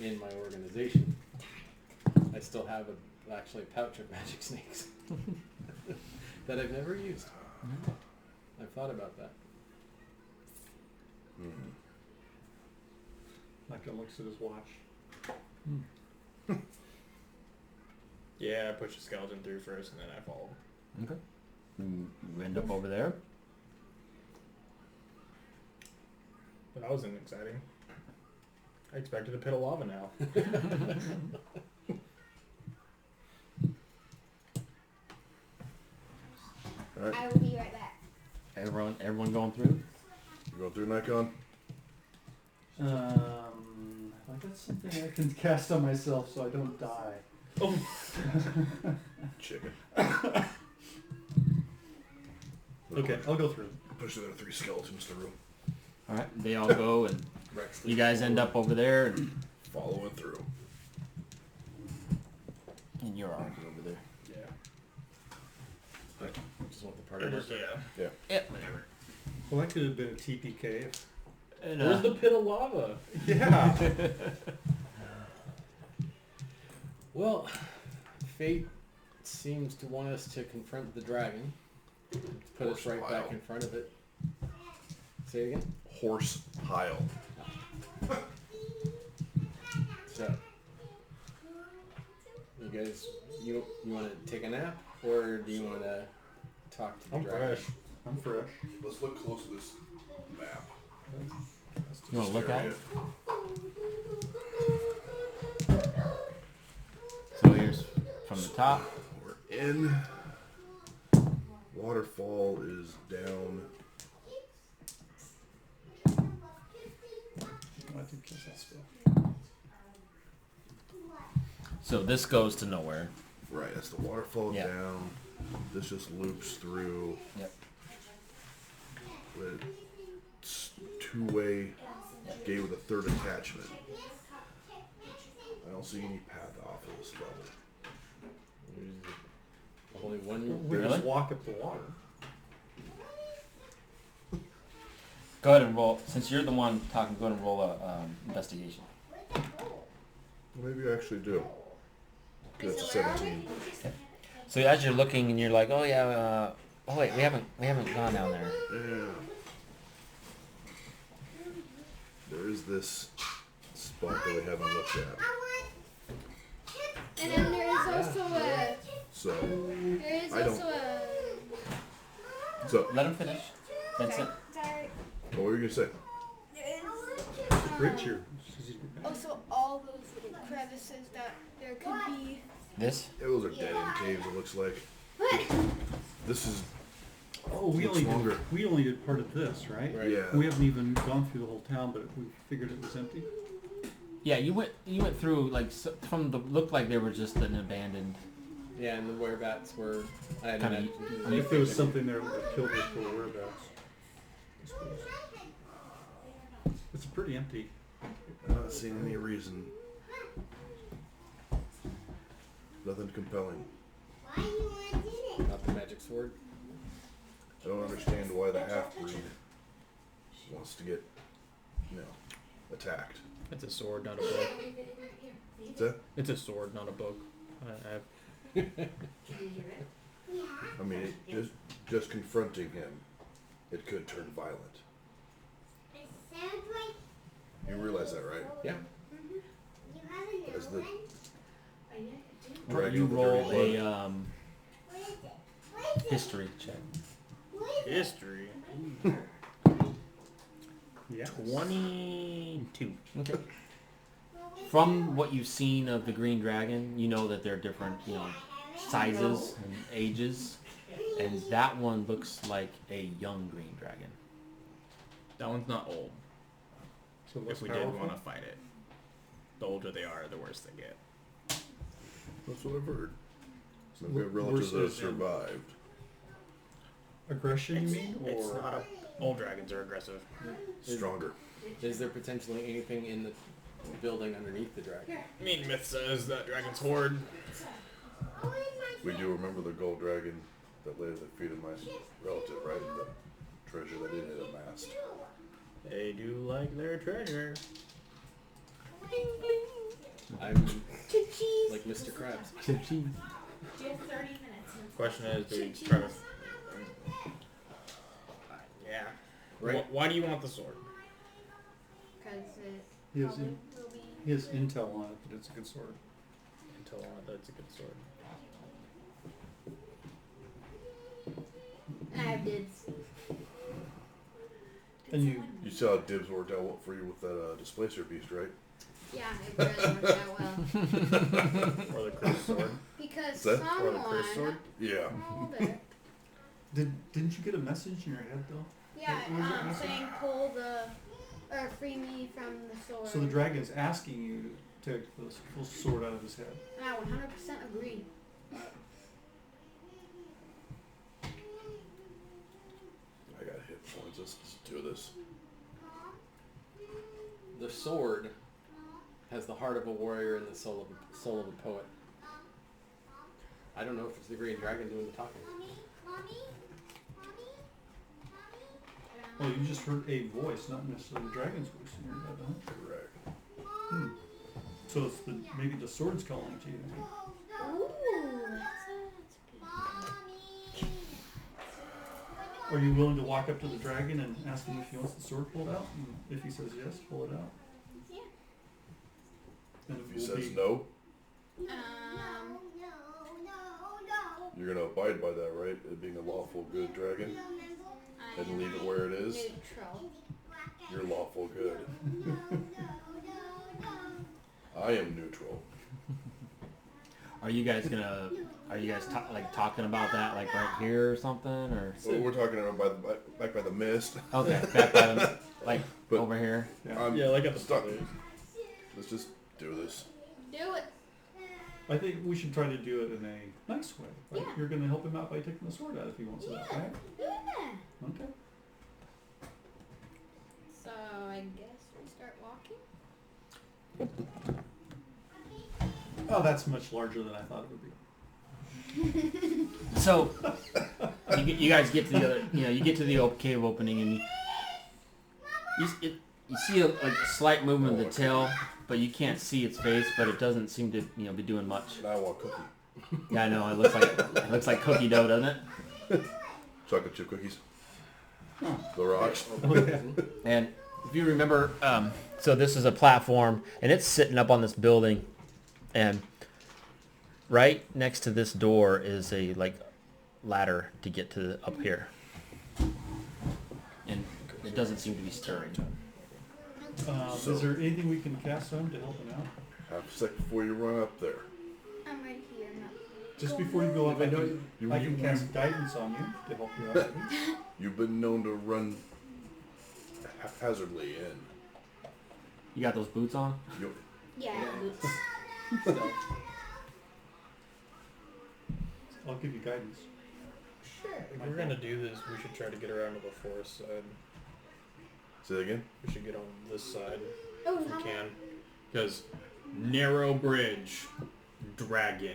in my organization. I still have actually a pouch of magic snakes that I've never used. I've thought about that. Micah looks at his watch. Yeah, I push the skeleton through first and then I follow. Okay. You end up over there. But that wasn't exciting. I expected a pit of lava now. everyone going through? You going through, Nikon? I got something I can cast on myself so I don't die. Oh. Chicken. Okay, I'll go through. Push the other 3 skeletons through. All right, they all go, and Rex you guys end up over there, and Following through. you're all over there. Yeah. I just want the party marker. Yeah. Yep. Whatever. Well, that could have been a TPK. And, Where's the pit of lava? Yeah. Well, fate seems to want us to confront the dragon. Put us right back in front of it. Say it again? Horse pile. So, you guys, you want to take a nap, or do you want to talk to the I'm dragon? fresh. I'm fresh. Let's look close at this map. You want to look at it? So here's from the top. We're in. Waterfall is down. I think that's stuff. So this goes to nowhere. Right, that's the waterfall Yeah. down. This just loops through. Yep. With two-way gate with a 3rd attachment. I don't see any path off of this level. There's only one. We Really? just walk up the water. Go ahead and roll. Since you're the one talking, go ahead and roll a investigation. Maybe I actually do. That's a 17. So as you're looking, and you're like, oh yeah. Oh wait, we haven't gone down there. Yeah. There is this spot that we haven't looked at. And then there is also a. So, There is I don't- also a. so Let him finish. Vincent. Sorry. what were you gonna say? There is. Creature. Also, all those little crevices that there could be. This. Those are dead end caves. It looks like. What? This is Oh, we looks only longer. did, we only did part of this, right? Right. Yeah. We haven't even gone through the whole town, but we figured it was empty. Yeah, you went through like from the looked like they were just an abandoned. Yeah, and the whereabouts were. I had Kinda- If there was something there that would have killed us for whereabouts. I suppose. It's pretty empty. I'm not seeing any reason. Nothing compelling. Not the magic sword. I don't understand why the half-breed wants to get, attacked. It's a sword, not a book. What's that? It's a sword, not a book. I I mean, just confronting him, it could turn violent. You realize that, right? Yeah. As the You with the roll dirty a blood. history check. History. Yeah. 22. Okay. From what you've seen of the green dragon, you know that they're different, sizes and ages, and that one looks like a young green dragon. That one's not old. So If we did want to fight it. The older they are, the worse they get. That's what I've heard. I've Wor- got relatives that have worse than- survived. Aggression, you mean? It's Or not old dragons are aggressive. Stronger. Is there potentially anything in the building underneath the dragon? I mean, myth says that dragons hoard. We do remember the gold dragon that lay at the feet of my relative, right? The treasure that it had amassed. They do like their treasure. I'm like Mr. Krabs. You have 30 minutes. Question is, do we try to... Yeah. Right. Why do you want the sword? Because it he has, probably will be. he has intel on it that it's a good sword. Until that's a good sword. I have dibs. And you, You saw how dibs worked out for you with that displacer beast, right? Yeah, it really worked out well. Or the cursed sword. Because Is that- Or the cursed sword. someone. Yeah. Hold it. didn't you get a message in your head though? Yeah, saying pull or free me from the sword. So the dragon's asking you to take the full sword out of his head. I 100% agree. I got hit points. Let's just do this. The sword has the heart of a warrior and the soul of a poet. I don't know if it's the green dragon doing the talking. Well, you just heard a voice, not necessarily the dragon's voice in your head, huh? Correct. So it's maybe the sword's calling to you. Ooh. Are you willing to walk up to the dragon and ask him if he wants the sword pulled out? And if he says yes, pull it out. Yeah. And If he says no, you're gonna abide by that, right? It being a lawful good dragon, and leave it where it is. Neutral. You're lawful good. I am neutral. Are you guys talking about that like right here or something or? Well, we're talking about back by the mist. Okay, back by the, like But- over here. Yeah, like at the Stop. start. Let's just do this. Do it. I think we should try to do it in a nice way. Like Yeah. you're going to help him out by taking the sword out if he wants it out, Yeah. right? Yeah. Okay. So I guess we start walking. Oh, that's much larger than I thought it would be. So you guys get to the other, you get to the cave opening and you see a slight movement of the tail, but you can't see its face, but it doesn't seem to be doing much. Now I want cookie. Yeah, I know. It looks like cookie dough, doesn't it? Chocolate chip cookies. The rocks. And if you remember, so this is a platform, and it's sitting up on this building, and right next to this door is a ladder to get to up here, and it doesn't seem to be stirring. So- Is there anything we can cast on to help him out? Half a second before you run up there. I'm right here. No. Just before you go up, I can You- cast guidance on you to help you out. You've been known to run haphazardly in. You got those boots on? You, Yeah. I'll give you guidance. Sure. If we're gonna do this, we should try to get around to the forest side. say that again? We should get on this side Oh, if we how can. Because narrow bridge, dragon.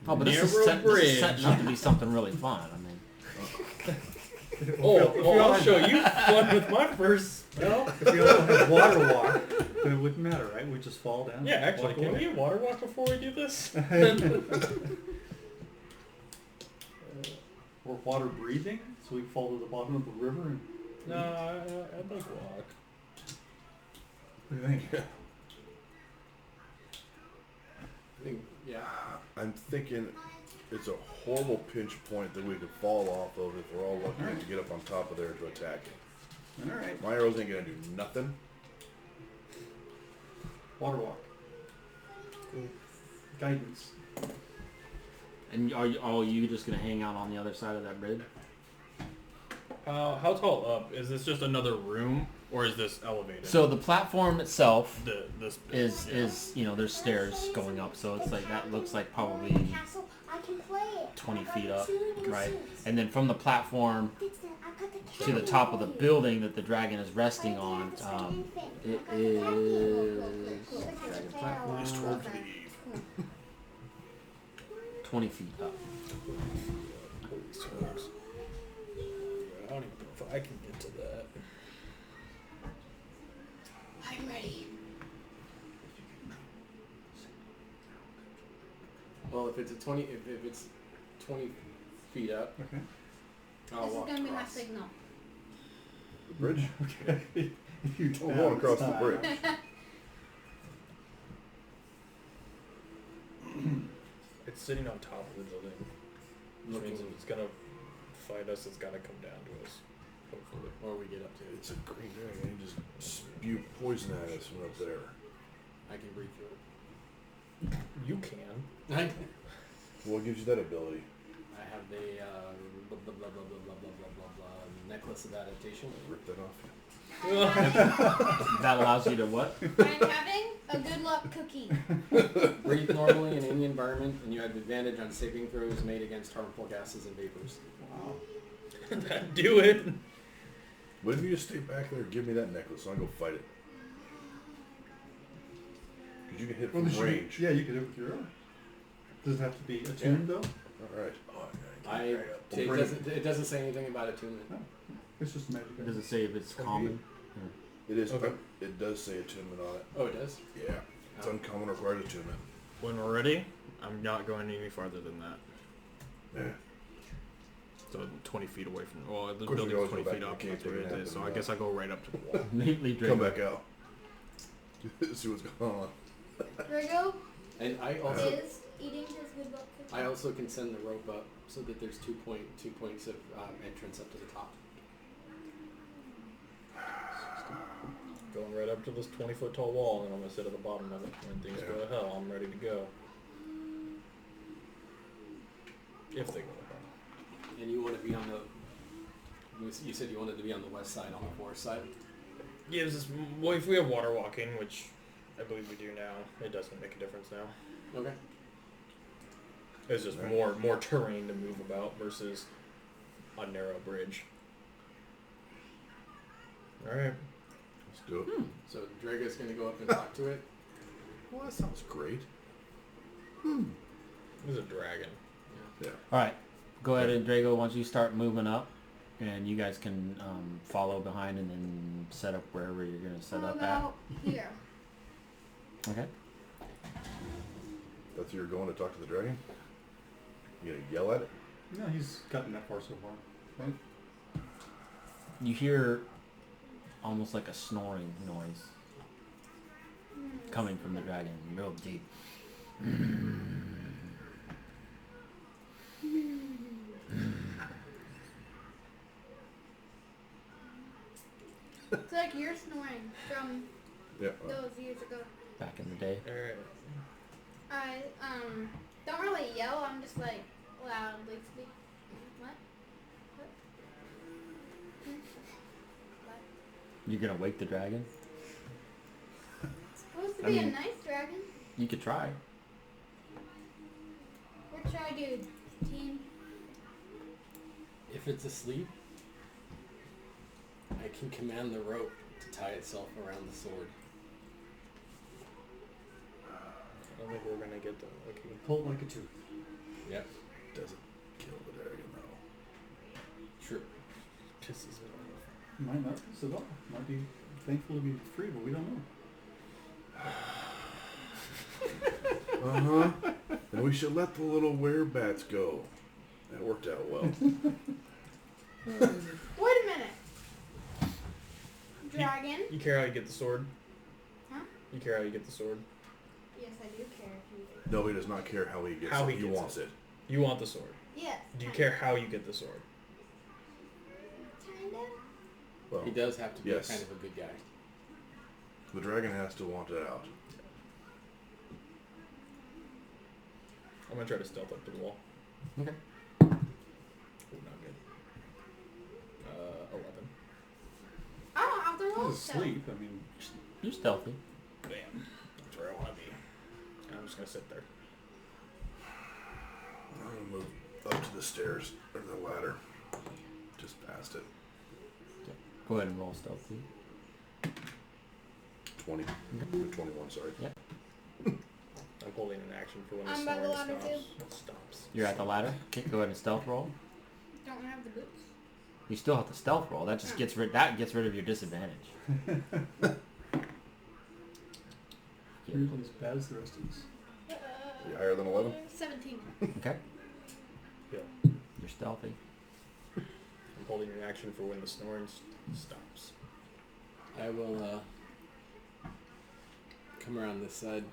Oh, but this is setting up to be something really fun. I mean, I'll show you fun with my first spell. If we also had water walk, then it wouldn't matter, right? We just fall down. Yeah, actually, walk can we away. get water walk before we do this? Or water breathing, so we fall to the bottom of the river. And, No, I'd like walk. what do you think? I think, yeah. I'm thinking it's a horrible pinch point that we could fall off of if we're all lucky enough to get up on top of there to attack it. All right. My arrows ain't gonna do nothing. Water walk. Guidance. and are you just gonna hang out on the other side of that bridge? How tall up? Is this just another room, or is this elevated? So the platform itself this is there's stairs going up, so it's like that looks like probably Castle, I can play it. 20 I got feet the up, two right? shoes. And then from the platform Fix it. I got the to the cat top of the on you. building that the dragon is resting I on, didn't have to say anything. it I got the cat on you. is Look at dragon the platform, tail. It's 12 feet. 20 feet up. I don't even know if I can get to that. I'm ready. Well, if it's 20 feet up, Okay. I'll This is walk gonna be my across. signal. The bridge? Okay. If you I'm going across the stop. bridge. It's sitting on top of the building, which means if it's gonna fight us, it's gotta come down to us. Hopefully, Or we get up to it. It's a green dragon. You just spew poison at us from up there. I can breathe through it. you can. I What gives you that ability? have the blah blah blah blah blah blah blah blah blah blah necklace of adaptation. Rip that off. That allows you to what? I'm having a good luck cookie. Breathe normally in any environment, and you have advantage on saving throws made against harmful gases and vapors. Wow. Do it. Why don't you just stay back there and give me that necklace so I can go fight it? Because you can hit Well, from the shoot- range. Yeah, you can do it with your own. Does it have to be attuned though? Alright. It doesn't say anything about attunement. No. It's just a magic. Does it say if it's common? It is. Okay. It does say attunement on it. Oh, it does? Yeah. It's uncommon required attunement. When we're ready, I'm not going any farther than that. Yeah. So 20 feet away from. Well, the course we building's always 20 go back feet to the up. cave, That's where take a it nap, is. So and I guess I go right up to the wall. Neatly Come Drago. back out. See what's going on. Drago And I also is eating his good luck cookie. I also can send the rope up so that there's 2 points of entrance up to the top. Going right up to this 20-foot tall wall, and then I'm gonna sit at the bottom of it. When things go to hell, I'm ready to go. If they go to hell. And you want to be on the... You said you wanted to be on the west side, on the forest side? Gives us. Well, if we have water walking, which I believe we do now, it doesn't make a difference now. Okay. It's just more terrain to move about versus a narrow bridge. All right. Let's do it. So Drago's going to go up and talk to it. Well, that sounds great. This is a dragon. Yeah. All right, go ahead and Drago. Once you start moving up, and you guys can follow behind and then set up wherever you're gonna set up at. About here. Okay. That's you're going to talk to the dragon? You gonna yell at it? No, he's gotten that far so far. Right? You hear almost like a snoring noise coming from the dragon, real deep. It's like you're snoring from Yeah. those years ago. Back in the day. All right. I don't really yell. I'm just like loudly speak. What? What? What? You're gonna wake the dragon? It's supposed to I be mean- a nice dragon. You could try. What should I do, team? If it's asleep, I can command the rope to tie itself around the sword. I don't think we're gonna get the. Okay. Pull like a tooth. Yep. Doesn't kill the dragon though. True. Pisses it off. Might not piss it off. Might be thankful to be free, but we don't know. Uh-huh. And we should let the little werebats go. That worked out well. Wait a minute. Dragon? You care how you get the sword? Huh? You care how you get the sword? Yes, I do care if you do. Nobody does not care how he gets How it. he He gets wants it. You want the sword. Yes. Do you kind care how you get the sword? Kind of. Well, He does have to be Yes. kind of a good guy. the dragon has to want it out. I'm gonna try to stealth up to the wall. Okay. Ooh, not good. 11. Oh, I'll throw He's stuff. asleep. I mean, You're stealthy. Bam. That's where I want to be. I'm just gonna sit there. I'm gonna move up to the stairs or the ladder. Just past it. Go ahead and roll stealthy. 20. 21, sorry. I'm holding an action for when the I'm by the snoring ladder stops. Stops. You're at the ladder. Okay, go ahead and stealth roll. Don't have the boots. You still have to stealth roll. That just gets rid of your disadvantage. you're as bad as the rest of us. Are you higher than 11? 17. Okay. Yeah. You're stealthy. I'm holding an action for when the snoring stops. I will come around this side,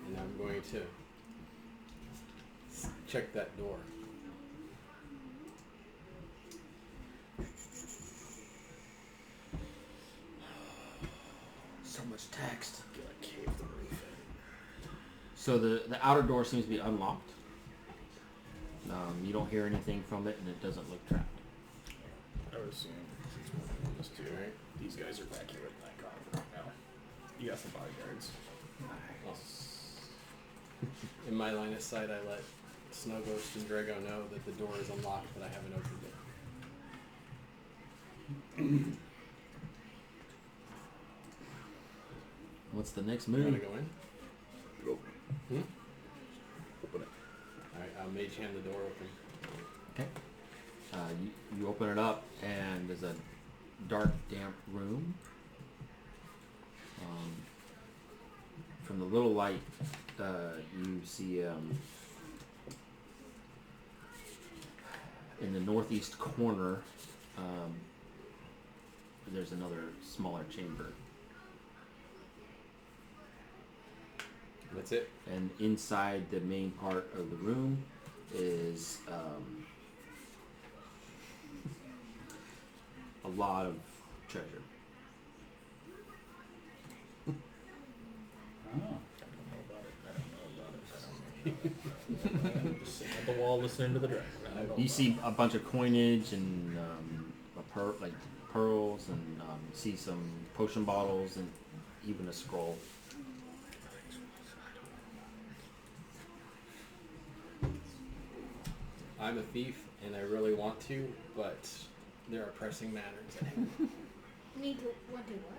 and I'm going to check that door. So much text. Get a cave the roof in. So the outer door seems to be unlocked. You don't hear anything from it, and it doesn't look trapped. assume. These two, right? These guys are back here with Nikon right now. You got some bodyguards. In my line of sight, I let Snow Ghost and Drago know that the door is unlocked, but I haven't opened it. What's the next You want move? to go in? Go. Hmm? Open it. Alright, I'll mage hand the door open. Okay. You open it up, and there's a dark, damp room. From the little light, you see in the northeast corner, there's another smaller chamber. That's it. And inside the main part of the room is a lot of treasure. Oh. Just sitting at the wall listening to the dragon. I don't know You about see a bunch of coinage and like pearls, and see some potion bottles and even a scroll. I'm a thief, and I really want to, but there are pressing matters at hand. Need to want to what?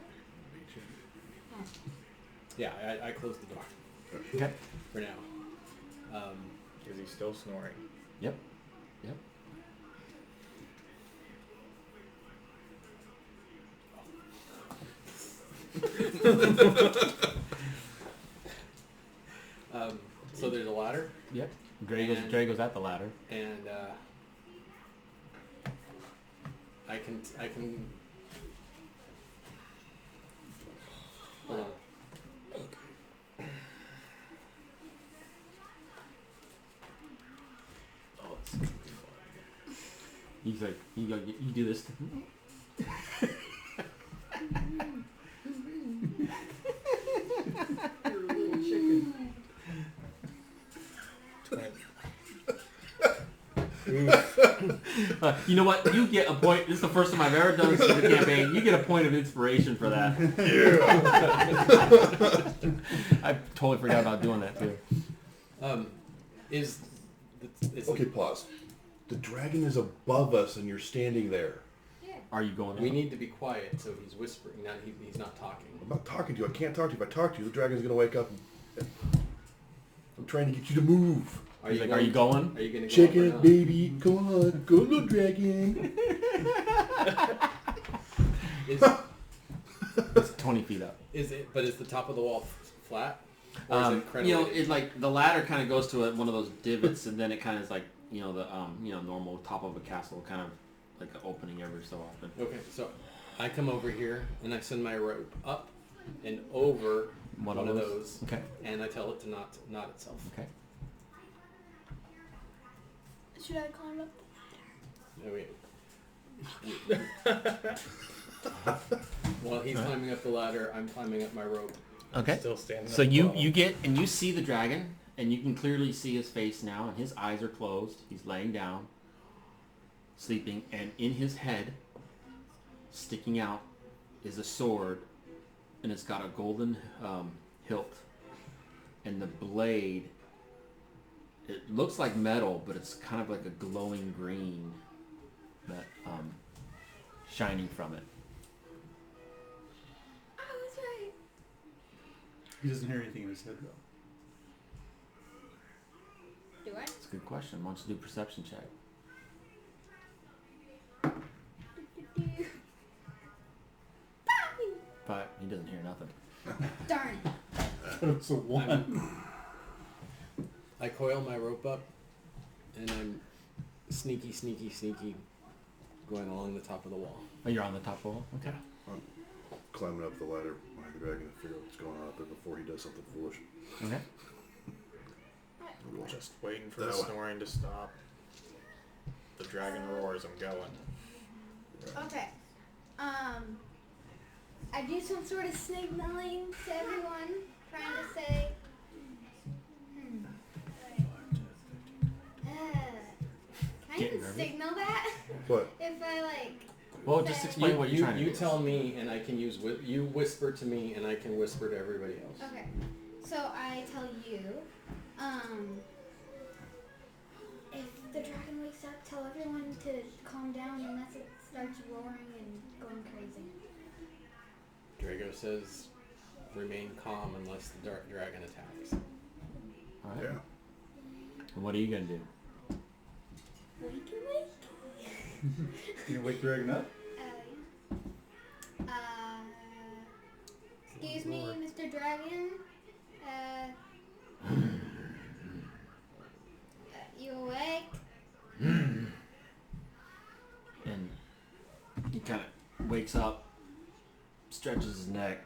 Oh. Yeah, I closed the door Okay. for now. Is he still snoring? Yep. Yep. So there's a ladder, Yep. Drago's at the ladder. and I can. Hold on. Oh, it's gonna be He's like, you do this. You're a little chicken. You know what? You get a point. This is the first time I've ever done this in the campaign. You get a point of inspiration for that. Yeah. I totally forgot about doing that too. It's Okay, pause. The dragon is above us, and you're standing there. Yeah. Are you going? We out? need to be quiet, so he's whispering. He's not talking. I'm not talking to you. I can't talk to you. If I talk to you, the dragon's gonna wake up. I'm trying to get you to move. He's like, are you going? Are you gonna go Check up or it, not? baby. Come on. Go, little dragon. It's 20 feet up. Is it? But is the top of the wall flat? Or is it You know, crenellated? it like the ladder kind of goes to one of those divots, and then it kind of is like the normal top of a castle, kind of like an opening every so often. Okay, so I come over here and I send my rope up and over one of those, Okay. and I tell it to knot itself. Okay. Should I climb up? No, wait. While he's climbing up the ladder, I'm climbing up my rope. Okay. Still standing. So at the you bottom. you get and you see the dragon, and you can clearly see his face now, and his eyes are closed. He's laying down, sleeping, and in his head, sticking out, is a sword, and it's got a golden hilt, and the blade. It looks like metal, but it's kind of like a glowing green, that shining from it. I was right. He doesn't hear anything in his head though. Do I? That's a good question. Why don't you do a perception check? But he doesn't hear nothing. Darn. It's a one. I coil my rope up, and I'm sneaky going along the top of the wall. Oh, you're on the top wall? Okay. I'm climbing up the ladder behind the dragon to figure out what's going on up there before he does something foolish. Okay. Just waiting for That the one. snoring to stop. The dragon roars. I'm going. Okay. I do some sort of signaling to everyone, trying to say. Can I Getting even nervous? signal that? What? If I like Well, just explain what you're trying to do. You tell me, and I can use you whisper to me, and I can whisper to everybody else. Okay. So I tell you, if the dragon wakes up, tell everyone to calm down unless it starts roaring and going crazy. Drago says, remain calm unless the dark dragon attacks. All right. Yeah. And what are you gonna do? You gonna wake Dragon up? Yeah. Excuse me, Mr. Dragon. You awake? And he kind of wakes up, stretches his neck,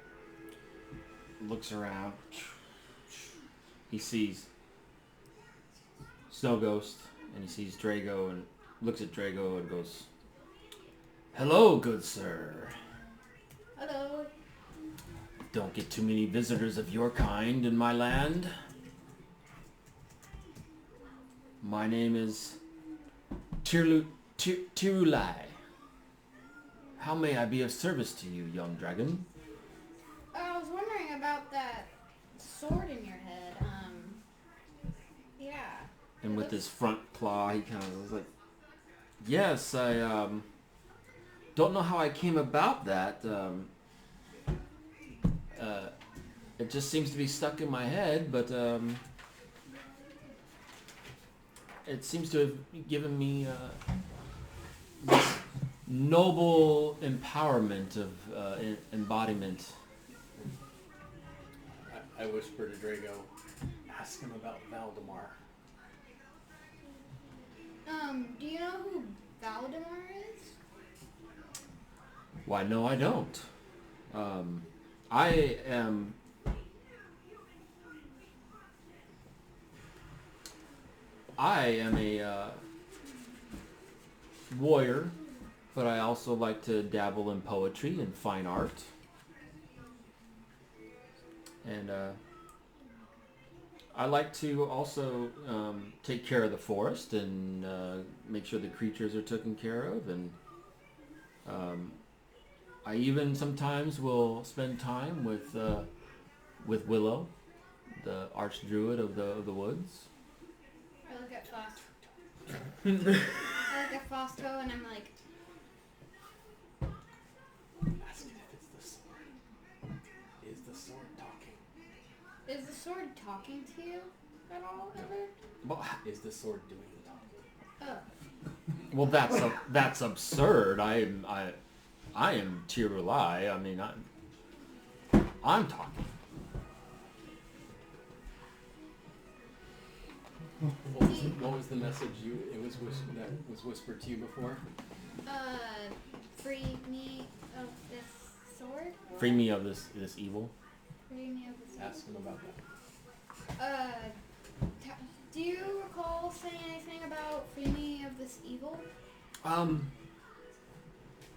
looks around. He sees Snow Ghost, and he sees Drago, and looks at Drago and goes, "Hello, good sir. Hello. Don't get too many visitors of your kind in my land. My name is Tirulai. How may I be of service to you, young dragon?" I was wondering about that sword in your head. Yeah. And with his front claw, he kind of was like, "Yes, I don't know how I came about that. It just seems to be stuck in my head, but it seems to have given me this noble empowerment of embodiment." I whisper to Drago, ask him about Valdemar. Do you know who Valdemar is? Why, no, I don't. I am... a warrior, but I also like to dabble in poetry and fine art. And I like to also take care of the forest and make sure the creatures are taken care of. And I even sometimes will spend time with Willow, the archdruid of the woods. I look at Foss. I look at Fausto and I'm like, Ask it if it's the sword. Is the sword talking? is the sword talking to you at all ever? Well, Is the sword doing the talking? Oh. well, that's absurd. I am Tirulai. I mean, I'm talking. What was the message that was whispered to you before? Free me of this sword? Free me of this evil. Free me of this Ask him about that. do you recall saying anything about free me of this evil?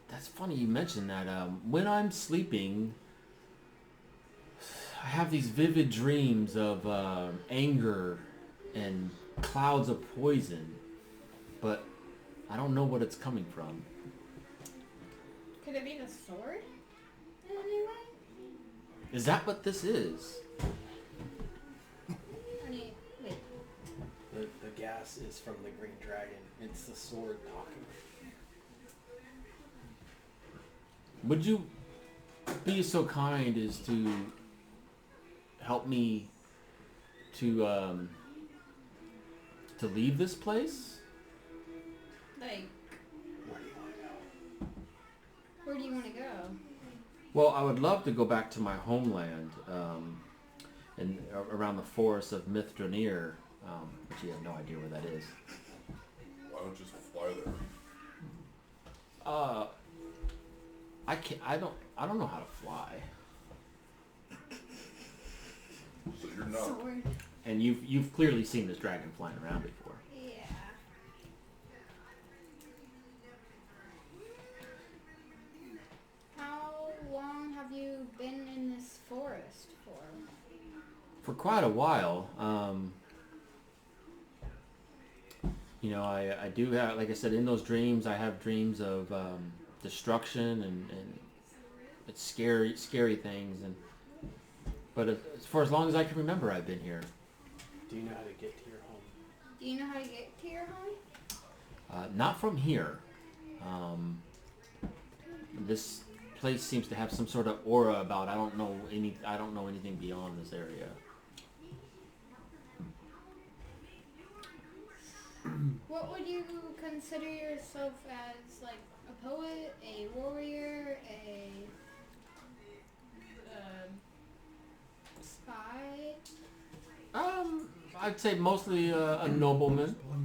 That's funny you mentioned that. When I'm sleeping, I have these vivid dreams of anger and clouds of poison, but I don't know what it's coming from. Could it be the sword in any way? Is that what this is? Wait. The gas is from the green dragon. It's the sword talking. Would you be so kind as to help me to leave this place? Like, Where do you want to go? where do you want to go? Well, I would love to go back to my homeland, and around the forest of Mithranir, but you have no idea where that is. Why don't you just fly there? I can't. I don't know how to fly. So you're not. Sword. And you've clearly seen this dragon flying around before. Yeah. How long have you been in this forest for? For quite a while. You know, I do have, like I said, in those dreams, I have dreams of destruction and it's scary things. But for as long as I can remember, I've been here. Do you know how to get to your home? Do you know how to get to your home? Not from here. This place seems to have some sort of aura about. I don't know anything beyond this area. What would you consider yourself as, like, a poet, a warrior, a spy? I'd say mostly a nobleman. Are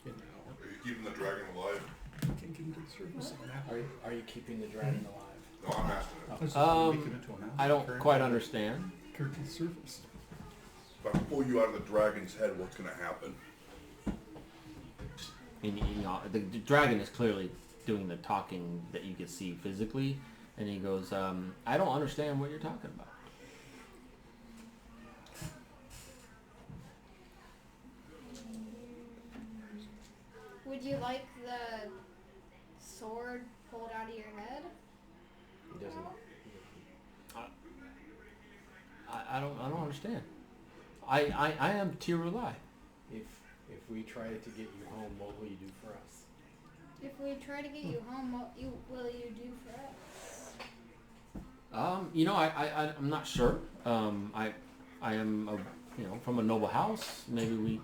you keeping the dragon alive? Can't get into the surface of that. Are you keeping the dragon alive? No, I'm asking it. Let's make it into an I don't quite understand. Current to the surface. If I pull you out of the dragon's head, what's going to happen? And, the dragon is clearly doing the talking that you can see physically, and he goes, I don't understand what you're talking about. Would you like the sword pulled out of your head? He doesn't. I don't understand. I am Tirulai. If we try to get you home, what will you do for us? If we try to get you home, what will you do for us? I'm not sure. I am from a noble house. Maybe we,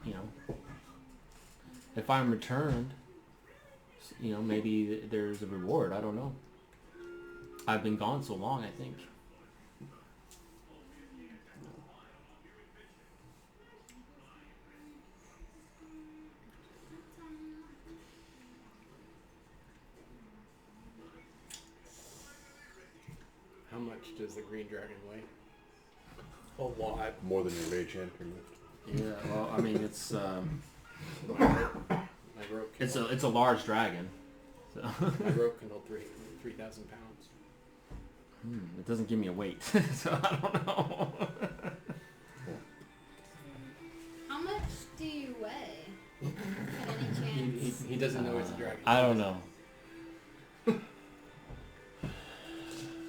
if I'm returned, maybe there's a reward. I don't know. I've been gone so long, I think. How much does the green dragon weigh? A lot. More than your mage hand can lift. Yeah. Well, I mean, it's My rope can it's a large dragon. So. my rope can hold 3,000 pounds. It doesn't give me a weight, so I don't know. How much do you weigh? At any chance? He doesn't know it's a dragon. I don't know.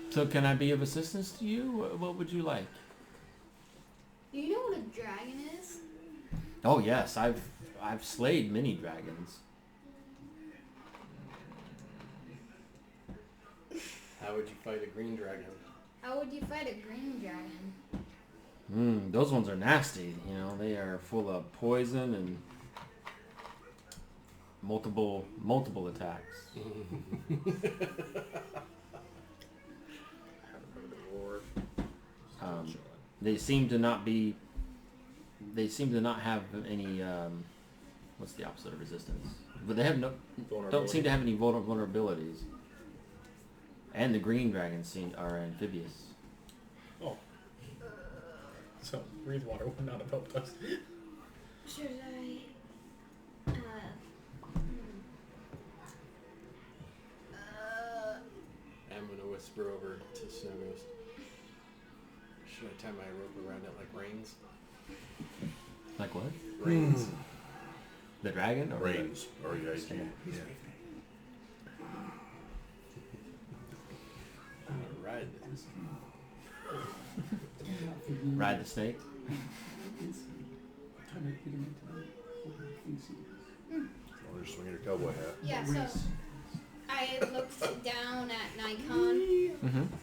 So can I be of assistance to you? What would you like? Do you know what a dragon is? Oh yes, I've slayed many dragons. How would you fight a green dragon? How would you fight a green dragon? Those ones are nasty. They are full of poison and multiple attacks. They seem to not be. They seem to not have any. What's the opposite of resistance? But they have don't seem to have any vulnerabilities. And the green dragons are amphibious. Oh. So, breathe water would not have helped us. Should I? I'm gonna whisper over to Snow Ghost. Should I tie my rope around it like reins? Like what? Reins. The dragon or Reins. R-E-I-G. Yeah. I'm gonna ride this. Ride the snake? As long as you're swinging your cowboy hat. Yeah. So I looked down at Nikon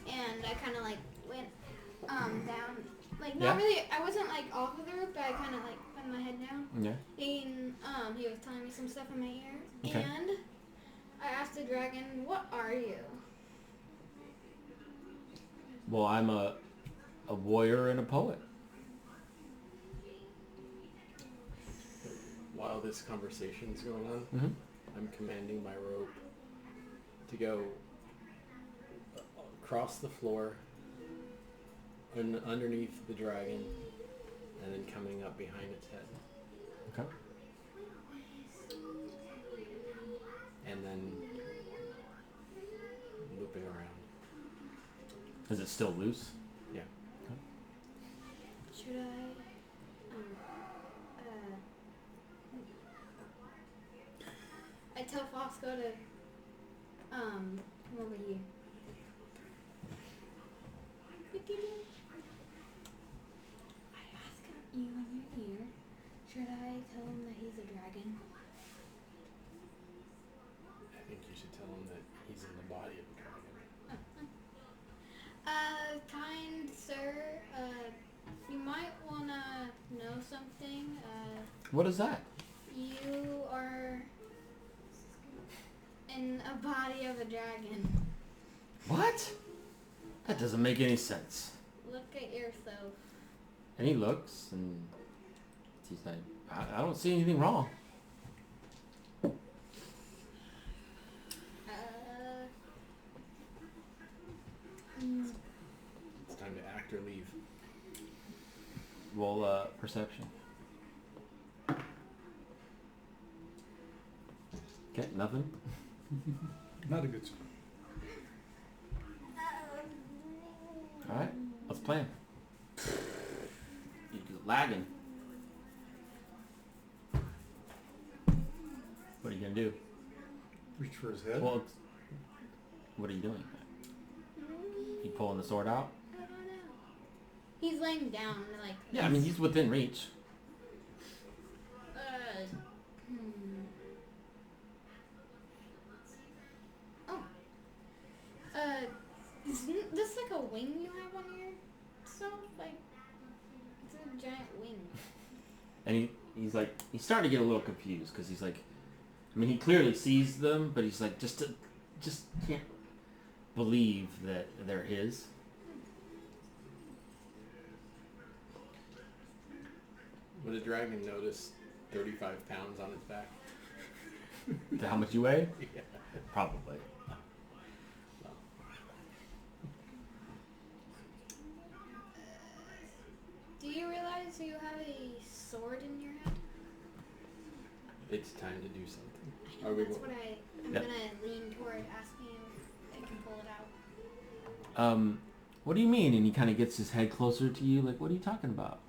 and I kind of like went down. Like not really. I wasn't like off of the roof, but I kind of like put my head down. Yeah. And he was telling me some stuff in my ear. Okay. And I asked the dragon, "What are you?" Well, I'm a warrior and a poet. While this conversation's going on, I'm commanding my rope to go across the floor, underneath the dragon, and then coming up behind its head. Okay. And then looping around. Is it still loose? Yeah. Should I? I tell Fosco to Come over here. What do you do? I ask you when you're here, should I tell him that he's a dragon? I think you should tell him that he's in the body of a dragon. Kind sir, you might wanna know something. What is that? You are in a body of a dragon. What? That doesn't make any sense. Look at yourself. And he looks and he's like, I don't see anything wrong. It's time to act or leave. Roll perception. Okay, nothing. Not a good score. Alright, let's plan. You're lagging. What are you gonna do? Reach for his head. Well, what are you doing? You pulling the sword out? I don't know. He's laying down, like. Yeah, I mean he's within reach. Isn't this like a wing you have on yourself? Like, it's a giant wing. And he's like, he's starting to get a little confused because he's like, I mean, he clearly sees them, but he's like, just can't believe that they're his. Would a dragon notice 35 pounds on its back? How much you weigh? Yeah. Probably. Do you realize you have a sword in your hand? It's time to do something. I Are know, we that's go- what I'm Yep. gonna lean toward asking if I can pull it out. What do you mean? And he kind of gets his head closer to you. Like, what are you talking about?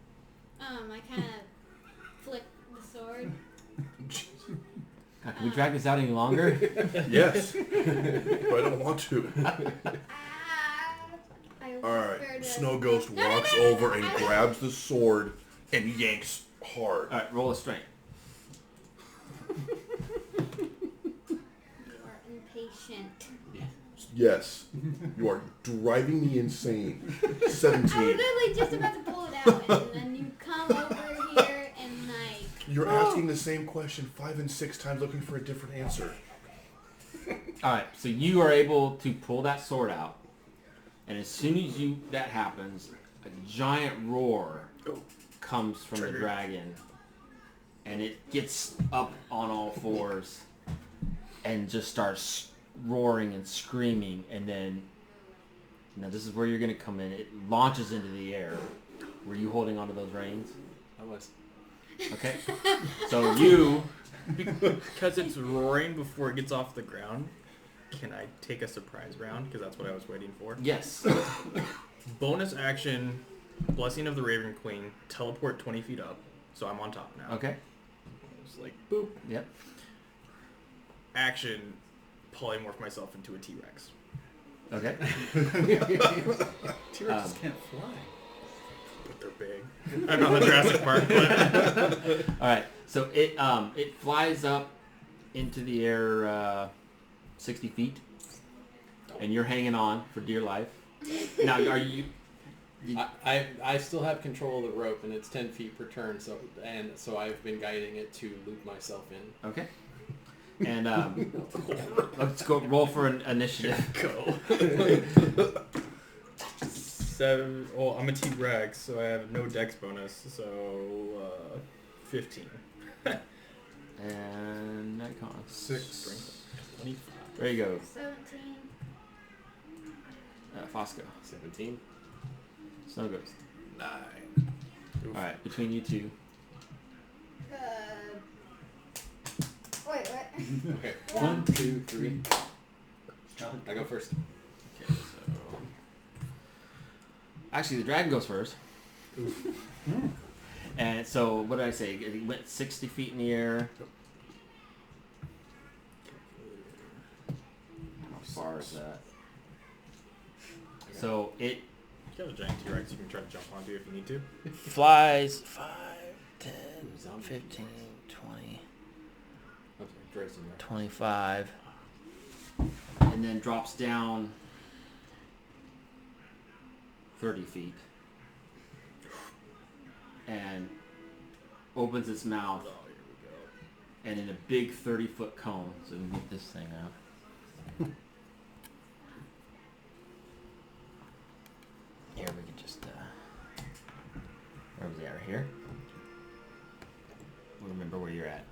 I kind of flick the sword. God, can we drag this out any longer? Yes. But I don't want to. I Alright, whispered a- Snow Ghost No, no, walks no, no, over and I- grabs the sword and yanks hard. All right, roll a strength. You are impatient. Yes. You are driving me insane. I was 17. literally just about to pull it out, and then you come over here and like. You're asking the same question 5 and 6 times looking for a different answer. All right, so you are able to pull that sword out, and as soon as that happens, a giant roar comes from the dragon, and it gets up on all fours and just starts roaring and screaming, and then now this is where you're going to come in. It launches into the air. Were you holding onto those reins? I was. Okay. So you Because it's roaring before it gets off the ground, can I take a surprise round? Because that's what I was waiting for. yes. Bonus action, Blessing of the Raven Queen, teleport 20 feet up. So I'm on top now. Okay. It's like, boop. Yep. Action, polymorph myself into a T-Rex. Okay. T-Rexes can't fly. But they're big. I'm on the Jurassic Park. But All right. So it flies up into the air 60 feet, and you're hanging on for dear life. Now, are you? I still have control of the rope, and it's 10 feet per turn. So I've been guiding it to loop myself in. Okay. And let's go roll for an initiative. go. 7. Well, I'm a T-Rex, so I have no dex bonus. So 15. And that costs 6. 25. There you go, 17. Fosco. 17. Snow Ghost. 9. All right, between you two. Wait, what? Okay. 1, 2, 3. I go first. Okay, so actually the dragon goes first. And so what did I say? It went 60 feet in the air. far is that? So it You got a giant T-Rex you can try to jump onto if you need to. flies 5, 10, 15, 20, Okay, Drake's in there. 25, and then drops down 30 feet and opens its mouth, Oh, here we go. and in a big 30-foot cone, so we can get this thing out. Here we can just where was he at? Right here? Remember where you're at.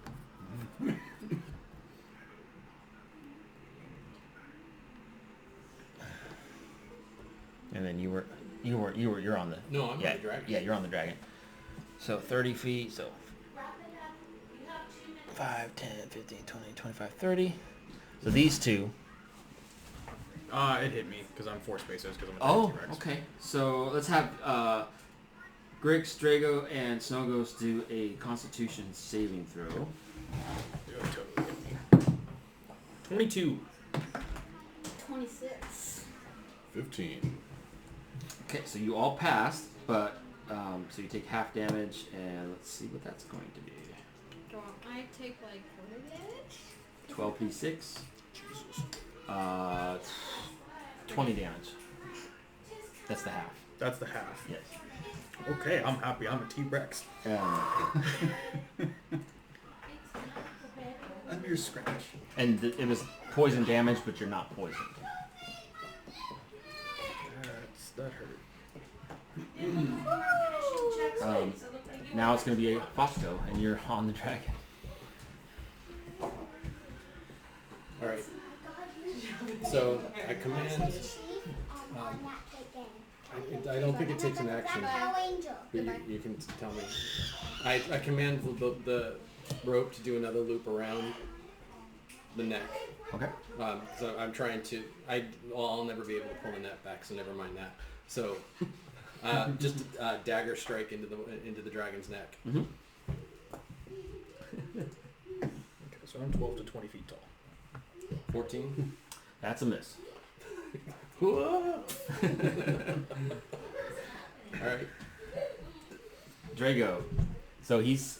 And then you're on the No, I'm yeah, on the dragon. Yeah, you're on the dragon. So 30 feet, so 5, 10, 15, 20, 25, 30. So these two. It hit me because I'm 4 spaces because I'm a giant T-Rex. Okay. So let's have Grix, Drago, and Snow Ghost do a Constitution saving throw. It totally hit me. 22. 26. 15. Okay, so you all passed, but so you take half damage, and let's see what that's going to be. I take like what is it? 12d6. 20 damage. That's the half. That's the half. Yes. Okay, I'm happy. I'm a T-Rex. Under scratch. And it was poison damage, but you're not poisoned. That hurt. Now it's going to be a Fosco, and you're on the dragon. Alright. So, I command... I don't think it takes an action. Rainbow Angel. But you can tell me. I command the rope to do another loop around the neck. Okay. So I'm trying to... I'll never be able to pull the net back, so never mind that. So, just dagger strike into the dragon's neck. Mm-hmm. Okay, so I'm 12 to 20 feet tall. 14. That's a miss. Alright. Drago. So he's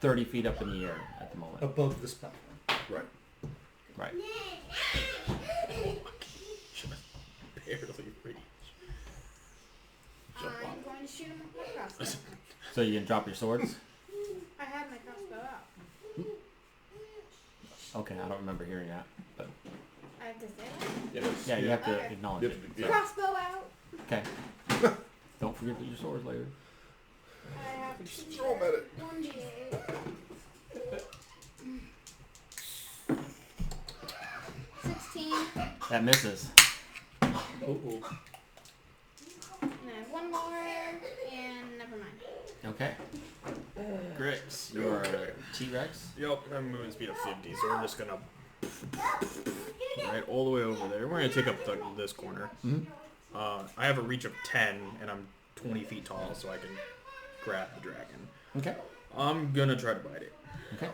30 feet up in the air at the moment. Above this platform. Right. Right. Barely reach. I'm going to shoot him with my crossbow. So you can drop your swords? I have my crossbow out. Okay, I don't remember hearing that. But I have to say that. yeah, you have to Okay. acknowledge Yep, it. yeah. Crossbow out. Okay. Don't forget to put your swords later. I have Just throw 'em at it. 1d8. 16. That misses. Uh-oh. And I have one more, and never mind. Okay. Grix, you are a T-Rex. Yep, I'm moving speed of 50, so we're just gonna right all the way over there. We're gonna take up this corner. Mhm. I have a reach of 10, and I'm 20 feet tall, so I can grab the dragon. Okay. I'm gonna try to bite it. Okay.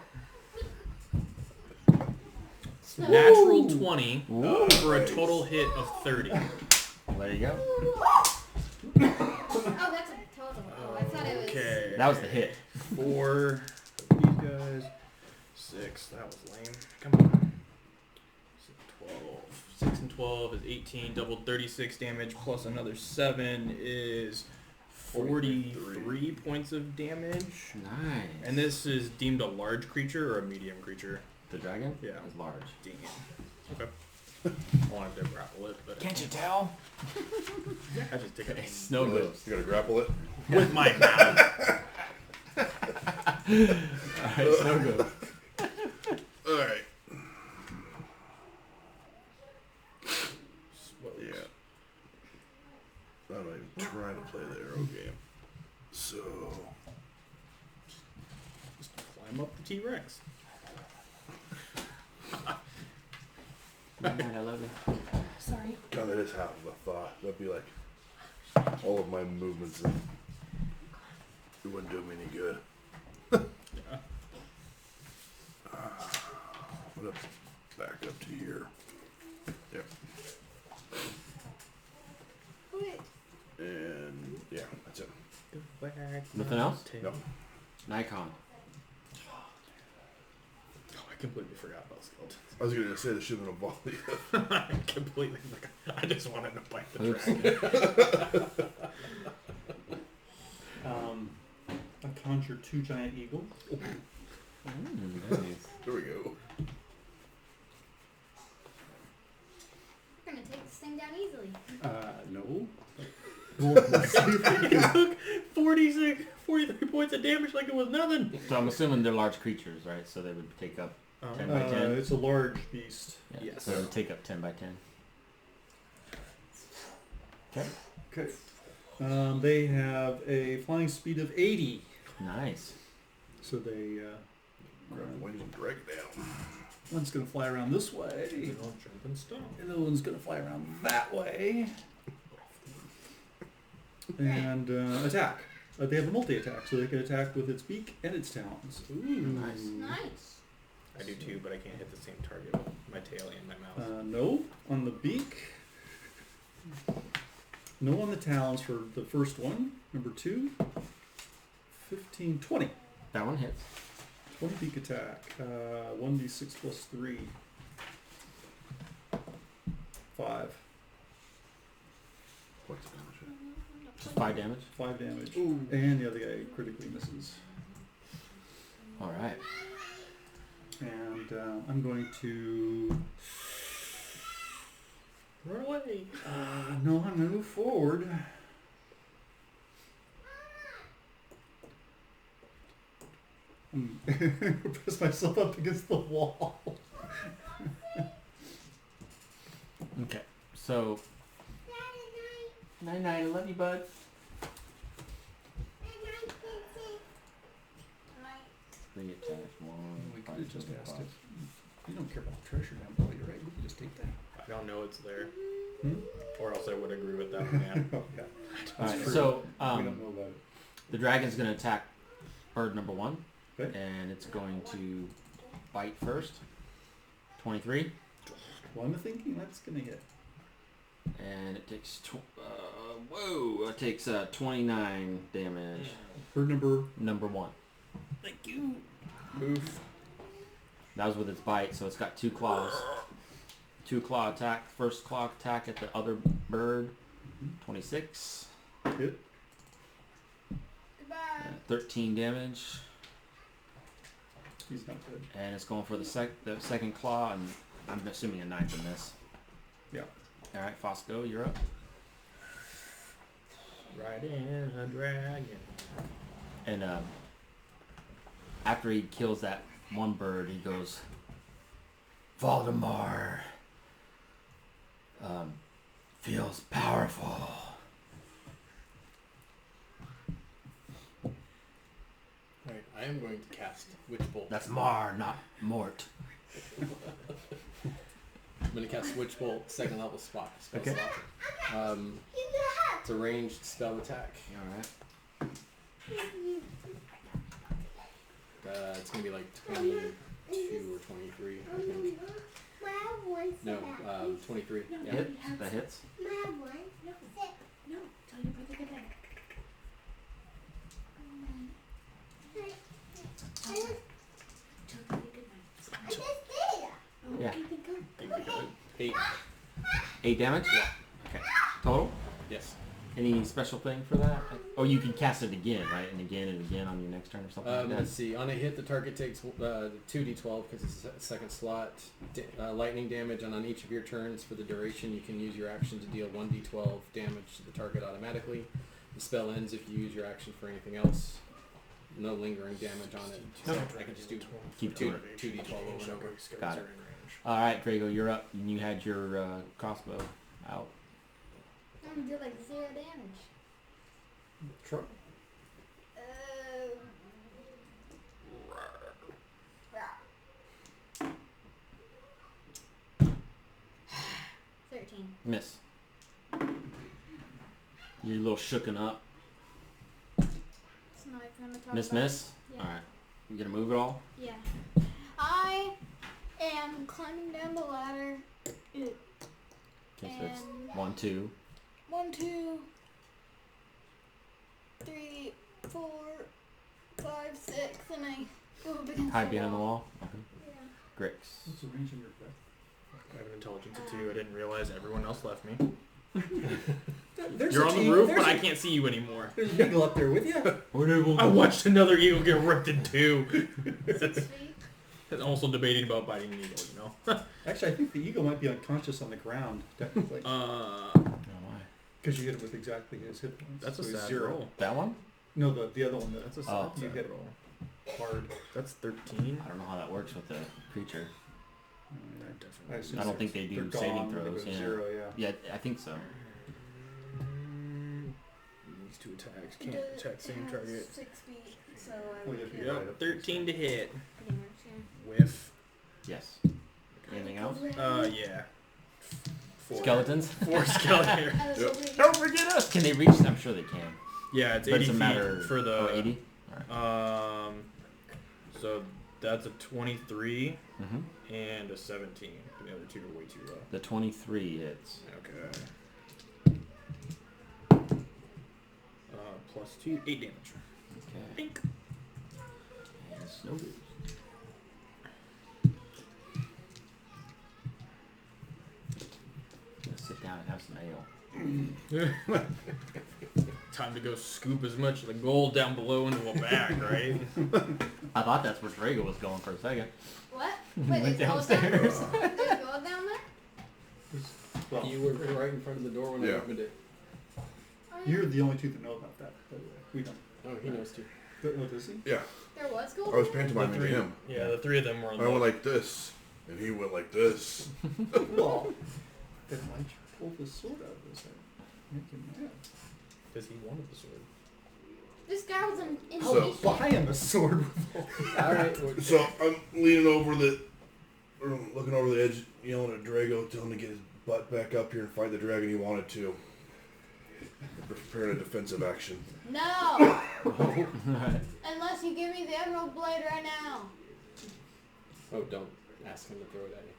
Natural 20 Ooh. for a total hit of 30. There you go. Oh, that's a total. Oh, I thought it was. Okay. That was the hit. 4 of these guys. 6. That was lame. Come on. 12. 6 and 12 is 18. Doubled 36 damage plus another 7 is 43 points of damage. Nice. And this is deemed a large creature or a medium creature? The dragon? Yeah. Is large. Damn. Okay. I wanted to grapple it, but Can't you tell? I just take it Snow Ghost. You gotta grapple it? with my mouth. Alright, Snow Ghost. Alright. Yeah. I'm not even trying to play the arrow game. So, Just climb up the T-Rex. I love you. Sorry. God, that is half of a thought. That'd be like all of my movements, and it wouldn't do me any good. Yeah. I'm gonna back up to here. Yep. Wait. And yeah, that's it. Nothing else? No. Nikon. Oh, I completely forgot about skeletons. I was gonna say this should have been a volley. I completely forgot. I just wanted to bite the Oops. dragon. I conjure 2 giant eagles. Nice. There we go. We're gonna take this thing down easily. No. It took 43 points of damage like it was nothing. So I'm assuming they're large creatures, right? So they would take up 10 by 10. It's a large beast. Yeah. Yes. So it would take up 10 by 10. Okay. Okay. They have a flying speed of 80. Nice. So they, Grab the wings and drag it down. one's gonna fly around this way, Don't jump and stop. and the other one's gonna fly around that way. And attack. They have a multi-attack, so they can attack with its beak and its talons. Ooh. Nice. Nice. I do too, but I can't hit the same target with my tail and my mouth. No on the beak. No on the talons for the first one. Number 2. 15, 20. That one hits. 20 beak attack. 1d6 plus 3. 5. What's the damage? Just 5 damage. 5 damage. Ooh. And the other guy critically misses. All right. And I'm going to... Run away. no, I'm going to move forward. Press myself up against the wall. Okay. So, night night. I love you, bud. 3 attacks. 1. We could 5, have just 7, asked 5. it. You don't care about the treasure down below, you're right. We can just take that. I don't know it's there. Hmm? Or else I would agree with that man. Oh, yeah. All right. true. So, We don't know about it. the dragon's going to attack bird number 1. Okay. And it's going to bite first. 23. Well, I'm thinking that's going to hit. And it takes... whoa! It takes 29 damage. Bird number... Number 1. Thank you. Oof. That was with its bite, so it's got 2 claws. 2 claw attack. First claw attack at the other bird. 26. Hit. Goodbye. 13 damage. He's not good. And it's going for the second claw, and I'm assuming a 9th in this. Yeah. Alright, Fosco, you're up. Right in a dragon. And after he kills that one bird, he goes, Voldemort feels powerful. Alright, I am going to cast Witch Bolt. That's Mar, not Mort. I'm going to cast Witch Bolt, 2nd level spell Okay. slot. It's a ranged spell attack. Alright. It's going to be like 22 or 23, I think. No, 23. Yeah. Hit. That hits. No, tell your brother good night. Tell your brother good night. Oh, Yeah. okay, then go. 8. 8 damage? Yeah. Okay. Total? Yes. Any special thing for that? Oh, you can cast it again, right? And again on your next turn or something like that? Let's see. On a hit, the target takes 2d12 because it's a second slot. Lightning damage, and on each of your turns for the duration, you can use your action to deal 1d12 damage to the target automatically. The spell ends if you use your action for anything else. No lingering damage on it. So I can just do Keep two, doing it. 2d12 over and over. Got it. Alright, Drago, you're up. And you had your crossbow out. I'm gonna do like 0 damage. Try. Uh, 13. Miss. You're a little shooken up. It's not gonna talk Miss, about miss? Yeah. Alright. You gonna move it all? Yeah. I am climbing down the ladder. Okay, so it's And 1, 2. 1, 2, 3, 4, 5, 6, and I go up against Hide the behind the wall. Yeah. Grix. What's the range of your breath? I have an intelligence of 2. I didn't realize everyone else left me. There's You're a on the eagle- roof, there's but I a- can't see you anymore. There's an eagle up there with you. I watched another eagle get ripped in 2. 6 feet. And also debating about biting an eagle, you know? Actually, I think the eagle might be unconscious on the ground, technically. Oh, why? Because you hit it with exactly his hit points. That's a So he's sad 0. roll. That one? No, the other one. That's a Oh. sad You hit roll. hard. That's 13. I don't know how that works with the creature. I assume I don't think they do they're saving gone when they throws. go Yeah. 0, yeah. Yeah, I think so. These 2 attacks. It Can't does- attack it same has target. 6 feet, so I Oh, would yeah, hit you're right. Yep, 13 to hit. pretty much, yeah. Whiff. Yes. Anything else? Yeah. 4. Skeletons? 4 skeleton. I was Yep. hoping- Don't forget us! Can they reach? I'm sure they can. Yeah, it's But 80 it's a feet matter for the... 80? So that's a 23 Mm-hmm. and a 17. The other 2 are way too low. The 23 hits. Okay. Plus 2, 8 damage. Okay. Bink. And snow boots. Let's sit down and have some ale. Time to go scoop as much of the gold down below into a bag, right? I thought that's where Drago was going for a second. What? Went Wait, there's gold down there? downstairs. There's gold down there? Well, You were right in front of the door when I Yeah. opened it. Oh, yeah. you're the only two that know about that, by the way. We don't. Oh, he knows too. Oh, does he? Yeah. There was gold I was down there? pantomiming to him. Yeah, the 3 of them were on I went the... like this, and he went like this. Well, then why'd you pull the sword out of his head? Make him mad. Because he wanted the sword. This guy was an So- impatient. Buy him a sword with Alright, So I'm leaning over or looking over the edge, yelling at Drago, telling him to get his butt back up here and fight the dragon he wanted to. Preparing a defensive action. No! Unless you give me the emerald blade right now. oh, don't ask him to throw it at you.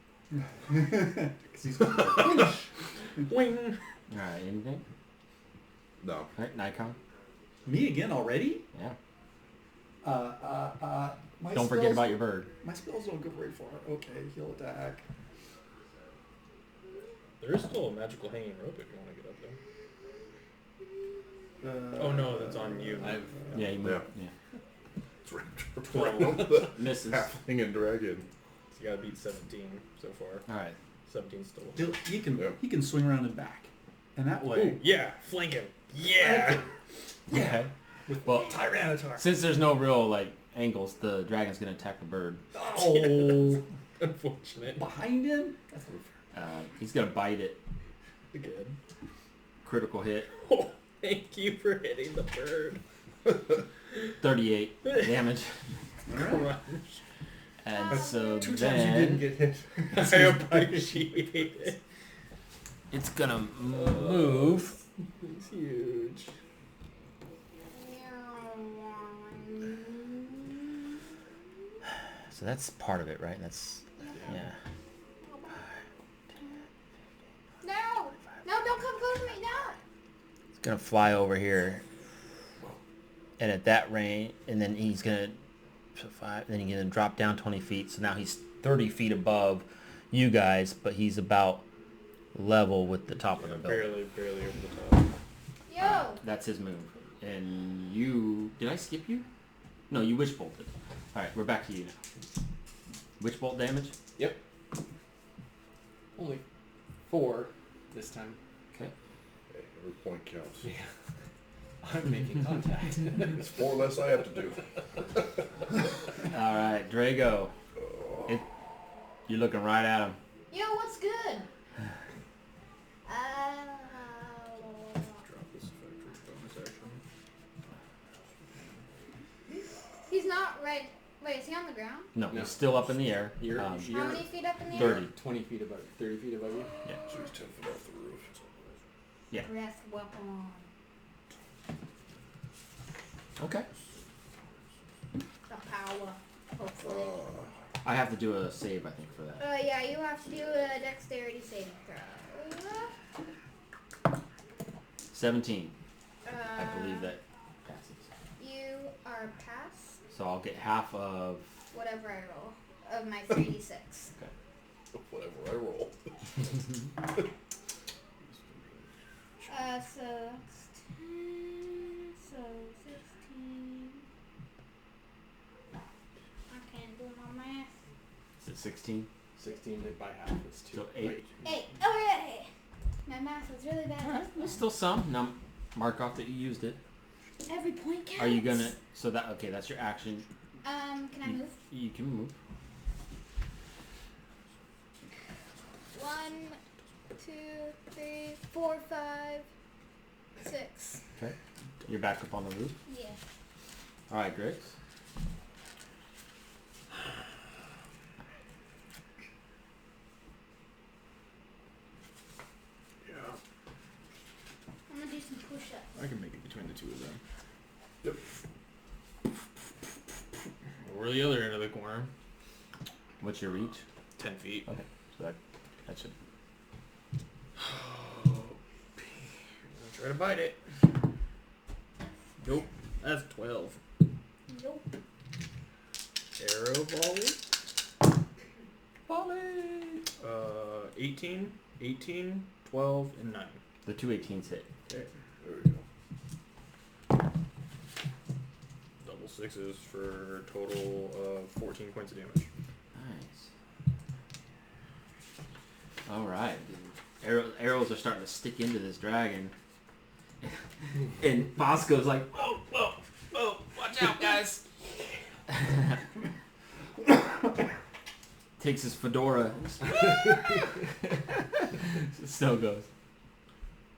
Because he's gonna Wing! Alright, anything? No. Alright, Nikon. Me again already? Yeah. My Don't forget spells- about your bird. My spells don't go very far. Okay, he'll attack. There is still a magical hanging rope if you want to get up there. Oh no, that's on you. Yeah, you move. Yeah. It's wrapped 12. around the Misses. halfling and dragon. So you gotta beat 17 so far. Alright. 17 still. He can swing around and back, and that way. Ooh, yeah, flank him. Yeah. Okay. With Well, Tyranitar. since there's no real like angles, the dragon's gonna attack the bird. Oh, Unfortunate. behind him. He's gonna bite it. Good. Critical hit. Oh, thank you for hitting the bird. 38 damage. Crunch. And so 2 times you didn't then get hit. I appreciate it. it's gonna move. He's huge. So that's part of it, right? That's yeah. No! No, don't come close to me, no! It's gonna fly over here, and at that range, and then he's gonna then he's gonna drop down 20 feet. So now he's 30 feet above you guys, but he's about level with the top of the building. Barely over the top. Yo! That's his move. And you... Did I skip you? No, you wish bolted. Alright, we're back to you now. Witch bolt damage? Yep. Only 4 this time. Okay. Hey, every point counts. Yeah. I'm making contact. It's 4 less I have to do. Alright, Drago. You're looking right at him. Yo, what's good? Drop this effect for bonus action. He's not right. Wait, is he on the ground? No, No. he's still up in the air. You're, Um, you're How many feet up in the air? 30. 20 feet above, 30 feet above you. So he's 10 foot off the roof. Breath weapon. Okay. The power. Hopefully. I have to do a save, I think, for that. Yeah, you have to do a dexterity saving throw. 17. I believe that passes. You are pass. So I'll get half of... Whatever I roll of my 3d6. Whatever I roll. So it's 10, so 16. I can't do my math. Is it 16? 16 by half is 2. So 8. Wait. 8. Okay. My math was really bad. Alright, there's still some. Now mark off that you used it. Every point counts. Are you gonna... So that... Okay, that's your action. Can I move? You can move. 1, 2, 3, 4, 5, 6. Okay. You're back up on the roof. Yeah. Alright, Griggs. I'm gonna do some push-ups. I can make it between the two of them. Yep. We're the other end of the corner. What's your reach? 10 feet. Okay. So that should... Try to bite it. Nope. That's 12. Nope. Arrow volley. Volley! 18, 18, 12, and 9. The 2 18s hit. Okay. There we go. Double sixes for a total of 14 points of damage. Nice. Alright. Arrows are starting to stick into this dragon. And Bosco's like, whoa, whoa, whoa, watch out, guys. Takes his fedora. Snow goes.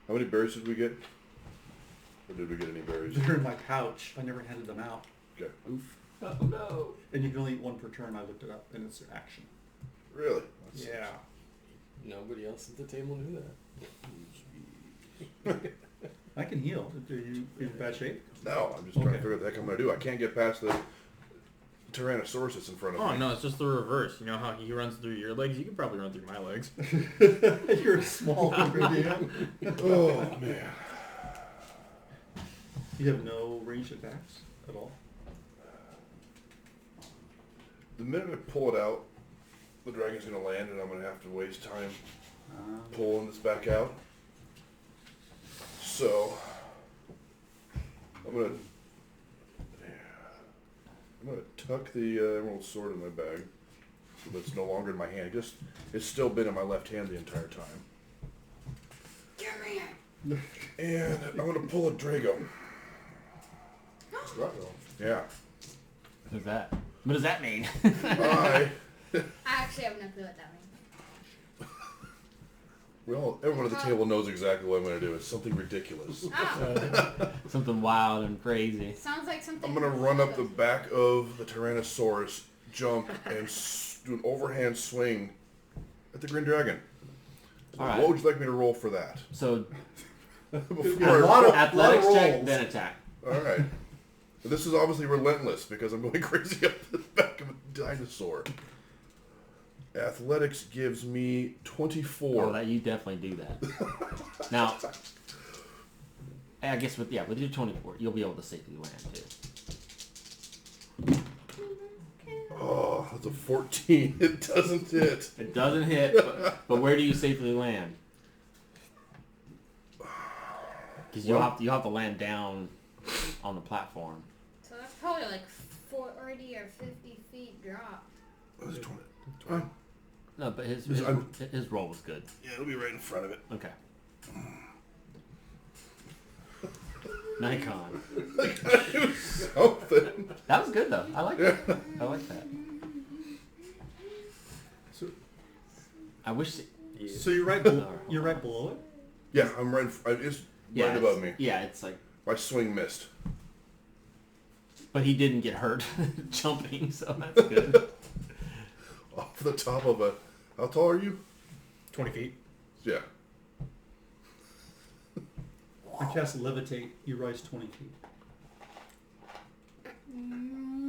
How many berries did we get? Or did we get any berries? They're in my pouch. I never handed them out. Okay. Oof. Oh no. And you can only eat one per turn. I looked it up, and it's their action. Really? Yeah. Nobody else at the table knew that. I can heal. Are you in bad shape? No, I'm just trying to Okay. figure out what the heck I'm going to do. I can't get past the Tyrannosaurus that's in front of Oh me. no, it's just the reverse. You know how he runs through your legs? You can probably run through my legs. You're a small ingredient. Oh, man. You have no ranged attacks at all? The minute I pull it out, the dragon's going to land and I'm going to have to waste time pulling this back out. So, I'm going to tuck the emerald sword in my bag so that it's no longer in my hand. It's still been in my left hand the entire time. And I'm going to pull a Drago. Yeah. Who's that? What does that mean? I... I actually have no clue what that means. Well, everyone at the table knows exactly what I'm going to do. It's something ridiculous. Oh, Something wild and crazy. sounds like something. I'm going to run up the back of the Tyrannosaurus, jump, and do an overhand swing at the Green Dragon. All right. What would you like me to roll for that? So, Before I lot roll. of athletics check, rolls. then attack. All right. This is obviously relentless because I'm going crazy up the back of a dinosaur. Athletics gives me 24. Oh, that you definitely do that. Now, I guess with your 24, you'll be able to safely land too. Oh, that's a 14. It doesn't hit. It doesn't hit, but where do you safely land? Because you'll have to land down on the platform. So that's probably like 40 or 50 feet drop. Oh, it's 20. No, but his roll was good. Yeah, it'll be right in front of it. Okay. Nikon. Do something. That was good though. I like that. I like that. So, I wish. so you're right below it? Yeah, I'm right. It's right above me. Yeah, it's like. My swing missed. But he didn't get hurt jumping, so that's good. Off the top of a... How tall are you? 20 feet. Yeah. I cast levitate. You rise 20 feet.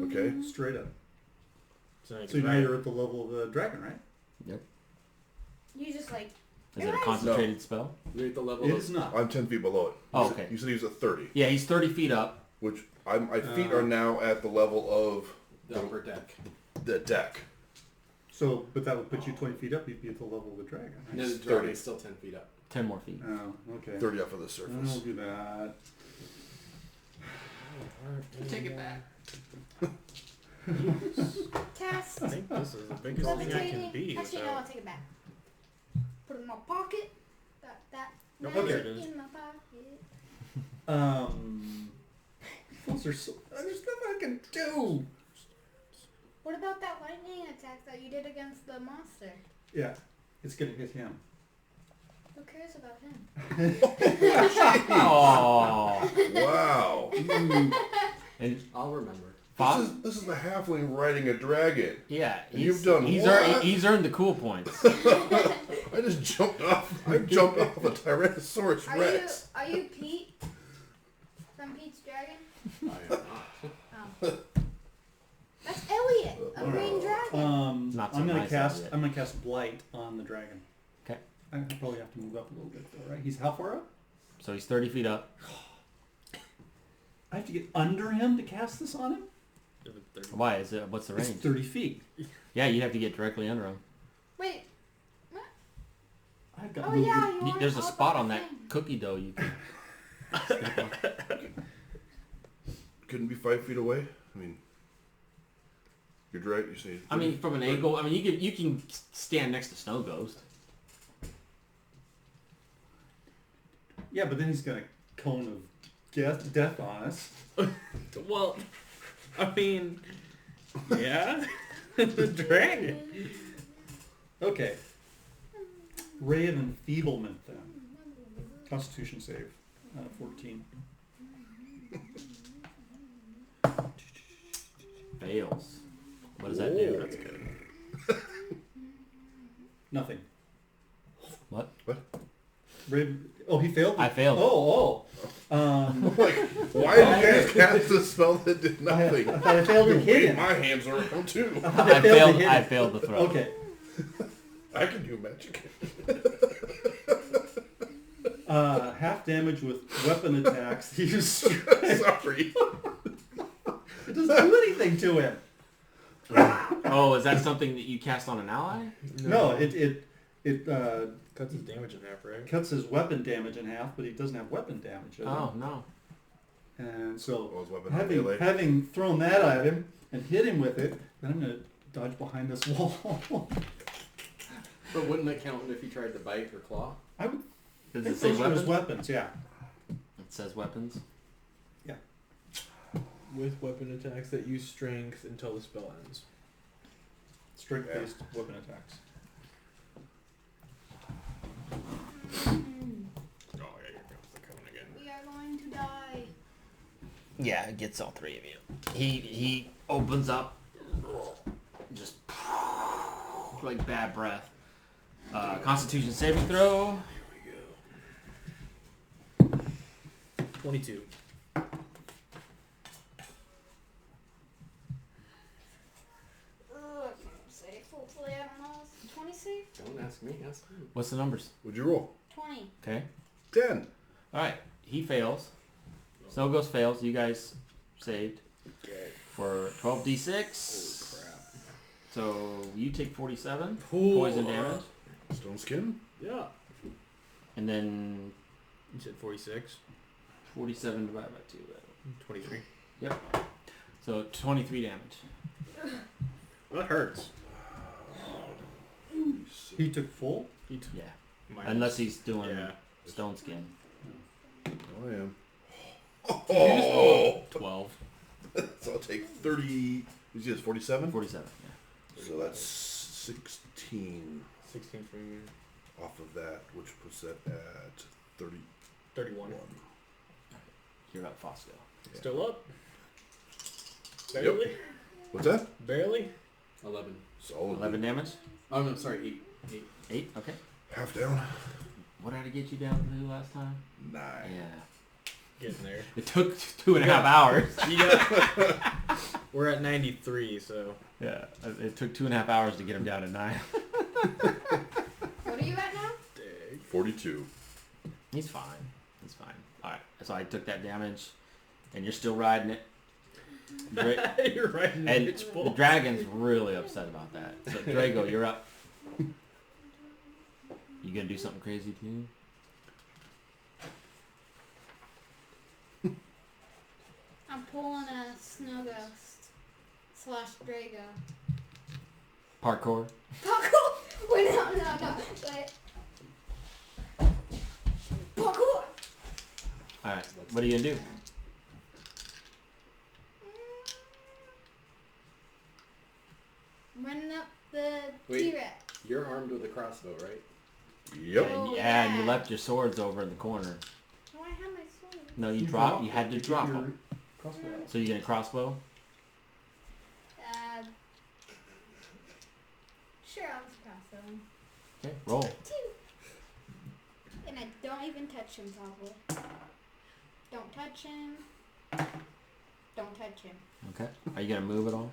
Okay. Straight up. So, So now you're at the level of the dragon, right? Yep. You just like. Is it a concentrated spell? You're at the level It of is not. I'm 10 feet below it. Oh, okay. You said he was at 30, Yeah, he's 30 feet up. which my feet are now at the level of the upper deck. the deck. So, but that would put you 20 feet up. You'd be at the level of the dragon, right? No, the 30. dragon is still 10 feet up. 10 more feet. Oh, okay. 30 off of the I'll surface. do that. Take it back. Cast. I think this is the biggest thing I can be. Actually, no, without- I'll take it back. Put it in my pocket. Got that. Nope, magic there it is. in my pocket. Those are so. There's nothing I can do. What about that lightning attack that you did against the monster? Yeah, it's gonna hit him. Who cares about him? Oh. Wow. And I'll remember. Fox? This is the halfling riding a dragon. Yeah. And you've done he's what? He's earned the cool points. I just jumped off. I jumped off a Tyrannosaurus Rex. Are you Pete? From Pete's Dragon? I am not. Oh. That's Elliot, a green dragon. Not so I'm gonna nice cast. Elliot. I'm gonna cast Blight on the dragon. Okay. I probably have to move up a little bit though, right? He's how far up? So he's 30 feet up. I have to get under him to cast this on him. Why is it? What's the It's range? 30 feet. Yeah, you have to get directly under him. Wait. I've got. Oh movement. yeah, you There's a are spot up on that thing. cookie dough you can. Couldn't be 5 feet away. I mean, you're right. You say. I mean, from an angle, I mean, you can stand next to Snow Ghost. Yeah, but then he's got a cone of death on us. Well, I mean, yeah, the dragon. Okay. Ray of Enfeeblement then. Constitution save. 14. Fails. What does that do? That's good. Nothing. What? Ray, he failed? I failed. Oh. Like, why did you guys cast a spell that did nothing? I thought I failed to hit Wave him. my hands around too. I thought I failed to hit I him. failed the throw. Okay. I can do magic. Half damage with weapon attacks. He Sorry. it doesn't do anything to him. Oh, is that something that you cast on an ally? No, it Cuts his damage in half, right? cuts his weapon damage in half, but he doesn't have weapon damage. does he? Oh, no. And so Well, his weapon on melee. having thrown that at him and hit him with it, then I'm gonna dodge behind this wall. But wouldn't that count if you tried to bite or claw? I would Does think it say those are his weapons? weapons. Yeah. It says weapons. With weapon attacks that use strength until the spell ends. Strength-based weapon attacks. Oh yeah, here comes the cone again. We are going to die. Yeah, it gets all three of you. He opens up, just like bad breath. Constitution saving throw. 22. Safe. Hopefully, I don't know. 20 safe? Don't ask me, ask him. What's the numbers? Would you roll? 20. Okay. 10. All right. He fails. Snow Ghost fails. You guys saved for 12d6. Crap. So you take 47 Cool. poison damage, Stone skin? Yeah. and then You said 46. 47 divided by 2. 23. Yep. So 23 damage. That hurts. He took full. Yeah. Minus- Unless he's doing Yeah. stone skin. I am. Oh! 12. So I'll take 30. Is he 47? 47. Yeah. So that's 16 16 from off of that, which puts that at 31. 31. You're up, Fosco. Yeah. Still up? Barely? What's that? Barely? 11. Solid. 11 damage. Oh, no, sorry, 8. 8. Okay. Half down. What did I get you down to last time? 9. Yeah. Getting there. It took 2.5 hours. Yeah. We're at 93, so. Yeah, it took 2.5 hours to get him down to 9. What are you at now? Dang. 42. He's fine. He's fine. All right. So I took that damage, and you're still riding it. You're right. And the dragon's really upset about that. So Drago, you're up. You gonna do something crazy too? I'm pulling a snow ghost / Drago. Parkour. Parkour! Wait, no. Wait. Parkour! Alright, what are you gonna do? Running up the Wait. T-Rex. You're armed with a crossbow, right? Yep. Oh, And you yeah. left your swords over in the corner. Oh, I have my sword. No, you had to Keep drop your them. crossbow out. So you gonna crossbow? Sure, I'll just cross them. Okay, roll. 2. And I don't even touch him, probably. Don't touch him. Don't touch him. Okay. Are you gonna move at all?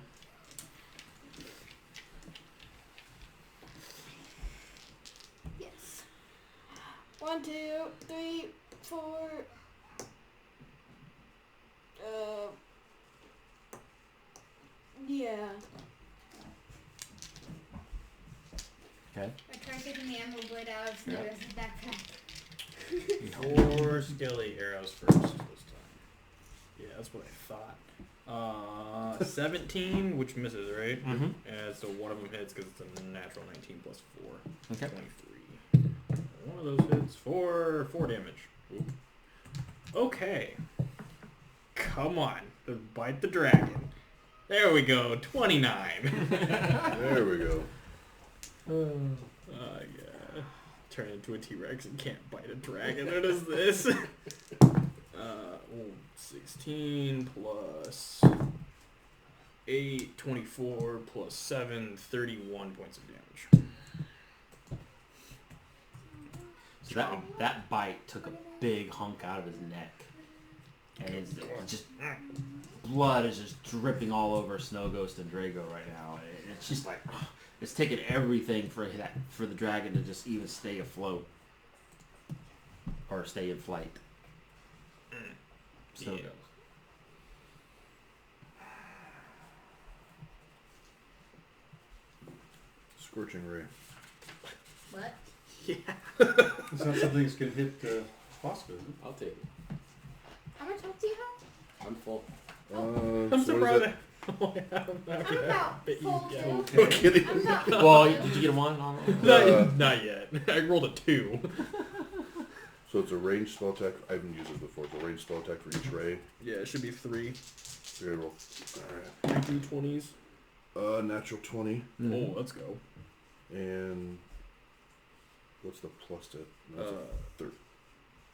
Yes. 1, 2, 3, 4. Yeah. Okay. I tried taking the emerald blade out of Snow's backpack. 4 skelly arrows first this time. Yeah, that's what I thought. 17, which misses, right? Mm-hmm. Yeah, so one of them hits because it's a natural 19 plus 4. Okay. 23. One of those hits for 4 damage. Oop. Okay. Come on. Bite the dragon. There we go. 29. There we go. Yeah. Turn into a T-Rex and can't bite a dragon. What is this? 16 plus 8, 24 plus 7, 31 points of damage. So that bite took a big hunk out of his neck. And it's just blood is just dripping all over Snow Ghost and Drago right now. And it's just like it's taking everything for the dragon to just even stay afloat or stay in flight. Snow Yeah. Ghost. Scorching ray. What? It's not something that's going to hit the Fosco, is it? I'll take it. How much health do you have? I'm full. I'm so so what proud is of I'm about bet you full get too. that? No kidding. I'm about Well, did you get a 1 on it? Not yet. I rolled a 2. So it's a ranged spell attack. I haven't used it before. It's a ranged spell attack for each ray. Yeah, it should be 3. So you gotta roll. 3 d20s. Natural 20. Mm-hmm. Oh, let's go. And what's the plus to? No, it's a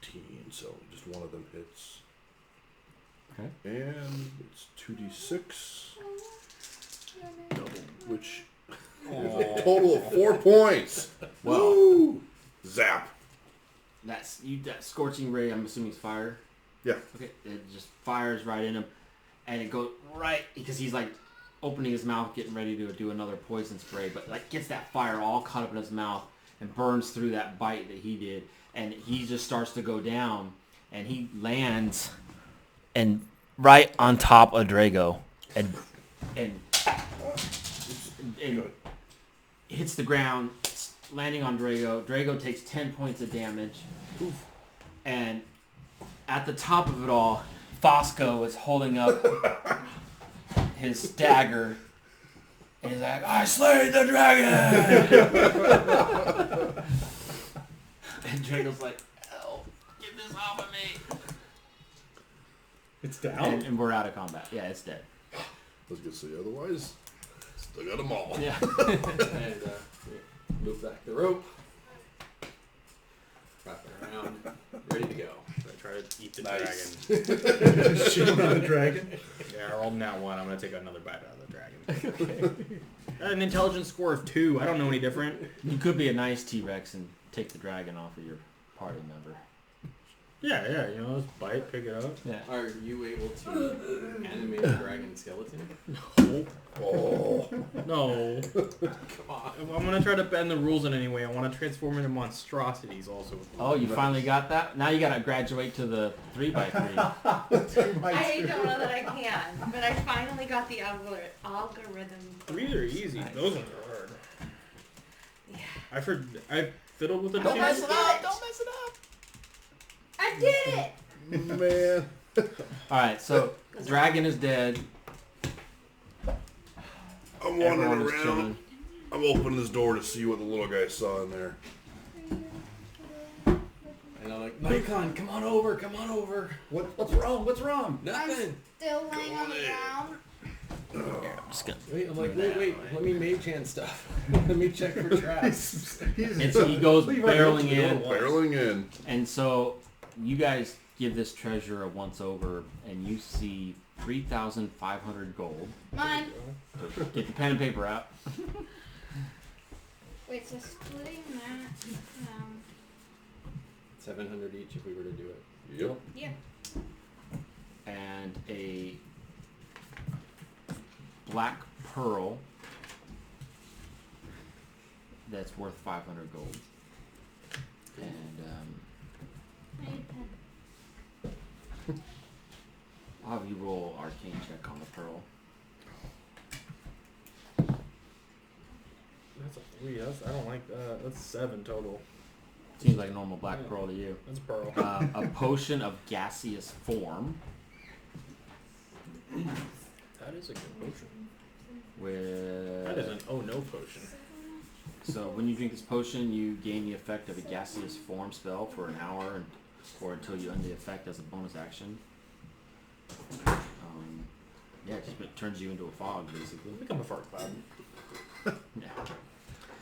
13. So just one of them hits. Okay. And it's 2d6, which is a total of 4 points. Well, Woo! Zap. that scorching ray, I'm assuming is fire. Yeah. Okay, it just fires right in him, and it goes right because he's like opening his mouth, getting ready to do another poison spray, but like gets that fire all caught up in his mouth and burns through that bite that he did, and he just starts to go down, and he lands and right on top of Drago, and hits the ground, landing on Drago. Drago takes 10 points of damage. And at the top of it all, Fosco is holding up his dagger. And he's like, I slayed the dragon! And Drago's like, help, get this off of me. It's down? And we're out of combat. Yeah, it's dead. I was gonna say otherwise. Still got them all. Yeah. And move back the rope. Wrap it around. Ready to go. I try to eat the Nice. dragon. Shoot on the dragon. Yeah, I rolled that one. I'm going to take another bite out of the dragon. An intelligence score of 2. I don't know any different. You could be a nice T-Rex and take the dragon off of your party member. Yeah, you know, just bite, pick it up. Yeah. Are you able to animate a dragon skeleton? Oh. No. Come on. I'm gonna try to bend the rules in any way. I want to transform into monstrosities also. Oh, you finally got that? Now you gotta graduate to the 3x3. I don't know that I can, but I finally got the algorithm. 3 are easy. Nice. Those ones are hard. Yeah. I fiddled with the Don't two. mess it up! Don't mess it up! I did it! Man. Alright, so dragon is dead. I'm Everyone wandering is around. chilling. I'm opening this door to see what the little guy saw in there. And I'm like, Nikon, come on over, come on over. What's wrong? What's wrong? Nothing. Still laying on the ground. I'm just gonna... Wait, I'm like, wait, let me mage hand stuff. Let me check for traps. And so he goes barreling in. Barreling in. And so you guys give this treasure a once over, and you see 3,500 gold. Mine. Get the pen and paper out. Wait, so splitting that. 700 each if we were to do it. Yep. Yeah. And a black pearl that's worth 500 gold. And I need a pen. I'll have you roll arcane check on the pearl. That's a 3. I don't like that. That's 7 total. Seems like a normal black pearl to you. That's pearl. A potion of gaseous form That is a good potion. with... That is an oh no potion. So when you drink this potion, you gain the effect of a gaseous form spell for an hour, or until you end the effect as a bonus action. Yeah, it turns you into a fog, basically. Become a fart cloud. Yeah.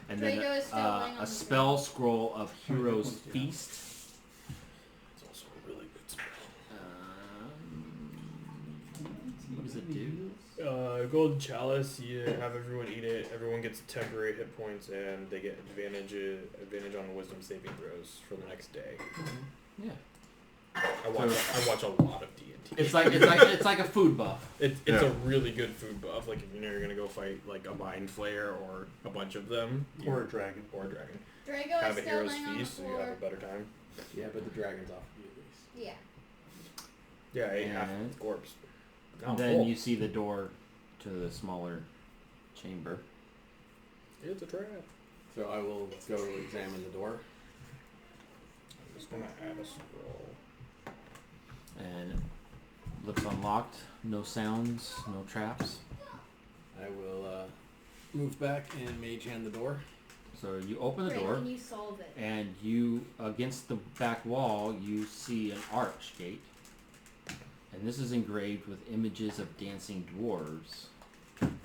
And then Drago is still laying on a the spell scroll of Hero's Feast. It's also a really good spell. What does it do? Golden chalice. You have everyone eat it. Everyone gets temporary hit points, and they get advantage on wisdom saving throws for the next day. Yeah. I watch a lot of D&D. It's like a food buff. It's a really good food buff. Like if you know you're gonna go fight like a mind flayer or a bunch of them, Or a dragon. Drago have is a still hero's laying on the feast, so you have floor. a better time. Yeah, but the dragon's off of you at least. Yeah. Yeah, I ate half And the corpse. Now I'm Then full. you see the door to the smaller chamber. It's a trap. So I will go examine the door. I'm just gonna add a scroll. And looks unlocked. No sounds, no traps. I will move back and mage hand the door. So you open the Great, door, can you solve it? and you, against the back wall, you see an arch gate. And this is engraved with images of dancing dwarves. Dancing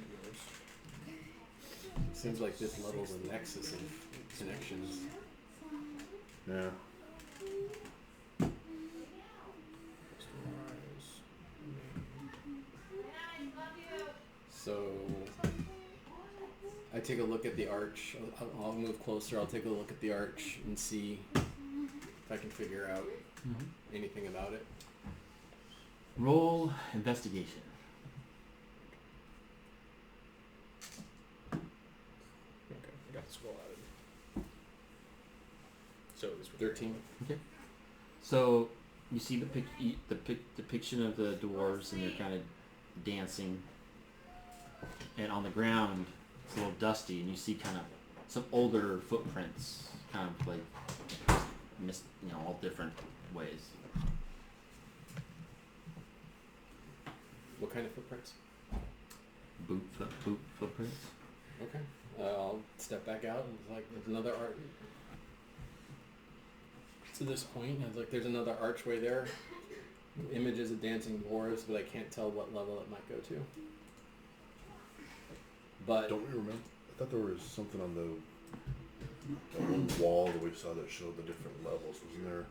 dwarves. Seems like this level's a nexus of connections. Yeah. So I take a look at the arch. I'll move closer. I'll take a look at the arch and see if I can figure out anything about it. Roll investigation. Okay, I got the scroll added. So it was 13. So you see the depiction of the dwarves, and they're kind of dancing. And on the ground, it's a little dusty, and you see kind of some older footprints, kind of like all different ways. What kind of footprints? Boot footprints. Okay. I'll step back out and it's like there's another arch. To this point, it's like there's another archway there. Images of dancing dwarves, but I can't tell what level it might go to. But Don't we remember? I thought there was something on the one wall that we saw that showed the different levels. Wasn't there?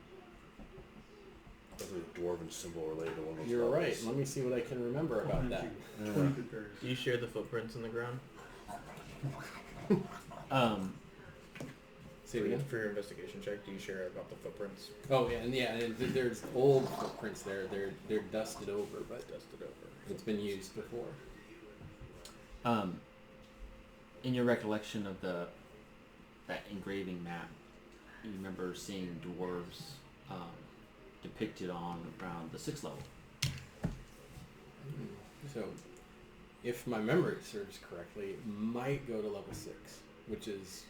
I thought there was a dwarven symbol related to one of those you're levels. right. Let me see what I can remember about that. Yeah. Do you share the footprints in the ground? Say it again. For your investigation check, do you share about the footprints? Oh yeah, and there's old footprints there. They're dusted over, but it's been used before. In your recollection of that engraving map, you remember seeing dwarves depicted on around the 6th level. So, if my memory serves correctly, it might go to level 6, which is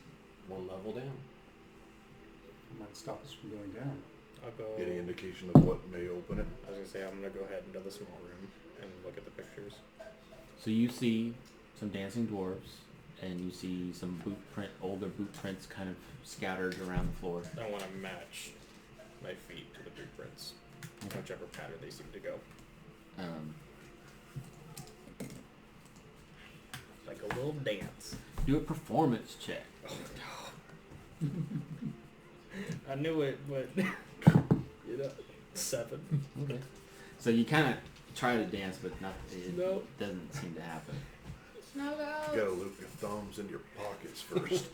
1 level down. Might stop us from going down. I'll go. Any indication of what may open it? I was gonna say I'm gonna go ahead into the small room and look at the pictures. So you see some dancing dwarves, and you see some older boot prints kind of scattered around the floor. I want to match my feet to the boot prints, whichever pattern they seem to go. Like a little dance. Do a performance check. I knew it, but 7. Okay. So you kind of try to dance, but it No. doesn't seem to happen. No go. You gotta loop your thumbs into your pockets first.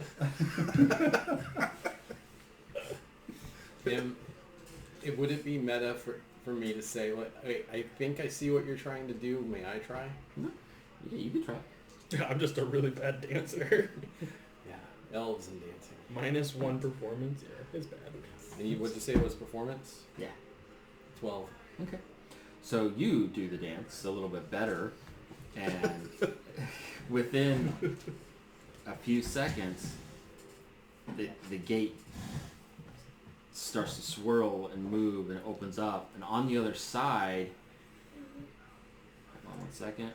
Would it be meta for me to say, like, I think I see what you're trying to do. May I try? No. Yeah, you can try. I'm just a really bad dancer. Yeah, elves and dancing. -1 performance. Yeah, it's bad. And what'd you say was performance? Yeah. 12. Okay. So you do the dance a little bit better, and within a few seconds, the gate starts to swirl and move and opens up, and on the other side, hold on 1 second.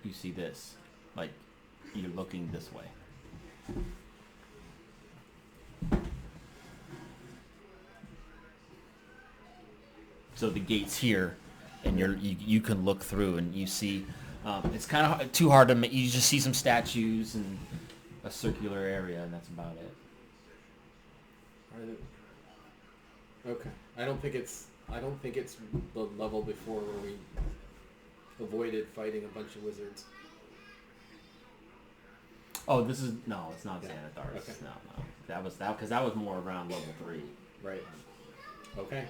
You see this, like you're looking this way. So the gate's here, and you can look through and you see. It's kind of too hard to make. You just see some statues and a circular area, and that's about it. Okay. I don't think it's the level before where we avoided fighting a bunch of wizards. Oh, this is no, it's not Yeah. Xanathar's. Okay. No. That was because that was more around level 3. Right. Okay.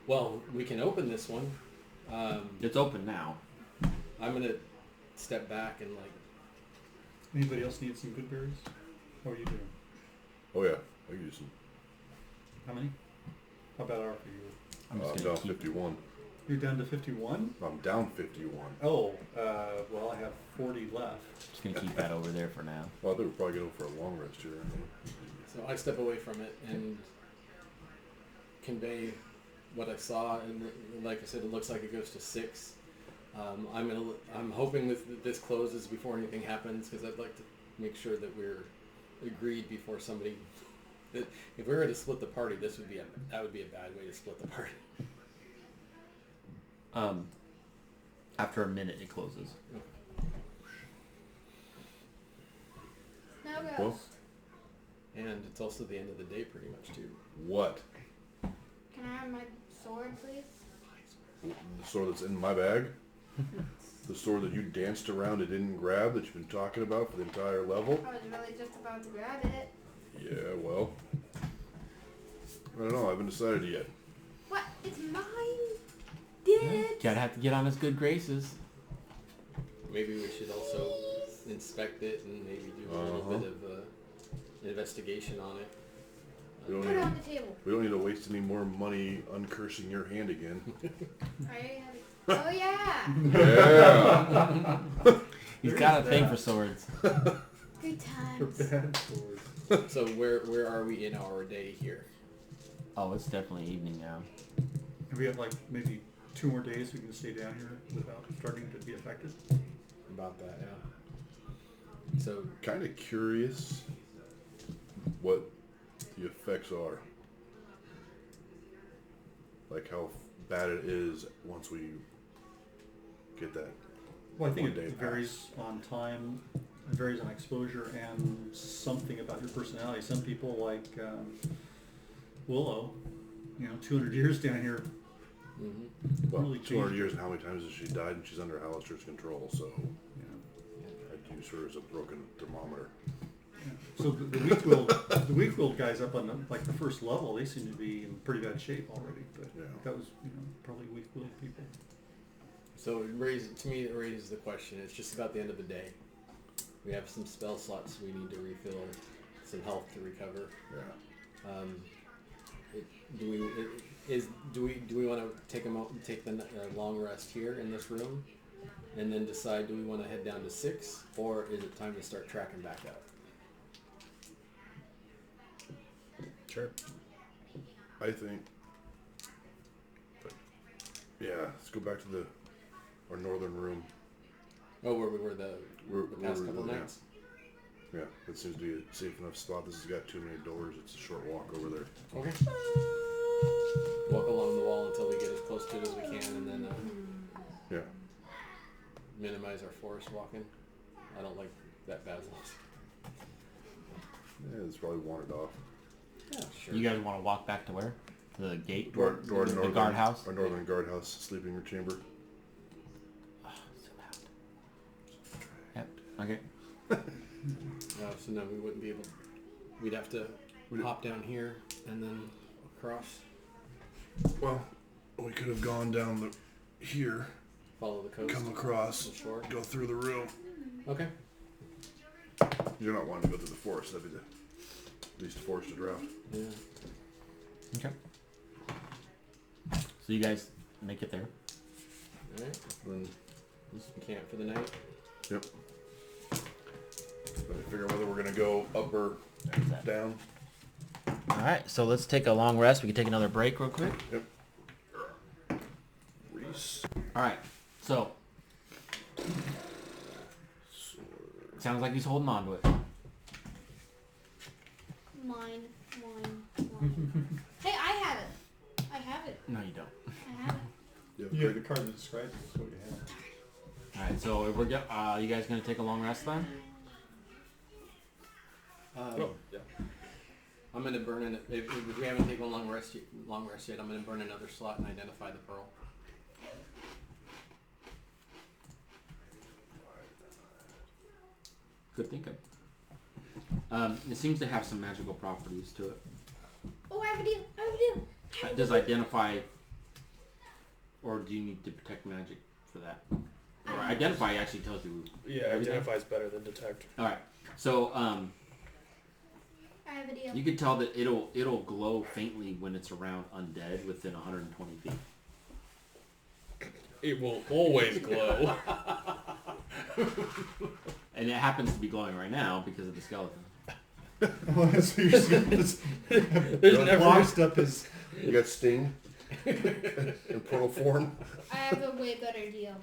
Well, we can open this one. It's open now. I'm gonna step back and Anybody else need some good berries? How are you doing? Oh yeah, I can use some. How many? How bad are you? I'm I'm just down gonna keep. 51. You're down to 51? I'm down 51. Oh, well, I have 40 left. Just gonna keep that over there for now. Well, I think we're probably going for a long rest here. so I step away from it and convey what I saw, and like I said, it looks like it goes to 6. I'm hoping this closes before anything happens, because I'd like to make sure that we're agreed before somebody. That if we were to split the party, that would be a bad way to split the party. After a minute, it closes. No goes. Well, And it's also the end of the day, pretty much too. what? Can I have my sword, please? The sword that's in my bag? The sword that you danced around and didn't grab that you've been talking about for the entire level? I was really just about to grab it. Yeah, well. I don't know, I haven't decided yet. What? It's mine? Did? Gotta have to get on his good graces. Maybe we should also inspect it and maybe do a little bit of investigation on it. We don't, Put it on the table. we don't need to waste any more money uncursing your hand again. I oh yeah. Yeah! He's got a thing for swords. Good For times. bad swords. So where are we in our day here? Oh, it's definitely evening now. And we have like maybe 2 more days we can stay down here without starting to be affected. About that, yeah. So Kind of curious what the effects are. Like how bad it is once we get that. Well, I think One day it varies on time, it varies on exposure, and something about your personality. Some people like Willow, 200 years down here, Mm-hmm. Well, Really 200 changed. years and how many times has she died, and she's under Alistair's control, so Yeah. I'd use her as a broken thermometer. So the weak willed guys up on the first level, they seem to be in pretty bad shape already. But Yeah. that was probably weak willed people. So it raises the question. It's just about the end of the day. We have some spell slots we need to refill, some health to recover. Yeah. Do we want to take the long rest here in this room, and then decide do we want to head down to 6, or is it time to start tracking back up? Sure. I think. Yeah, let's go back to our northern room. Oh, where we were the past couple yeah. nights. Yeah, it seems to be a safe enough spot. This has got too many doors. It's a short walk over there. Okay. Walk along the wall until we get as close to it as we can, and then Yeah. minimize our forest walking. I don't like that basil. Yeah, it's probably wandered off. Yeah, sure. You guys want to walk back to where? To the gate? To our the northern guardhouse? Our northern guardhouse sleeping chamber. Oh, zoom out. Yep. Okay. So no, we wouldn't be able. We'd have to hop down here and then across. Well, we could have gone down here, Follow the coast. come across, the shore. go through the room. Okay. You're not wanting to go through the forest. That'd be the least forested route. Yeah. Okay. So you guys make it there. All right. Then just camp for the night. Yep. But figure whether we're gonna go up or down. All right. So let's take a long rest. We can take another break real quick. Yep. Reese. All right. So sounds like he's holding on to it. Mine. Hey, I have it. I have it. No, you don't. I have it. You have the card that describes it. That's what you have. All right. So if you guys gonna take a long rest then? Yeah. I'm gonna burn in. If we haven't taken a long rest yet, I'm gonna burn another slot and identify the pearl. Good thinking. It seems to have some magical properties to it. Oh, I have a deal. Does identify, or do you need to protect magic for that? Or identify actually tells you. Yeah, everything? identifies better than detect. All right. So I have a deal. you can tell that it'll glow faintly when it's around undead within 120 feet. It will always glow. And it happens to be glowing right now because of the skeleton. So you're seeing this. There's never Boxed up his. You got Sting in portal form. I have a way better deal.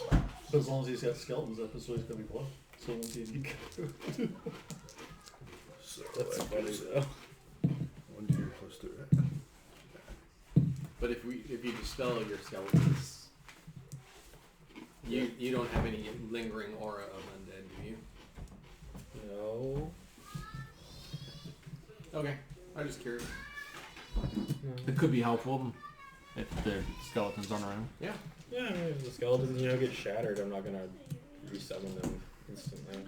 But as long as he's got skeletons up, it's always going to glow. So once he's So That's that funny gives it though. 1d plus 3. But if you dispel your skeletons, you don't have any lingering aura of undead, do you? No. Okay. I'm just curious. It could be helpful if the skeletons aren't around. Yeah. Yeah, I mean, if the skeletons, get shattered, I'm not gonna resummon them instantly.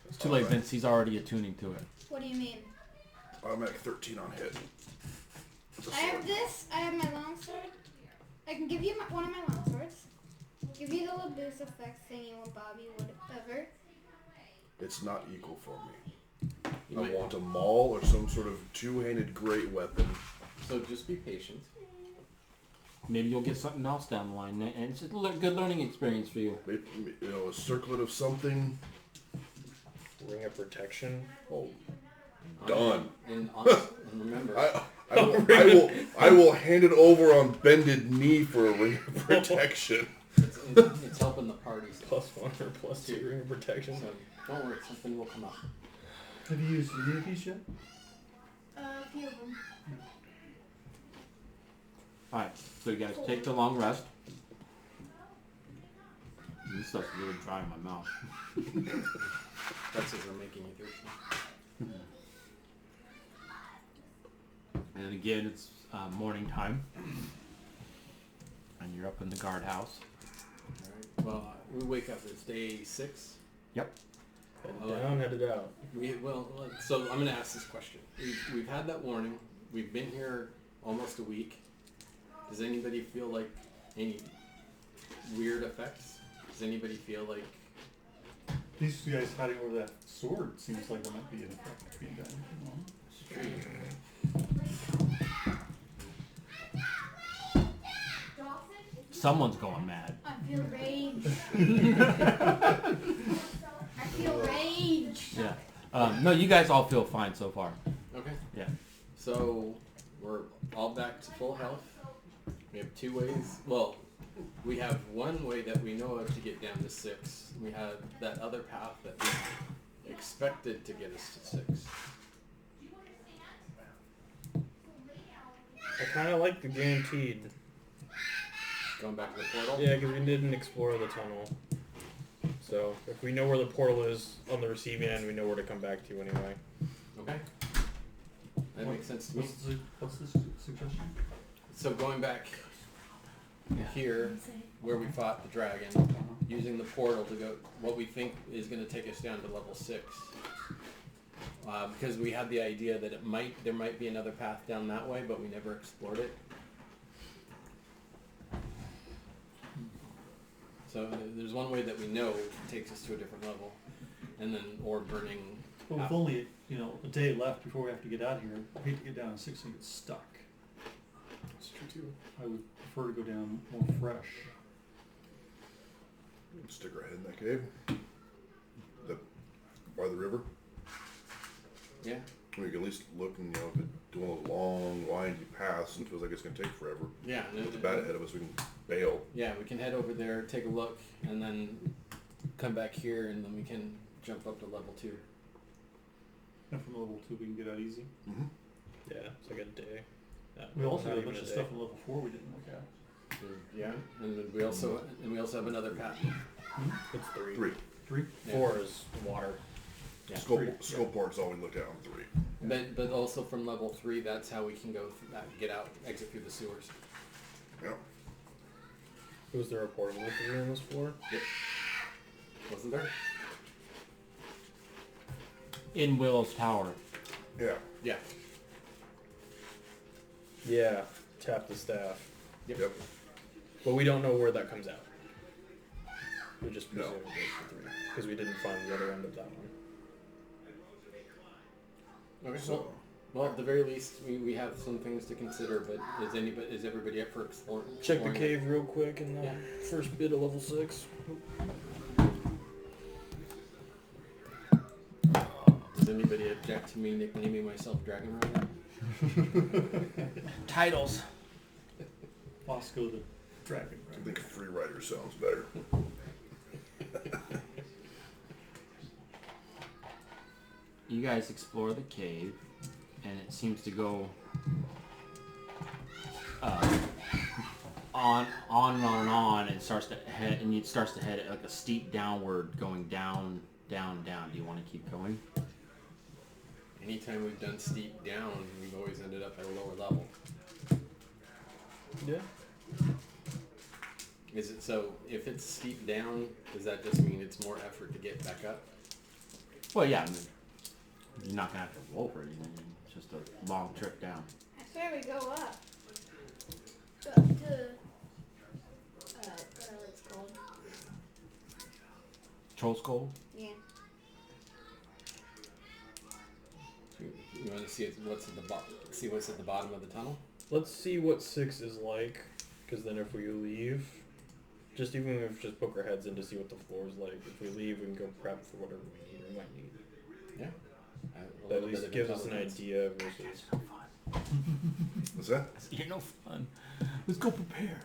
It's too late, Vince. He's already attuning to it. What do you mean? Automatic 13 on hit. It's a I have sword. this. I have my longsword. I can give you one of my longswords. Give you the little boost effect thingy or Bobby whatever. It's not equal for me. You I might- want a maul or some sort of two-handed great weapon. So just be patient. Maybe you'll get something else down the line, and it's a good learning experience for you. Maybe, a circlet of something. Ring of protection. Oh, done. And remember, I will hand it over on bended knee for a ring of protection. it's helping the party. So +1 or +2 ring of protection. don't worry, something will come up. Have you used any of these yet? A few of them. Alright, so you guys take the long rest. This stuff's really dry in my mouth. That's as they're making you thirsty. And again, it's morning time. You're up in the guardhouse. Alright. Well, we wake up. It's day 6. Yep. Headed down, headed out. So I'm going to ask this question. We've had that warning. We've been here almost a week. Does anybody feel like any weird effects? Does anybody feel like... These guys hiding over that sword seems like there might be an effect being done. Someone's going mad. I feel rage. I feel rage. Yeah. No, you guys all feel fine so far. Okay. Yeah. So we're all back to full health. We have 2 ways. Well, we have one way that we know of to get down to 6. We have that other path that we expected to get us to 6. I kind of like the guaranteed. Going back to the portal? Yeah, because we didn't explore the tunnel. So if we know where the portal is on the receiving end, we know where to come back to anyway. Okay. That makes sense to me. What's the suggestion? So going back here, where we fought the dragon, using the portal to go, what we think is going to take us down to level 6. Because we had the idea that there might be another path down that way, but we never explored it. So there's one way that we know takes us to a different level, and then or burning. Well, with only a day left before we have to get out of here, I hate to get down to 6 and get stuck. That's true too. I would prefer to go down more fresh. We can stick our head in that cave. By the river. Yeah. We can at least look and if it's doing a long, windy path and it feels like it's going to take forever. Yeah. With the bat ahead of us, we can bail. Yeah, we can head over there, take a look, and then come back here, and then we can jump up to level 2. And from level 2 we can get out easy. Mm-hmm. Yeah, it's like a day. We also Not got a even bunch of day. stuff in level 4 we didn't look at. Yeah, and then we also have another path. It's 3. 3. 3? Yeah. 4 is water. Yeah. Scope part's all we looked at on 3. But also from level 3, that's how we can go get out, exit through the sewers. Yeah. Was there a portal with 3 on this floor? Yep. Wasn't there? In Willow's Tower. Yeah. Yeah. Yeah, tap the staff. Yep. But we don't know where that comes out. We just No. presume it goes to 3. Because we didn't find the other end of that one. Okay. So, Well, at the very least, we have some things to consider. But is everybody up for exploring? Check the exploring cave real quick in the Yeah. first bit of level 6. Does anybody object to me nicknaming myself Dragon Rider? Titles. Bosco the Dragon. I think Free Rider sounds better. You guys explore the cave, and it seems to go on and on and on, and it starts to head, and it starts to head like a steep downward, going down, down, down. Do you want to keep going? Anytime we've done steep down, we've always ended up at a lower level. Yeah. Is it so? If it's steep down, does that just mean it's more effort to get back up? Well, yeah. I mean, you're not gonna have to roll for anything. It's just a long trip down. I swear we go up. To whatever it's called. Troll's Gold. Yeah. You want to see what's at the bottom? See what's at the bottom of the tunnel? Let's see what 6 is like. Because then if we leave, just even if we just poke our heads in to see what the floor is like, if we leave, we can go prep for whatever we need or might need. Yeah. That at least gives us an idea versus... What's that? You're no fun. Let's go prepare.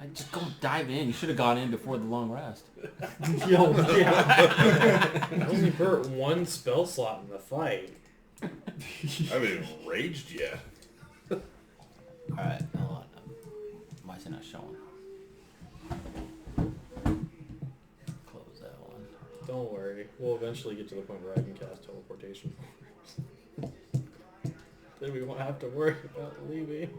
I just go dive in. You should have gone in before the long rest. Yo, yeah. I only burnt 1 spell slot in the fight. I haven't even raged yet. Alright, hold on. Why is it not showing? Close that one. Don't worry. We'll eventually get to the point where I can cast teleportation. Then we won't have to worry about leaving.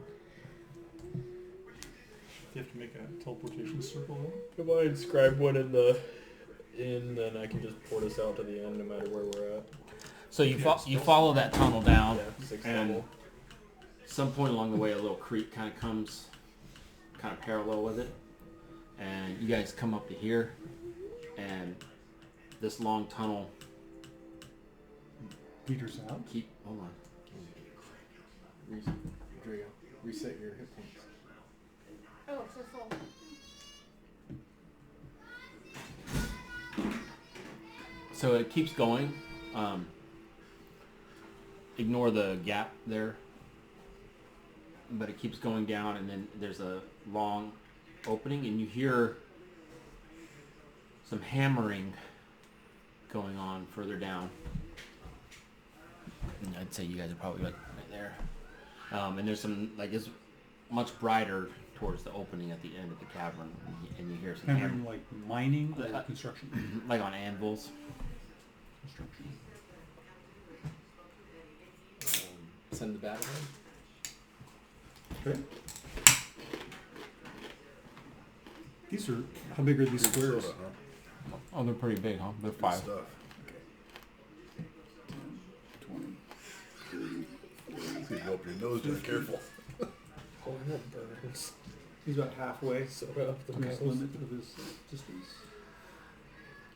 You have to make a teleportation circle. Come on, describe one in the inn, and I can just port us out to the end no matter where we're at. So you follow that tunnel down, Yeah, 6th and level. some point along the way, a little creek kind of comes, kind of parallel with it, and you guys come up to here, and this long tunnel. Peters out. Hold on. Reset your hit points. Oh, so full. So it keeps going. Ignore the gap there. But it keeps going down, and then there's a long opening, and you hear some hammering going on further down. And I'd say you guys are probably like right there. And there's some, like, it's much brighter towards the opening at the end of the cavern, and you hear some Hammering like mining or construction? like on anvils. Construction. Send the bat Okay. These are, how big are these squares? Soda, huh? Oh, they're pretty big, huh? They're Good 5. stuff. 20, 30, So you go up your nose, be careful. Oh, that burns. He's about halfway. Soda up the The max nose. limit of his distance.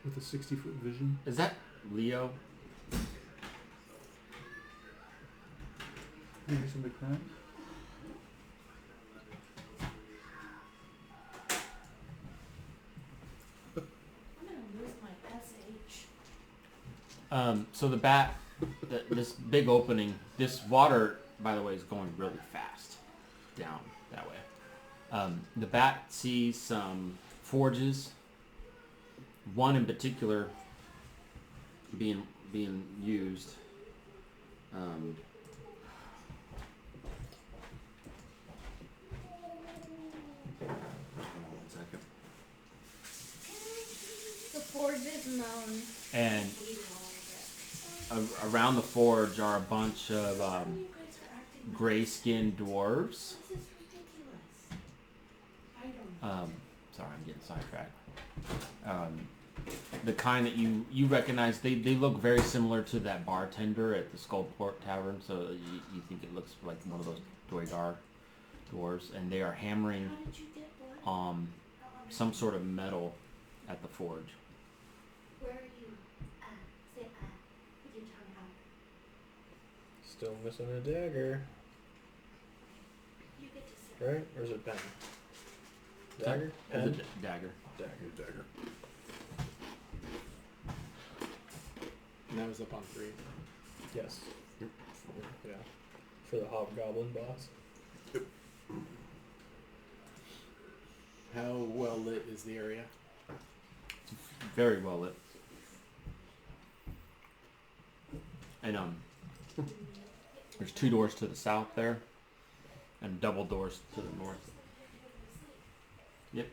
With a 60-foot vision. Is that Leo? Maybe somebody crying? I'm gonna lose my SH. So the bat, this big opening, this water, by the way, is going really fast down that way. The bat sees some forges, one in particular being used. One second. The forges moan. And around the forge are a bunch of gray-skinned dwarves. Sorry, I'm getting sidetracked. The kind that you recognize, they look very similar to that bartender at the Skullport Tavern, so you think it looks like one of those Doigar dwarves, and they are hammering some sort of metal at the forge. Where are you? Say with your tongue out. Still missing a dagger, You get to say. right? Or is it pen? Dagger? The Pen? dagger. Dagger. And that was up on 3. Yes. Yeah. For the hobgoblin boss. How well lit is the area? Very well lit. And there's 2 doors to the south there, and double doors to the north. Yep.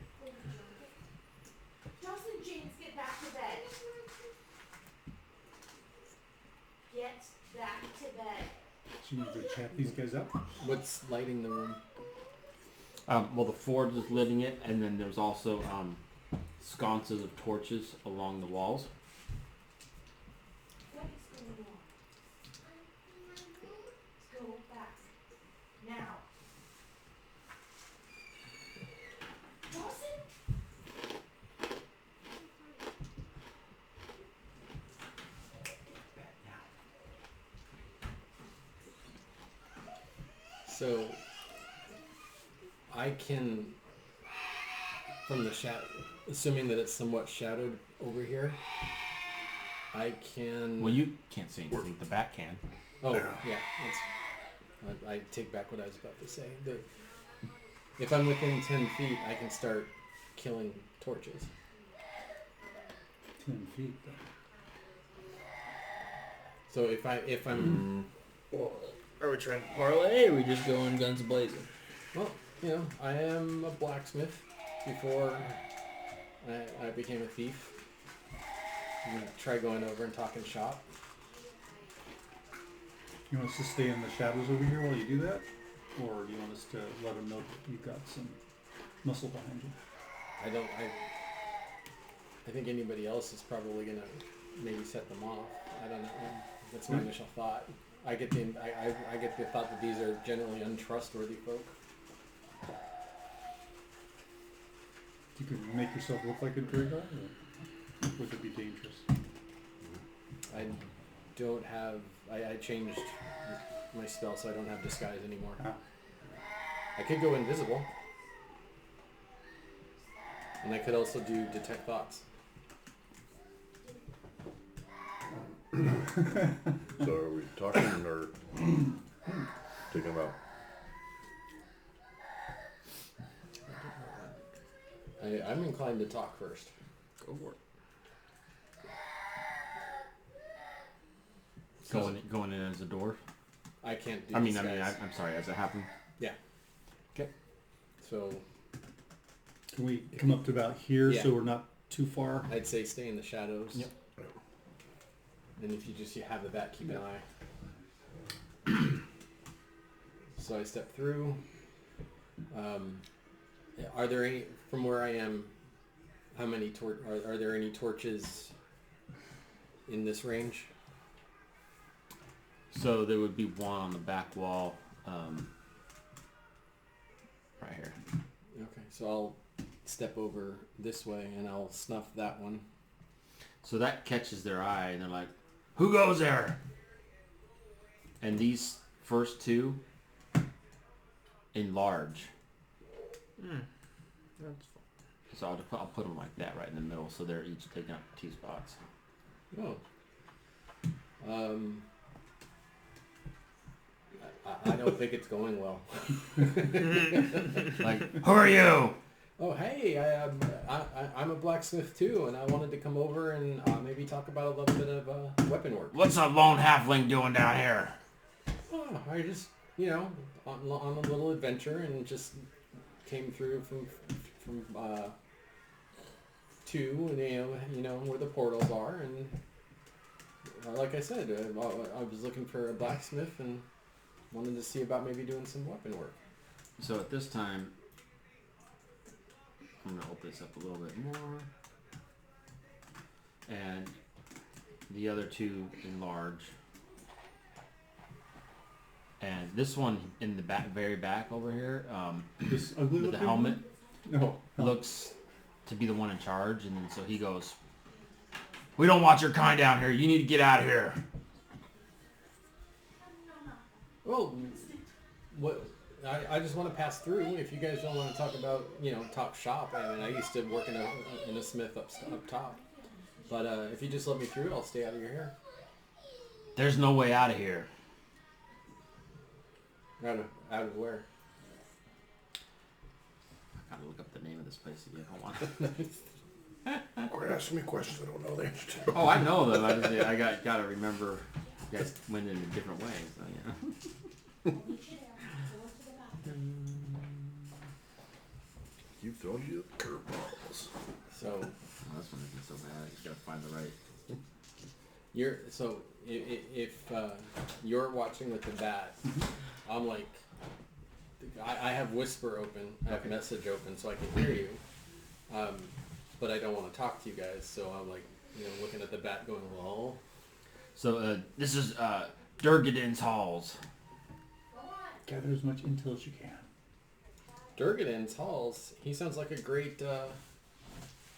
Jocelyn, James, get back to bed. Get back to bed. So you need to chat these guys up? What's lighting the room? Well, the forge is lighting it, and then there's also sconces of torches along the walls. What is going on? Let's go back. Now. Dawson? So I can, from the shadow, assuming that it's somewhat shadowed over here, I can. Well, you can't see anything. The bat can. Oh yeah, I take back what I was about to say. If I'm within 10 feet, I can start killing torches. 10 feet, though. So if I'm Well, are we trying to parlay, or are we just going guns blazing? well, you know, I am a blacksmith before I became a thief. I'm gonna try going over and talking shop. You want us to stay in the shadows over here while you do that? Or do you want us to let them know that you've got some muscle behind you. I think anybody else is probably gonna maybe set them off. I don't know. That's my initial thought. I get the thought that these are generally untrustworthy folk. You could make yourself look like a Dragar, or would it be dangerous? I don't have. I changed my spell, so I don't have disguise anymore. Ah. I could go invisible, and I could also do detect thoughts. So are we talking or taking them out? I'm inclined to talk first. Go for it. Going in as a dwarf. I can't do. I'm disguise. sorry. As it happened. Yeah. Okay. So Can we come up to about here Yeah. so we're not too far? I'd say stay in the shadows. Yep. And if you have the bat, keep an eye. So I step through. Are there any from where I am? How many are there any torches in this range? So there would be one on the back wall, right here. Okay, so I'll step over this way and I'll snuff that one. So that catches their eye, and they're like, "Who goes there?" And these first two enlarge. That's fine. So I'll put them like that right in the middle, so they're each taking up 2 spots. Oh. I don't think it's going well. Like, who are you? Oh, hey, I'm a blacksmith too, and I wanted to come over and maybe talk about a little bit of weapon work. What's a lone halfling doing down here? Oh, I just, on a little adventure and just came through from 2, and you know where the portals are, and like I said, I was looking for a blacksmith and wanted to see about maybe doing some weapon work. So at this time, I'm going to open this up a little bit more. And the other 2 enlarge. And this one in the back, very back over here, This ugly with the looking helmet, one? No. looks to be the one in charge. And then so he goes, "We don't want your kind down here. You need to get out of here." Well, what I just want to pass through. If you guys don't want to talk about, talk shop. I mean, I used to work in a smith up top. But if you just let me through, I'll stay out of your hair. There's no way out of here. Out of where? I gotta look up the name of this place again. Hold on. Quit asking me questions I don't know the answer to. Oh, I know them. I gotta remember. You guys went in a different way. So, Keep throwing you curveballs. So Oh, this one isn't so bad. I just gotta find the right. if you're watching with the bat, I'm like, I have whisper open, I have message open, so I can hear you, but I don't want to talk to you guys. So I'm like, looking at the bat, going, well. So this is Durgadin's halls. Gather as much intel as you can. Durgadin's halls. He sounds like a great.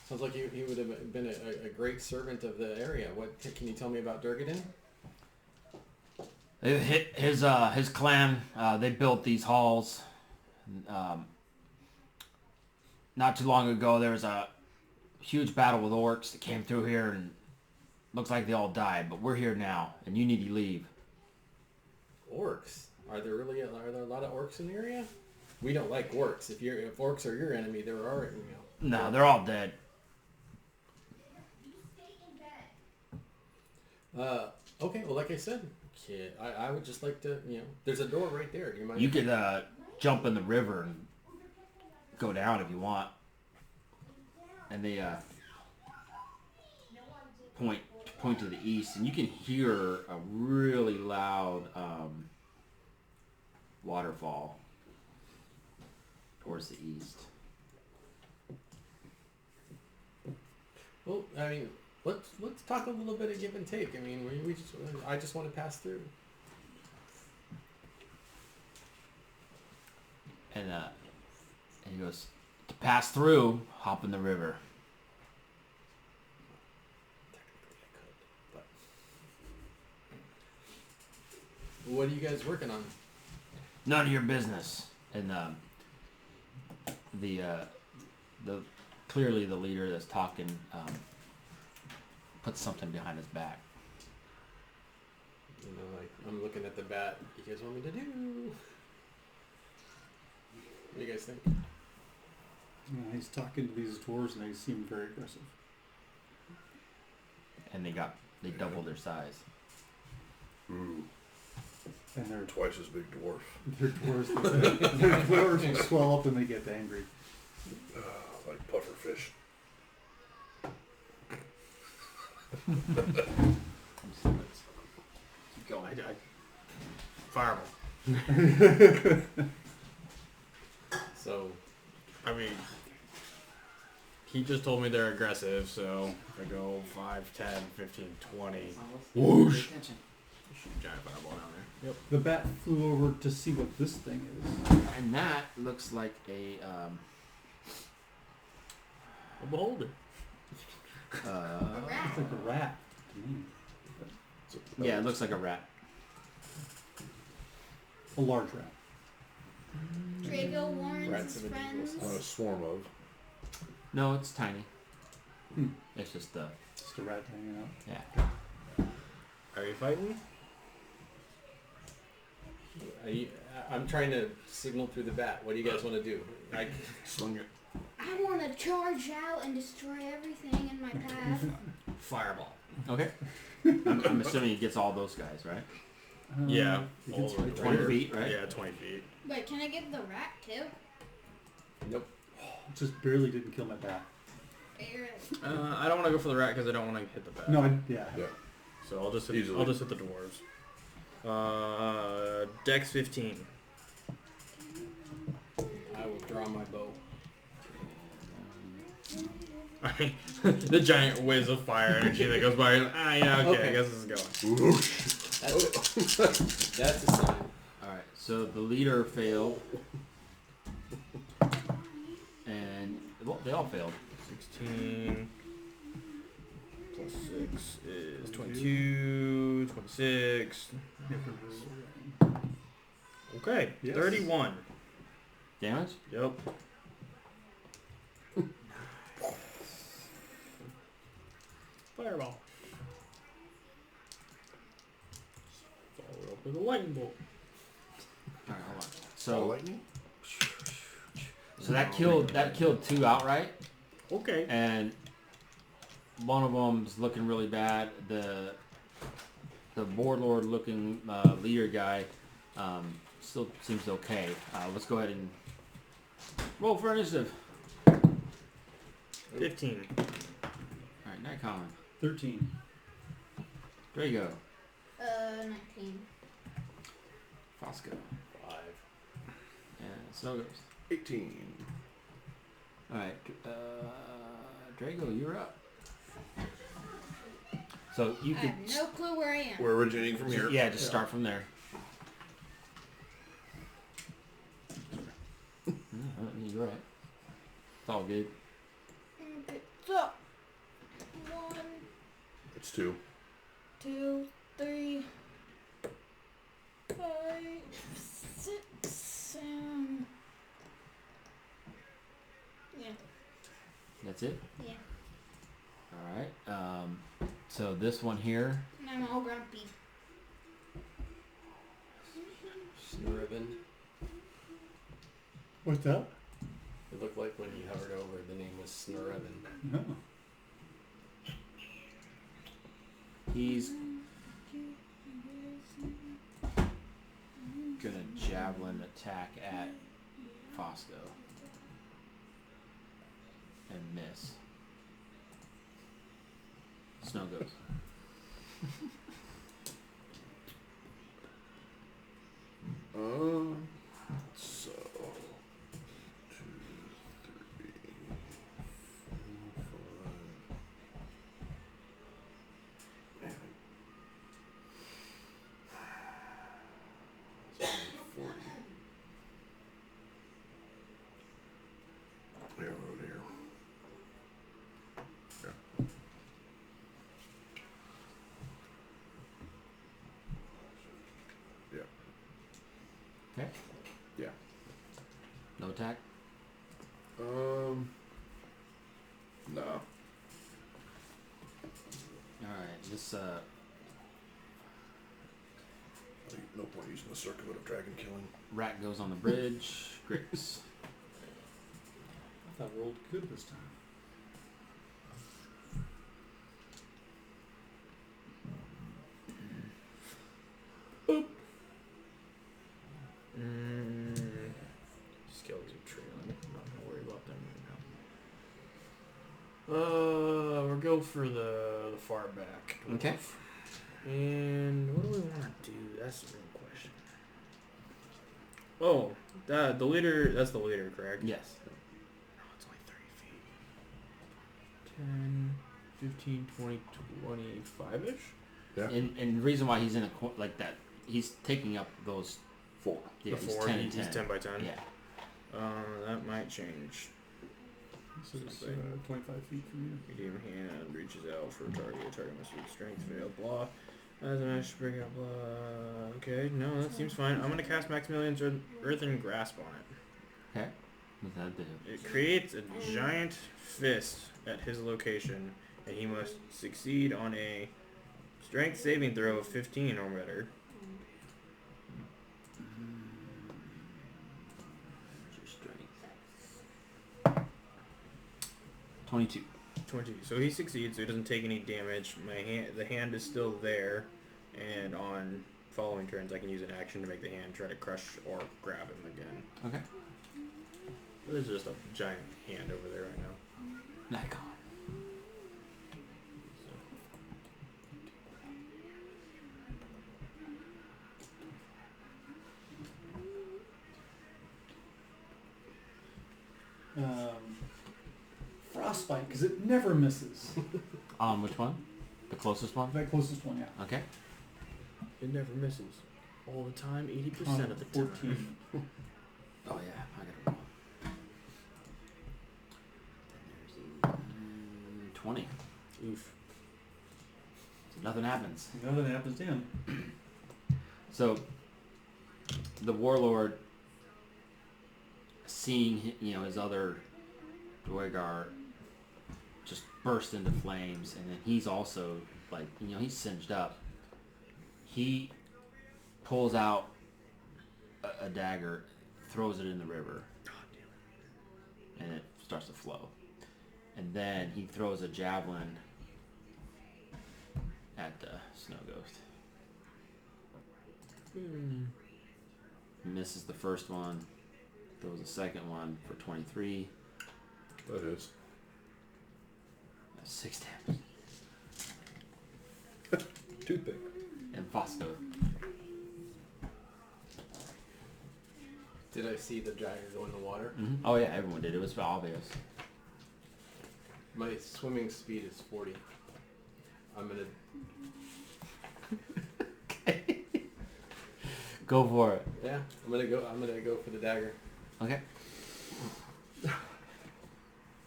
Sounds like he would have been a great servant of the area. What can you tell me about Durgadin? His clan, they built these halls. Not too long ago, there was a huge battle with orcs that came through here, and looks like they all died. But we're here now, and you need to leave. Orcs? Are there a lot of orcs in the area? We don't like orcs. If orcs are your enemy, they're our enemy. No, they're all dead. Okay. Well, like I said, kid, I would just like to, there's a door right there. Do you mind? You could jump in the river and go down if you want. And they point to the east, and you can hear a really loud waterfall towards the east. Well, I mean, let's talk a little bit of give and take. I mean, I just want to pass through. And he goes, to pass through, hop in the river. Technically, I could, but what are you guys working on? None of your business. And the clearly the leader that's talking puts something behind his back. You know, like I'm looking at the bat. You guys want me to do? What do you guys think? He's talking to these dwarves and they seem very aggressive. And they doubled their size. Ooh, And they're twice as big dwarf. Their dwarves will swell up when they get angry. Like puffer fish. Keep going. Fireball. So, I mean, he just told me they're aggressive, so if I go 5, 10, 15, 20. Whoosh! Shoot a giant fireball down there. Yep. The bat flew over to see what this thing is. And that looks like a beholder. A It's rat. like a rat to me. Yeah, it looks like a rat. A large rat. Drago warns Rats his of medieval friends. Not a swarm of. No, it's tiny. Hmm. It's just Just a rat hanging out. yeah. Are you fighting? I'm trying to signal through the bat. What do you guys want to do? Slung it. I want to charge out and destroy everything in my path. Fireball. Okay. I'm assuming he gets all those guys, right? Yeah. It gets all right 20 there. feet, right? Yeah, 20 feet. Wait, can I get the rat too? Nope. Just barely didn't kill my bat. Barely. I don't want to go for the rat because I don't want to hit the bat. No, yeah. Yeah. So I'll just hit Easily. the dwarves. Dex 15. I will draw my bow. The giant whiz of fire energy that goes by. Yeah, okay, Okay. I guess this is going. That's a sign. All right. So the leader failed, and well, they all failed. 16 plus 6 is 22, 26. Okay, Yes. 31. Damage. Yep. Fireball. Follow up with a lightning bolt. All right, hold on. All So lightning? that killed two outright, Okay. and one of them's looking really bad. The warlord looking leader guy still seems okay. Let's go ahead and roll for initiative. 15. All right, night common. 13. Drago. 19. Fosco. 5. And Snow Ghost. 18. All right, Drago, you're up. So you I could, have no clue where I am. We're originating from here. yeah, just start from there. You're right. It's all good. Okay, so 1, It's 2. 2, 3, 5, 6, yeah. That's it. Yeah. All right. So this one here. And I'm all grumpy. Snurriven. What's that? It looked like when you hovered over, the name was Snurriven. No. He's gonna javelin attack at Fosco and miss. Snow goes. So 2, 3, 4, 5, this No point using the circuit of dragon killing. rat goes on the bridge. Grix. I thought we rolled good this time. Skills are trailing. I'm not gonna worry about them right now. We'll go for the far back. Okay. And what do we want to do? That's the real question. Oh, the leader. That's the leader, correct? Yes. No, it's only 30 feet. 10, 15, 20, 25-ish? Yeah. And the reason why he's in a like that, he's taking up those 4. Yeah, The he's 4, 10 and he's 10. 10 by 10? Yeah. That might change. So it's Something. 25 feet from you. Medium hand reaches out for a target. Target must use strength, fail, blah. As a match, break out, blah. Okay, no, that seems fine. I'm going to cast Maximilian's Earthen Grasp on it. Okay. What's that do? It creates a giant fist at his location, and he must succeed on a strength saving throw of 15 or better. What's your strength? 22. 20. So he succeeds, so he doesn't take any damage. The hand is still there, and on following turns I can use an action to make the hand try to crush or grab him again. Okay. There's just a giant hand over there right now. Nikon. Frostbite, because it never misses. Which one? The closest one? That closest one, yeah. Okay. It never misses. All the time, 80% of the time. 14. Oh yeah, I gotta roll. Then there's 20. Oof. Nothing happens. Nothing happens to him. So the warlord, seeing his other Dwargar just burst into flames, and then he's also he's singed up. He pulls out a dagger, throws it in the river, and it starts to flow. And then he throws a javelin at the snow ghost. Misses the first one, throws the second one for 23. That is. That's 6 damage. Toothpick. And Fosco. Did I see the dragon go in the water? Mm-hmm. Oh yeah, everyone did. It was obvious. My swimming speed is 40. I'm gonna. Go for it. Yeah, I'm gonna go for the dagger. Okay.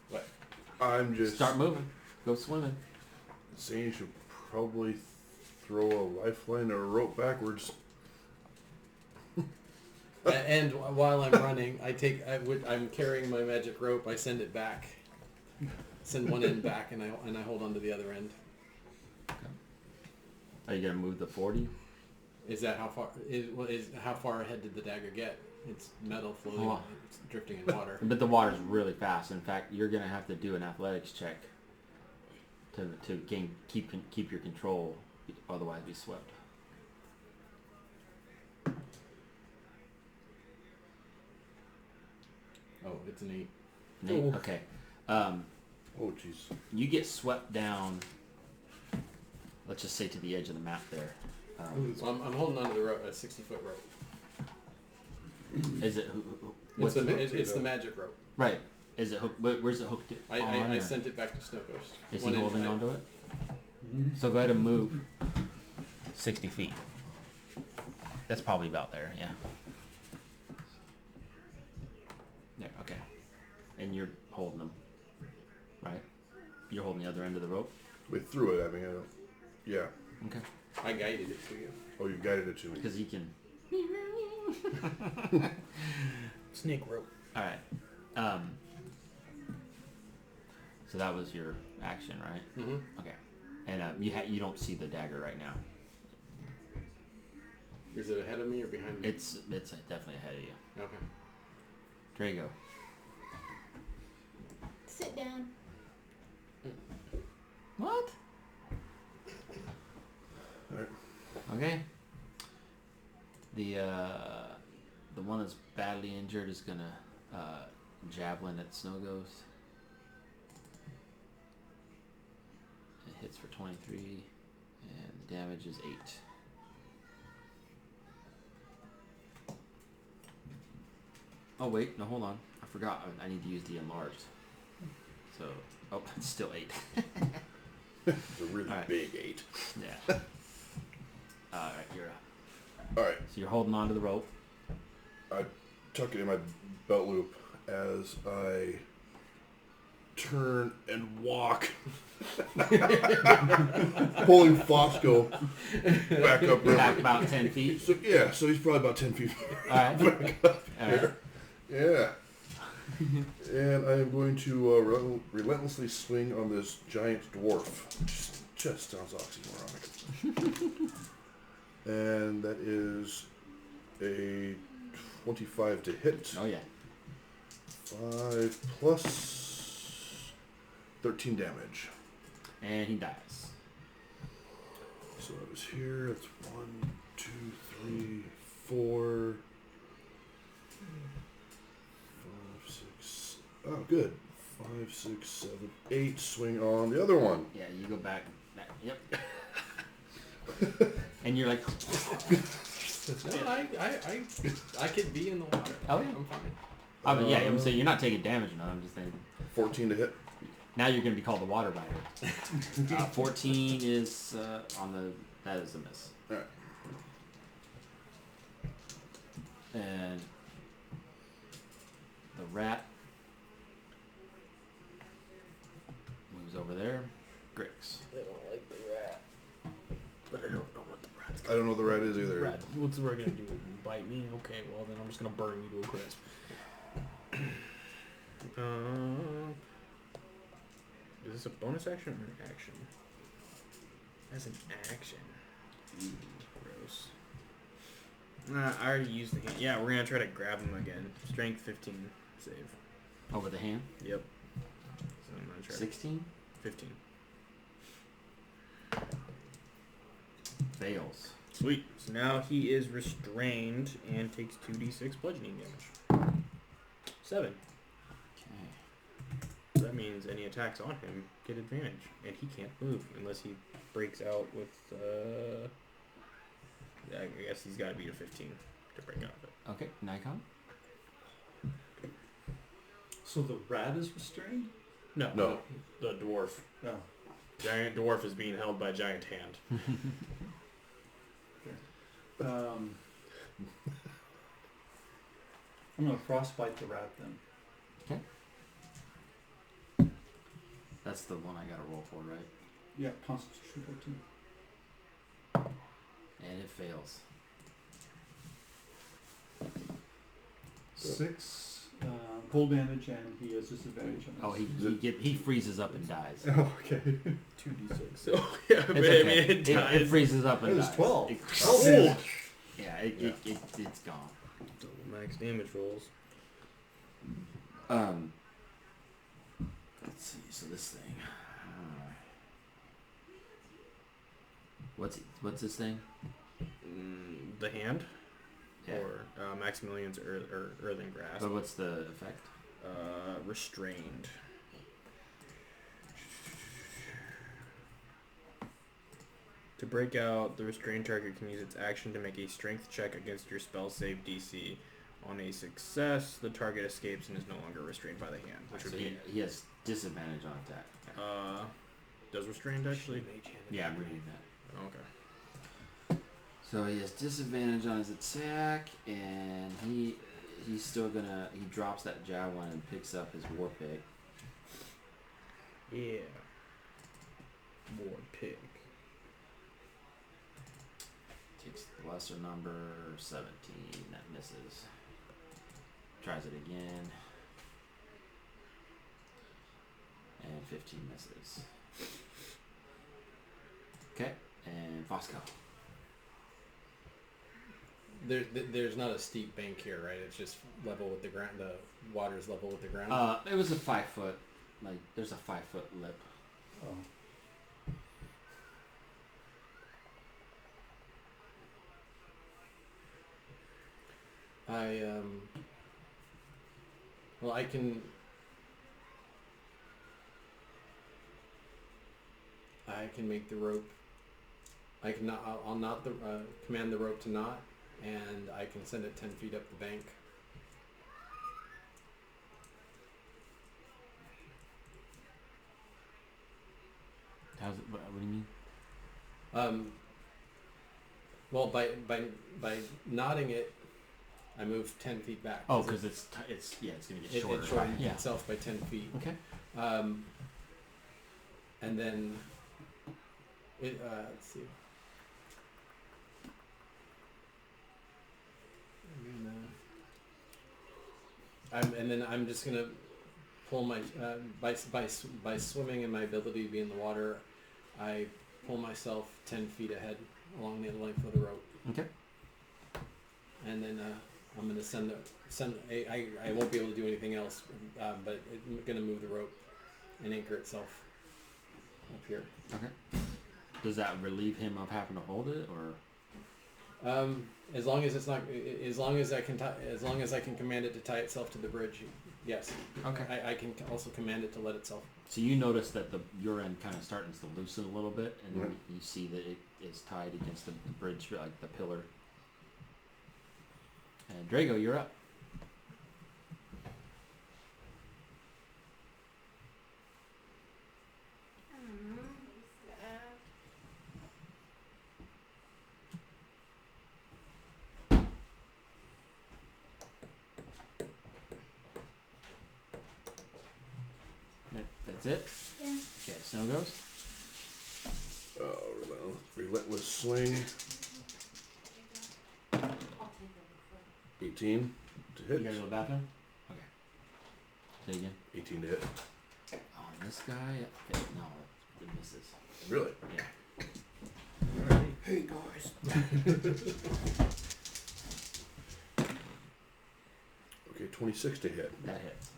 What? I'm just Start moving. Go swimming. saying you should probably throw a lifeline or a rope backwards. And while I'm running, I'm carrying my magic rope. I send it back. Send one end back, and I hold on to the other end. Are you gonna move the 40? Is that how far? How far ahead did the dagger get? It's metal floating. Oh. It's drifting in water. But the water's really fast. In fact, you're gonna have to do an athletics check to keep your control, otherwise be swept. Oh, it's an 8. Nate, Oh. okay. Oh, jeez. You get swept down. Let's just say to the edge of the map there. So I'm holding onto the rope, a 60-foot rope. Is it? It's the magic rope. Right. Is it hooked? Where's it hooked? I sent it back to Snow Ghost. Is One he end holding tight. onto it? So go ahead and move 60 feet. That's probably about there, yeah. There, okay. And you're holding them, right? You're holding the other end of the rope? We threw it at me. I don't. Yeah. Okay. I guided it to you. Oh, you guided it to me. Because he can... Snake rope. Alright. So that was your action, right? Mm-hmm. Okay. And you don't see the dagger right now. Is it ahead of me or behind me? It's definitely ahead of you. Okay. Drago. Sit down. What? Alright. Okay. The one that's badly injured is gonna javelin at Snow Ghost. It hits for 23, and the damage is 8. Oh wait, no, hold on. I forgot. I need to use the enlarged. So, it's still 8. It's a really Alright. big 8. Yeah. Alright, you're up. Alright. So you're holding on to the rope. I tuck it in my belt loop as I turn and walk. Pulling Fosco back up river. Back about 10 feet. So, yeah, so he's probably about 10 feet Alright. back up Alright. there. Yeah. And I am going to relentlessly swing on this giant dwarf. Just sounds oxymoronic. And that is a 25 to hit. Oh yeah. 5 plus 13 damage. And he dies. So it was here. That's 1, 2, 3, 4, 5, 6. Oh, good. 5, 6, 7, 8. Swing on the other one. Yeah, you go back. Yep. And you're like, No, I could be in the water. Oh, yeah. I'm fine. I mean, yeah, I'm saying you're not taking damage now. I'm just saying. 14 to hit. Now you're going to be called the water biter. 14 is that is a miss. Alright. And the rat moves over there. Grix. I don't like the rat. But I don't know what the rat's I don't know what the rat is either. Rat. What's the rat gonna do? Bite me? Okay, well then I'm just gonna burn you to a crisp. Is this a bonus action or an action? That's an action. Gross. Nah, I already used the hand. Yeah, we're gonna try to grab him again. Strength 15 save. Over the hand. Yep. So I'm gonna try 16. 15. Fails. Sweet. So now he is restrained and takes 2d6 bludgeoning damage. 7. Okay. So that means any attacks on him get advantage, and he can't move unless he breaks out with. I guess he's got to beat a 15 to break out of it. Okay. Nikon. So the rat is restrained? No. No. The dwarf. No. Giant dwarf is being held by a giant hand. I'm gonna frostbite the rat then. That's the one I got to roll for, right? Yeah, Constitution 14. And it fails. 6 cold damage, and he has disadvantage on Oh, this. he freezes up and dies. Oh, okay. 2d6. So yeah, but It's I okay. mean it dies. It freezes up and It was dies. 12. It- yeah, it's gone. Double max damage rolls. Let's see. So this thing. What's this thing? The hand, Yeah. or Maximilian's Earthen Grasp. But what's the effect? Restrained. To break out, the restrained target can use its action to make a strength check against your spell save DC. On a success, the target escapes and is no longer restrained by the hand, which would So be he has disadvantage on attack. does restrained actually? Yeah, I'm reading that. Okay. So he has disadvantage on his attack, and he's still gonna he drops that javelin and picks up his war pick. Yeah. War pick. Takes the lesser number 17. That misses. Tries it again. And 15 misses. Okay, and Fosco. There's not a steep bank here, right? It's just level with the ground. The water's level with the ground. It was a 5 foot. Like, there's a 5 foot lip. Oh. Well, I can make the rope. I'll knot the command the rope to knot, and I can send it 10 feet up the bank. How's it? What do you mean? Well, by knotting it, I move 10 feet back. Oh, because it's gonna get shorter. It shortens Yeah. itself by 10 feet. Okay. And then let's see. And then I'm just gonna pull my by swimming and my ability to be in the water, I pull myself 10 feet ahead along the length of the rope. Okay. And then I'm gonna I won't be able to do anything else, but I'm gonna move the rope and anchor itself up here. Okay. Does that relieve him of having to hold it, or? As long as it's not, as long as I can command it to tie itself to the bridge, yes. Okay. I can also command it to let itself. So you notice that your end kind of starting to loosen a little bit, and Right. you see that it is tied against the bridge, like the pillar. And Drago, you're up. That's it? Yeah. Okay, Snow goes. Relentless swing. 18 to You hit. gotta go to the bathroom? Okay. Say again. 18 to hit. Oh, and this guy? Okay, no, it misses. Really? Yeah. Hey guys. Okay, 26 to hit. That hits.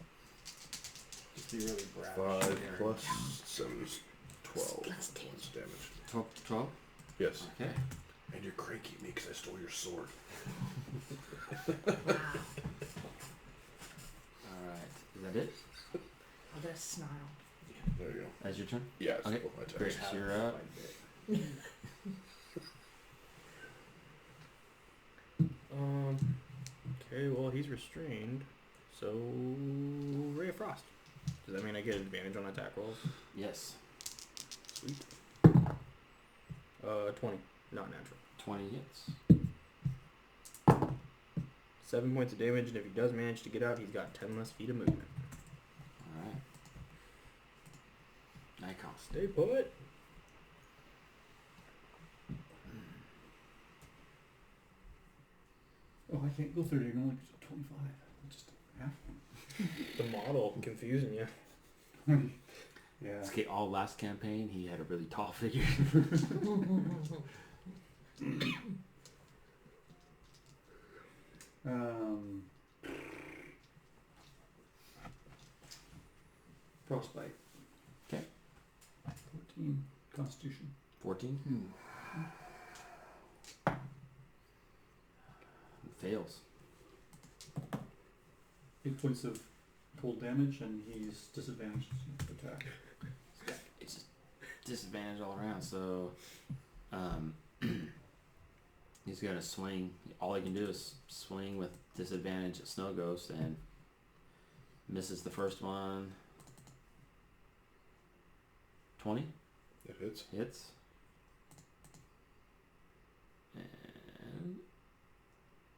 Just be really brash. 5 there. plus 7 is 12 points damage. 12? Yes. Okay. And you're cranky at me because I stole your sword. Alright. Is that it? I'll get a snarl. There you go. That's your turn? Yeah, it's Okay, both my attacks. Great. So you're up. Okay, well, he's restrained, so Ray of Frost. Does that mean I get advantage on attack rolls? Yes. Sweet. 20, not natural. 20 hits. 7 points of damage, and if he does manage to get out, he's got 10 less feet of movement. Alright. Nikon. Stay put. Oh, I can't go 30. I can only go 25. Just half. The model confusing you. Yeah. Okay, all last campaign, he had a really tall figure. Frostbite. Okay. 14. Constitution. 14? Fails. 8 points of cold damage, and he's disadvantaged to attack. It's just disadvantage all around, so he's gonna swing. All he can do is swing with disadvantage at Snow Ghost and misses the first one. 20 It hits. hits. And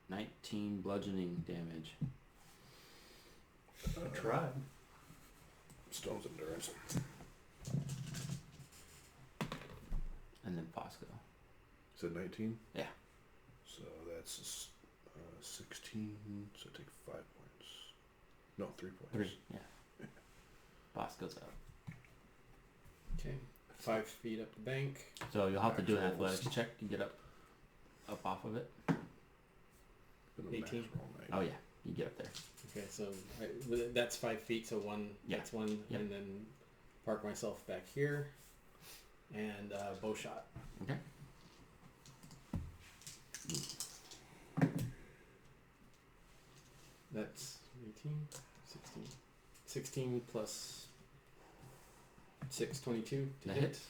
19 bludgeoning damage. I tried. Stone's endurance. And then Fosco. Is it 19? Yeah. So that's 16. So take 5 points. No, 3 points. 3, yeah. Fosco's up. Okay. 5 feet up the bank. So you'll have to do an Actual- athletics check to get up off of it. Been a 18. max roll, mate. Oh yeah, you get up there. Okay, so that's 5 feet, so one. Yeah. That's one, Yep. and then park myself back here, and bow shot. Okay. That's 18, 16. 16 plus 6, 22 to That hit. hits.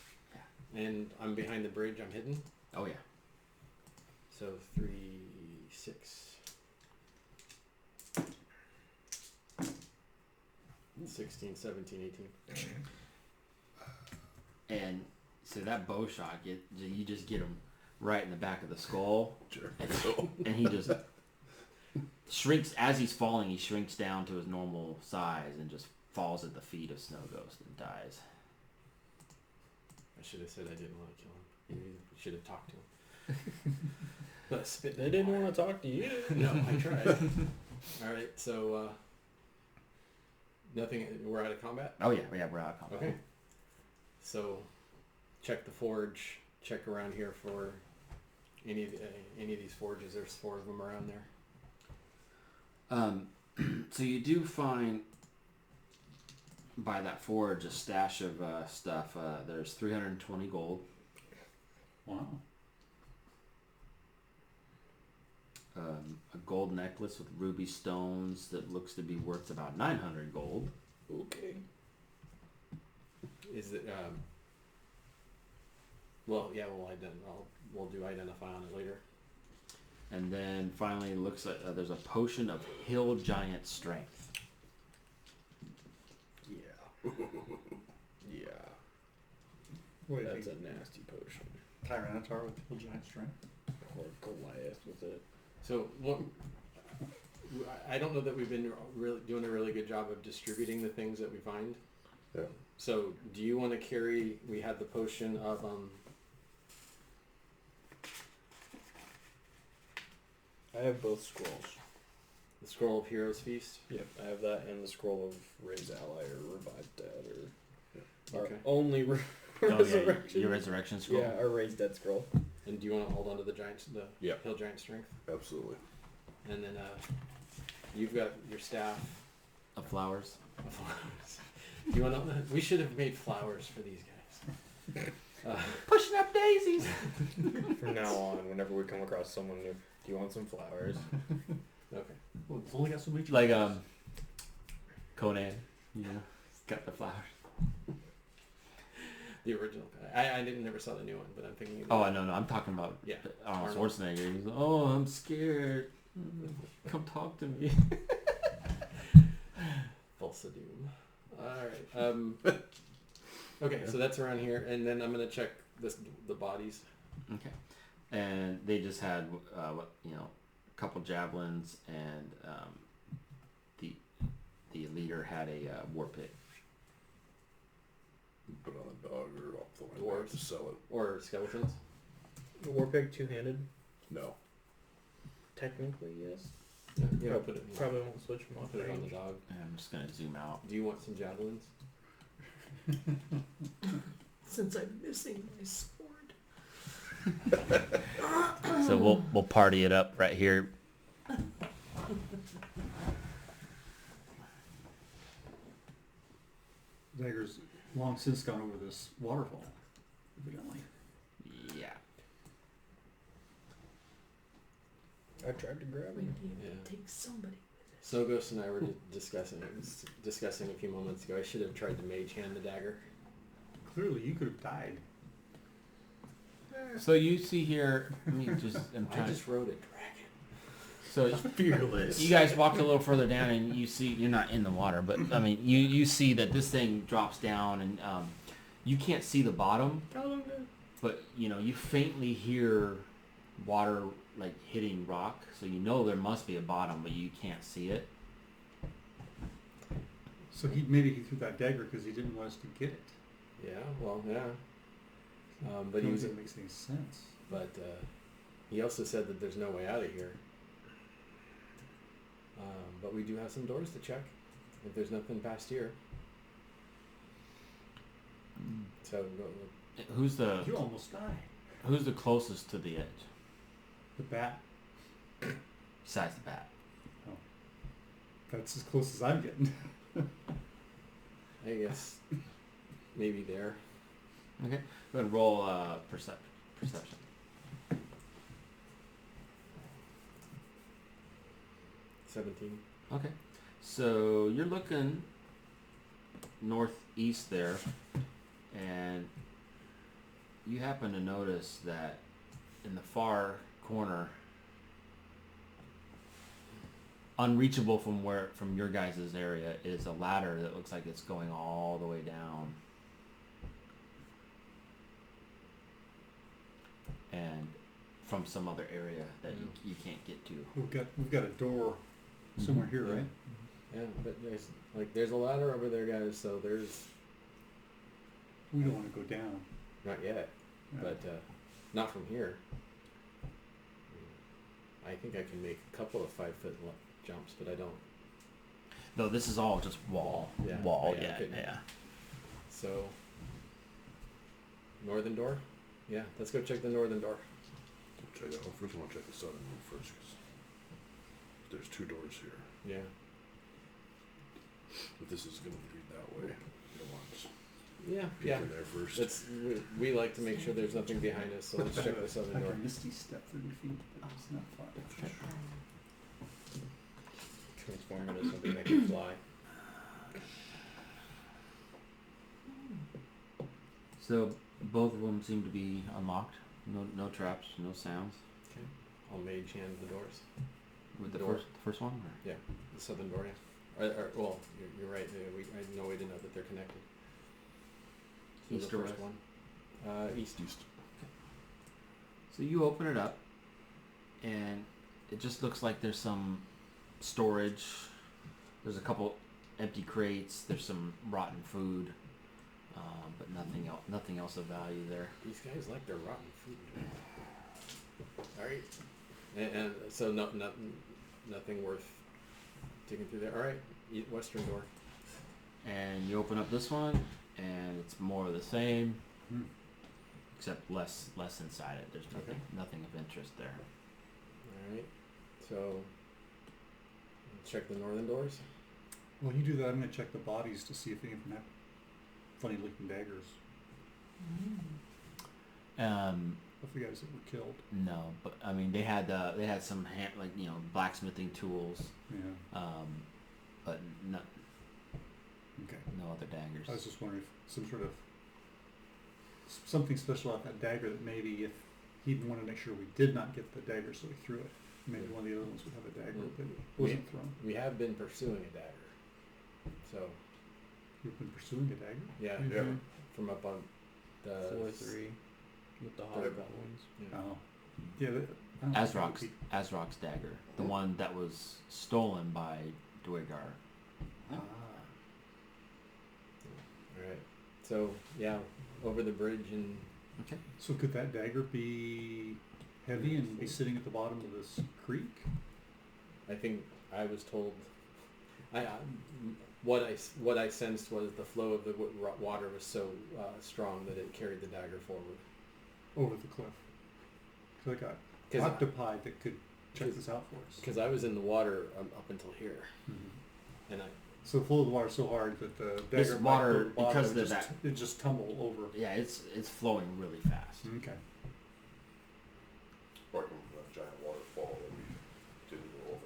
And I'm behind the bridge, I'm hidden. Oh yeah. So 3, 6. 16, 17, 18. And so that bow shot, you just get him right in the back of the skull, Sure. and he just shrinks as he's falling. He shrinks down to his normal size and just falls at the feet of Snow Ghost and dies. I should have said I didn't want to kill him. You should have talked to him. But spit. They didn't want to talk to you. No, I tried. All right, so nothing. We're out of combat. Oh yeah, we're out of combat. Okay. So check the forge. Check around here for any of these forges. There's 4 of them around there. So you do find by that forge a stash of stuff. There's 320 gold. Wow. A gold necklace with ruby stones that looks to be worth about 900 gold. Okay. Is it? Well, yeah. We'll do identify on it later. And then finally, it looks like there's a potion of hill giant strength. Yeah. Yeah. Wait, That's a nasty potion. Tyranitar with full giant strength. Or Goliath with it. So what? I don't know that we've been really doing a really good job of distributing the things that we find. Yeah. So do you want to carry? We had the potion of I have both scrolls. the scroll of Heroes Feast. Yep, I have that and the scroll of Raise Ally or Revive Dead or Okay. only Oh yeah, Resurrection. your resurrection scroll. Yeah, or Raise Dead scroll. And do you want to hold on to the Yep. hill giant strength? Absolutely. And then you've got your staff. Of flowers. Of flowers. Do you want to? We should have made flowers for these guys. Pushing up daisies. From now on, whenever we come across someone new, do you want some flowers? Okay. Well, it's only got so many. Like Conan, you know, he's got the flowers. The original. I didn't never saw the new one, but I'm thinking. Oh no, I'm talking about Yeah. Arnold Arnold. Schwarzenegger. He's like, oh, I'm scared. Come talk to me. Falsa Doom. All right. Okay, so that's around here, and then I'm gonna check the bodies. Okay. And they just had, a couple javelins, and the leader had a war pick. Put on a dog or off the line Dwarves. to sell it. Or skeletons. The Warpig two-handed? No. Technically, yes. Yeah, Prob- put it. Probably won't switch them off Put it on the range. dog. And I'm just gonna zoom out. Do you want some javelins? Since I'm missing my sword. So we'll party it up right here. Dagger's long since gone over this waterfall, evidently. Yeah. I tried to grab him. Yeah. Take somebody. So Ghost and I were discussing a few moments ago. I should have tried to mage hand the dagger. Clearly, you could have died. So you see here, I'm I trying. just rode a dragon. So Fearless. you guys walked a little further down, and you see you're not in the water, but I mean you see that this thing drops down, and you can't see the bottom, but you faintly hear water like hitting rock, so you know there must be a bottom, but you can't see it. So maybe he threw that dagger because he didn't want us to get it. Yeah, well, yeah. But I he don't was. think it makes any sense. But he also said that there's no way out of here. But we do have some doors to check. If there's nothing past here. So Who's the You almost died. Who's the closest to the edge? The bat. Besides the bat. That's as close as I'm getting. I guess maybe there. Okay. Go ahead and roll perception. 17. Okay. So you're looking northeast there, and you happen to notice that in the far corner, unreachable from your guys' area, is a ladder that looks like it's going all the way down. And from some other area that you can't get to. We've got a door somewhere here, Yeah. right? Yeah, but there's a ladder over there, guys. So there's We don't want to go down. not yet, Yeah. but not from here. I think I can make a couple of 5-foot jumps, but I don't. No, this is all just wall. Yeah. Wall, Yeah, yeah, okay. yeah. So northern door. Yeah, let's go check the northern door. Check that one first. I want to check the southern one first because there's 2 doors here. Yeah. But this is going to lead that way. You don't want to Yeah. peek Yeah. in there first. We like to make sure there's nothing behind us, so let's check the southern Like door. a misty step 30 feet, but it's not far. Transform into something that can fly. So both of them seem to be unlocked. No traps, no sounds. Okay. I'll mage hand the doors. With The the door. first one? Or? Yeah, the southern door. Yeah. Well, you're right. I have no way to know that they're connected. So East the or first west? one. East. So you open it up, and it just looks like there's some storage. There's a couple empty crates. There's some rotten food, but nothing else of value there. These guys like their rotten food. All right. And so nothing worth digging through there. All right. Western door. And you open up this one, and it's more of the same, except less inside it. There's nothing of interest there. All right. So let's check the northern doors. When you do that, I'm going to check the bodies to see if any of them have funny looking daggers. Of the guys that were killed. No, but I mean they had some blacksmithing tools, Yeah. but no Okay. other daggers. I was just wondering if some sort of something special about that dagger that maybe if he'd want to make sure we did not get the dagger, so he threw it. Maybe one of the other ones would have a dagger that wasn't thrown. We have been pursuing a dagger. So You've been pursuing a dagger? yeah, Yeah. from up on the 4-3 with the hot ones. Yeah. Oh. Yeah. I don't think it would Azrok's dagger, the one that was stolen by Dwegar. be- Ah. All right. So yeah, over the bridge and Okay. So could that dagger be heavy and be sitting at the bottom of this creek? I think I was told. What I sensed was the flow of the water was so strong that it carried the dagger forward. Over the cliff. So I got 'Cause octopi that could check this out for us. Because I was in the water up until here, Mm-hmm. and I So full of the water so hard that the This dagger water, might go to the bottom because and of that- it just tumble over. Yeah, it's flowing really fast. Okay. Or a giant waterfall that we didn't go over.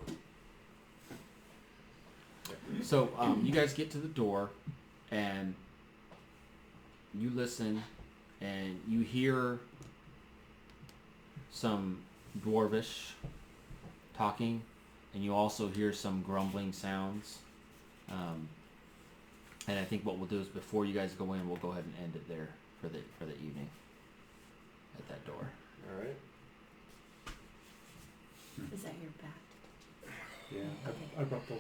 So you guys get to the door, and you listen, and you hear some dwarvish talking, and you also hear some grumbling sounds. And I think what we'll do is before you guys go in, we'll go ahead and end it there for the evening at that door. all right. Is that your bat? Yeah. Okay. I brought the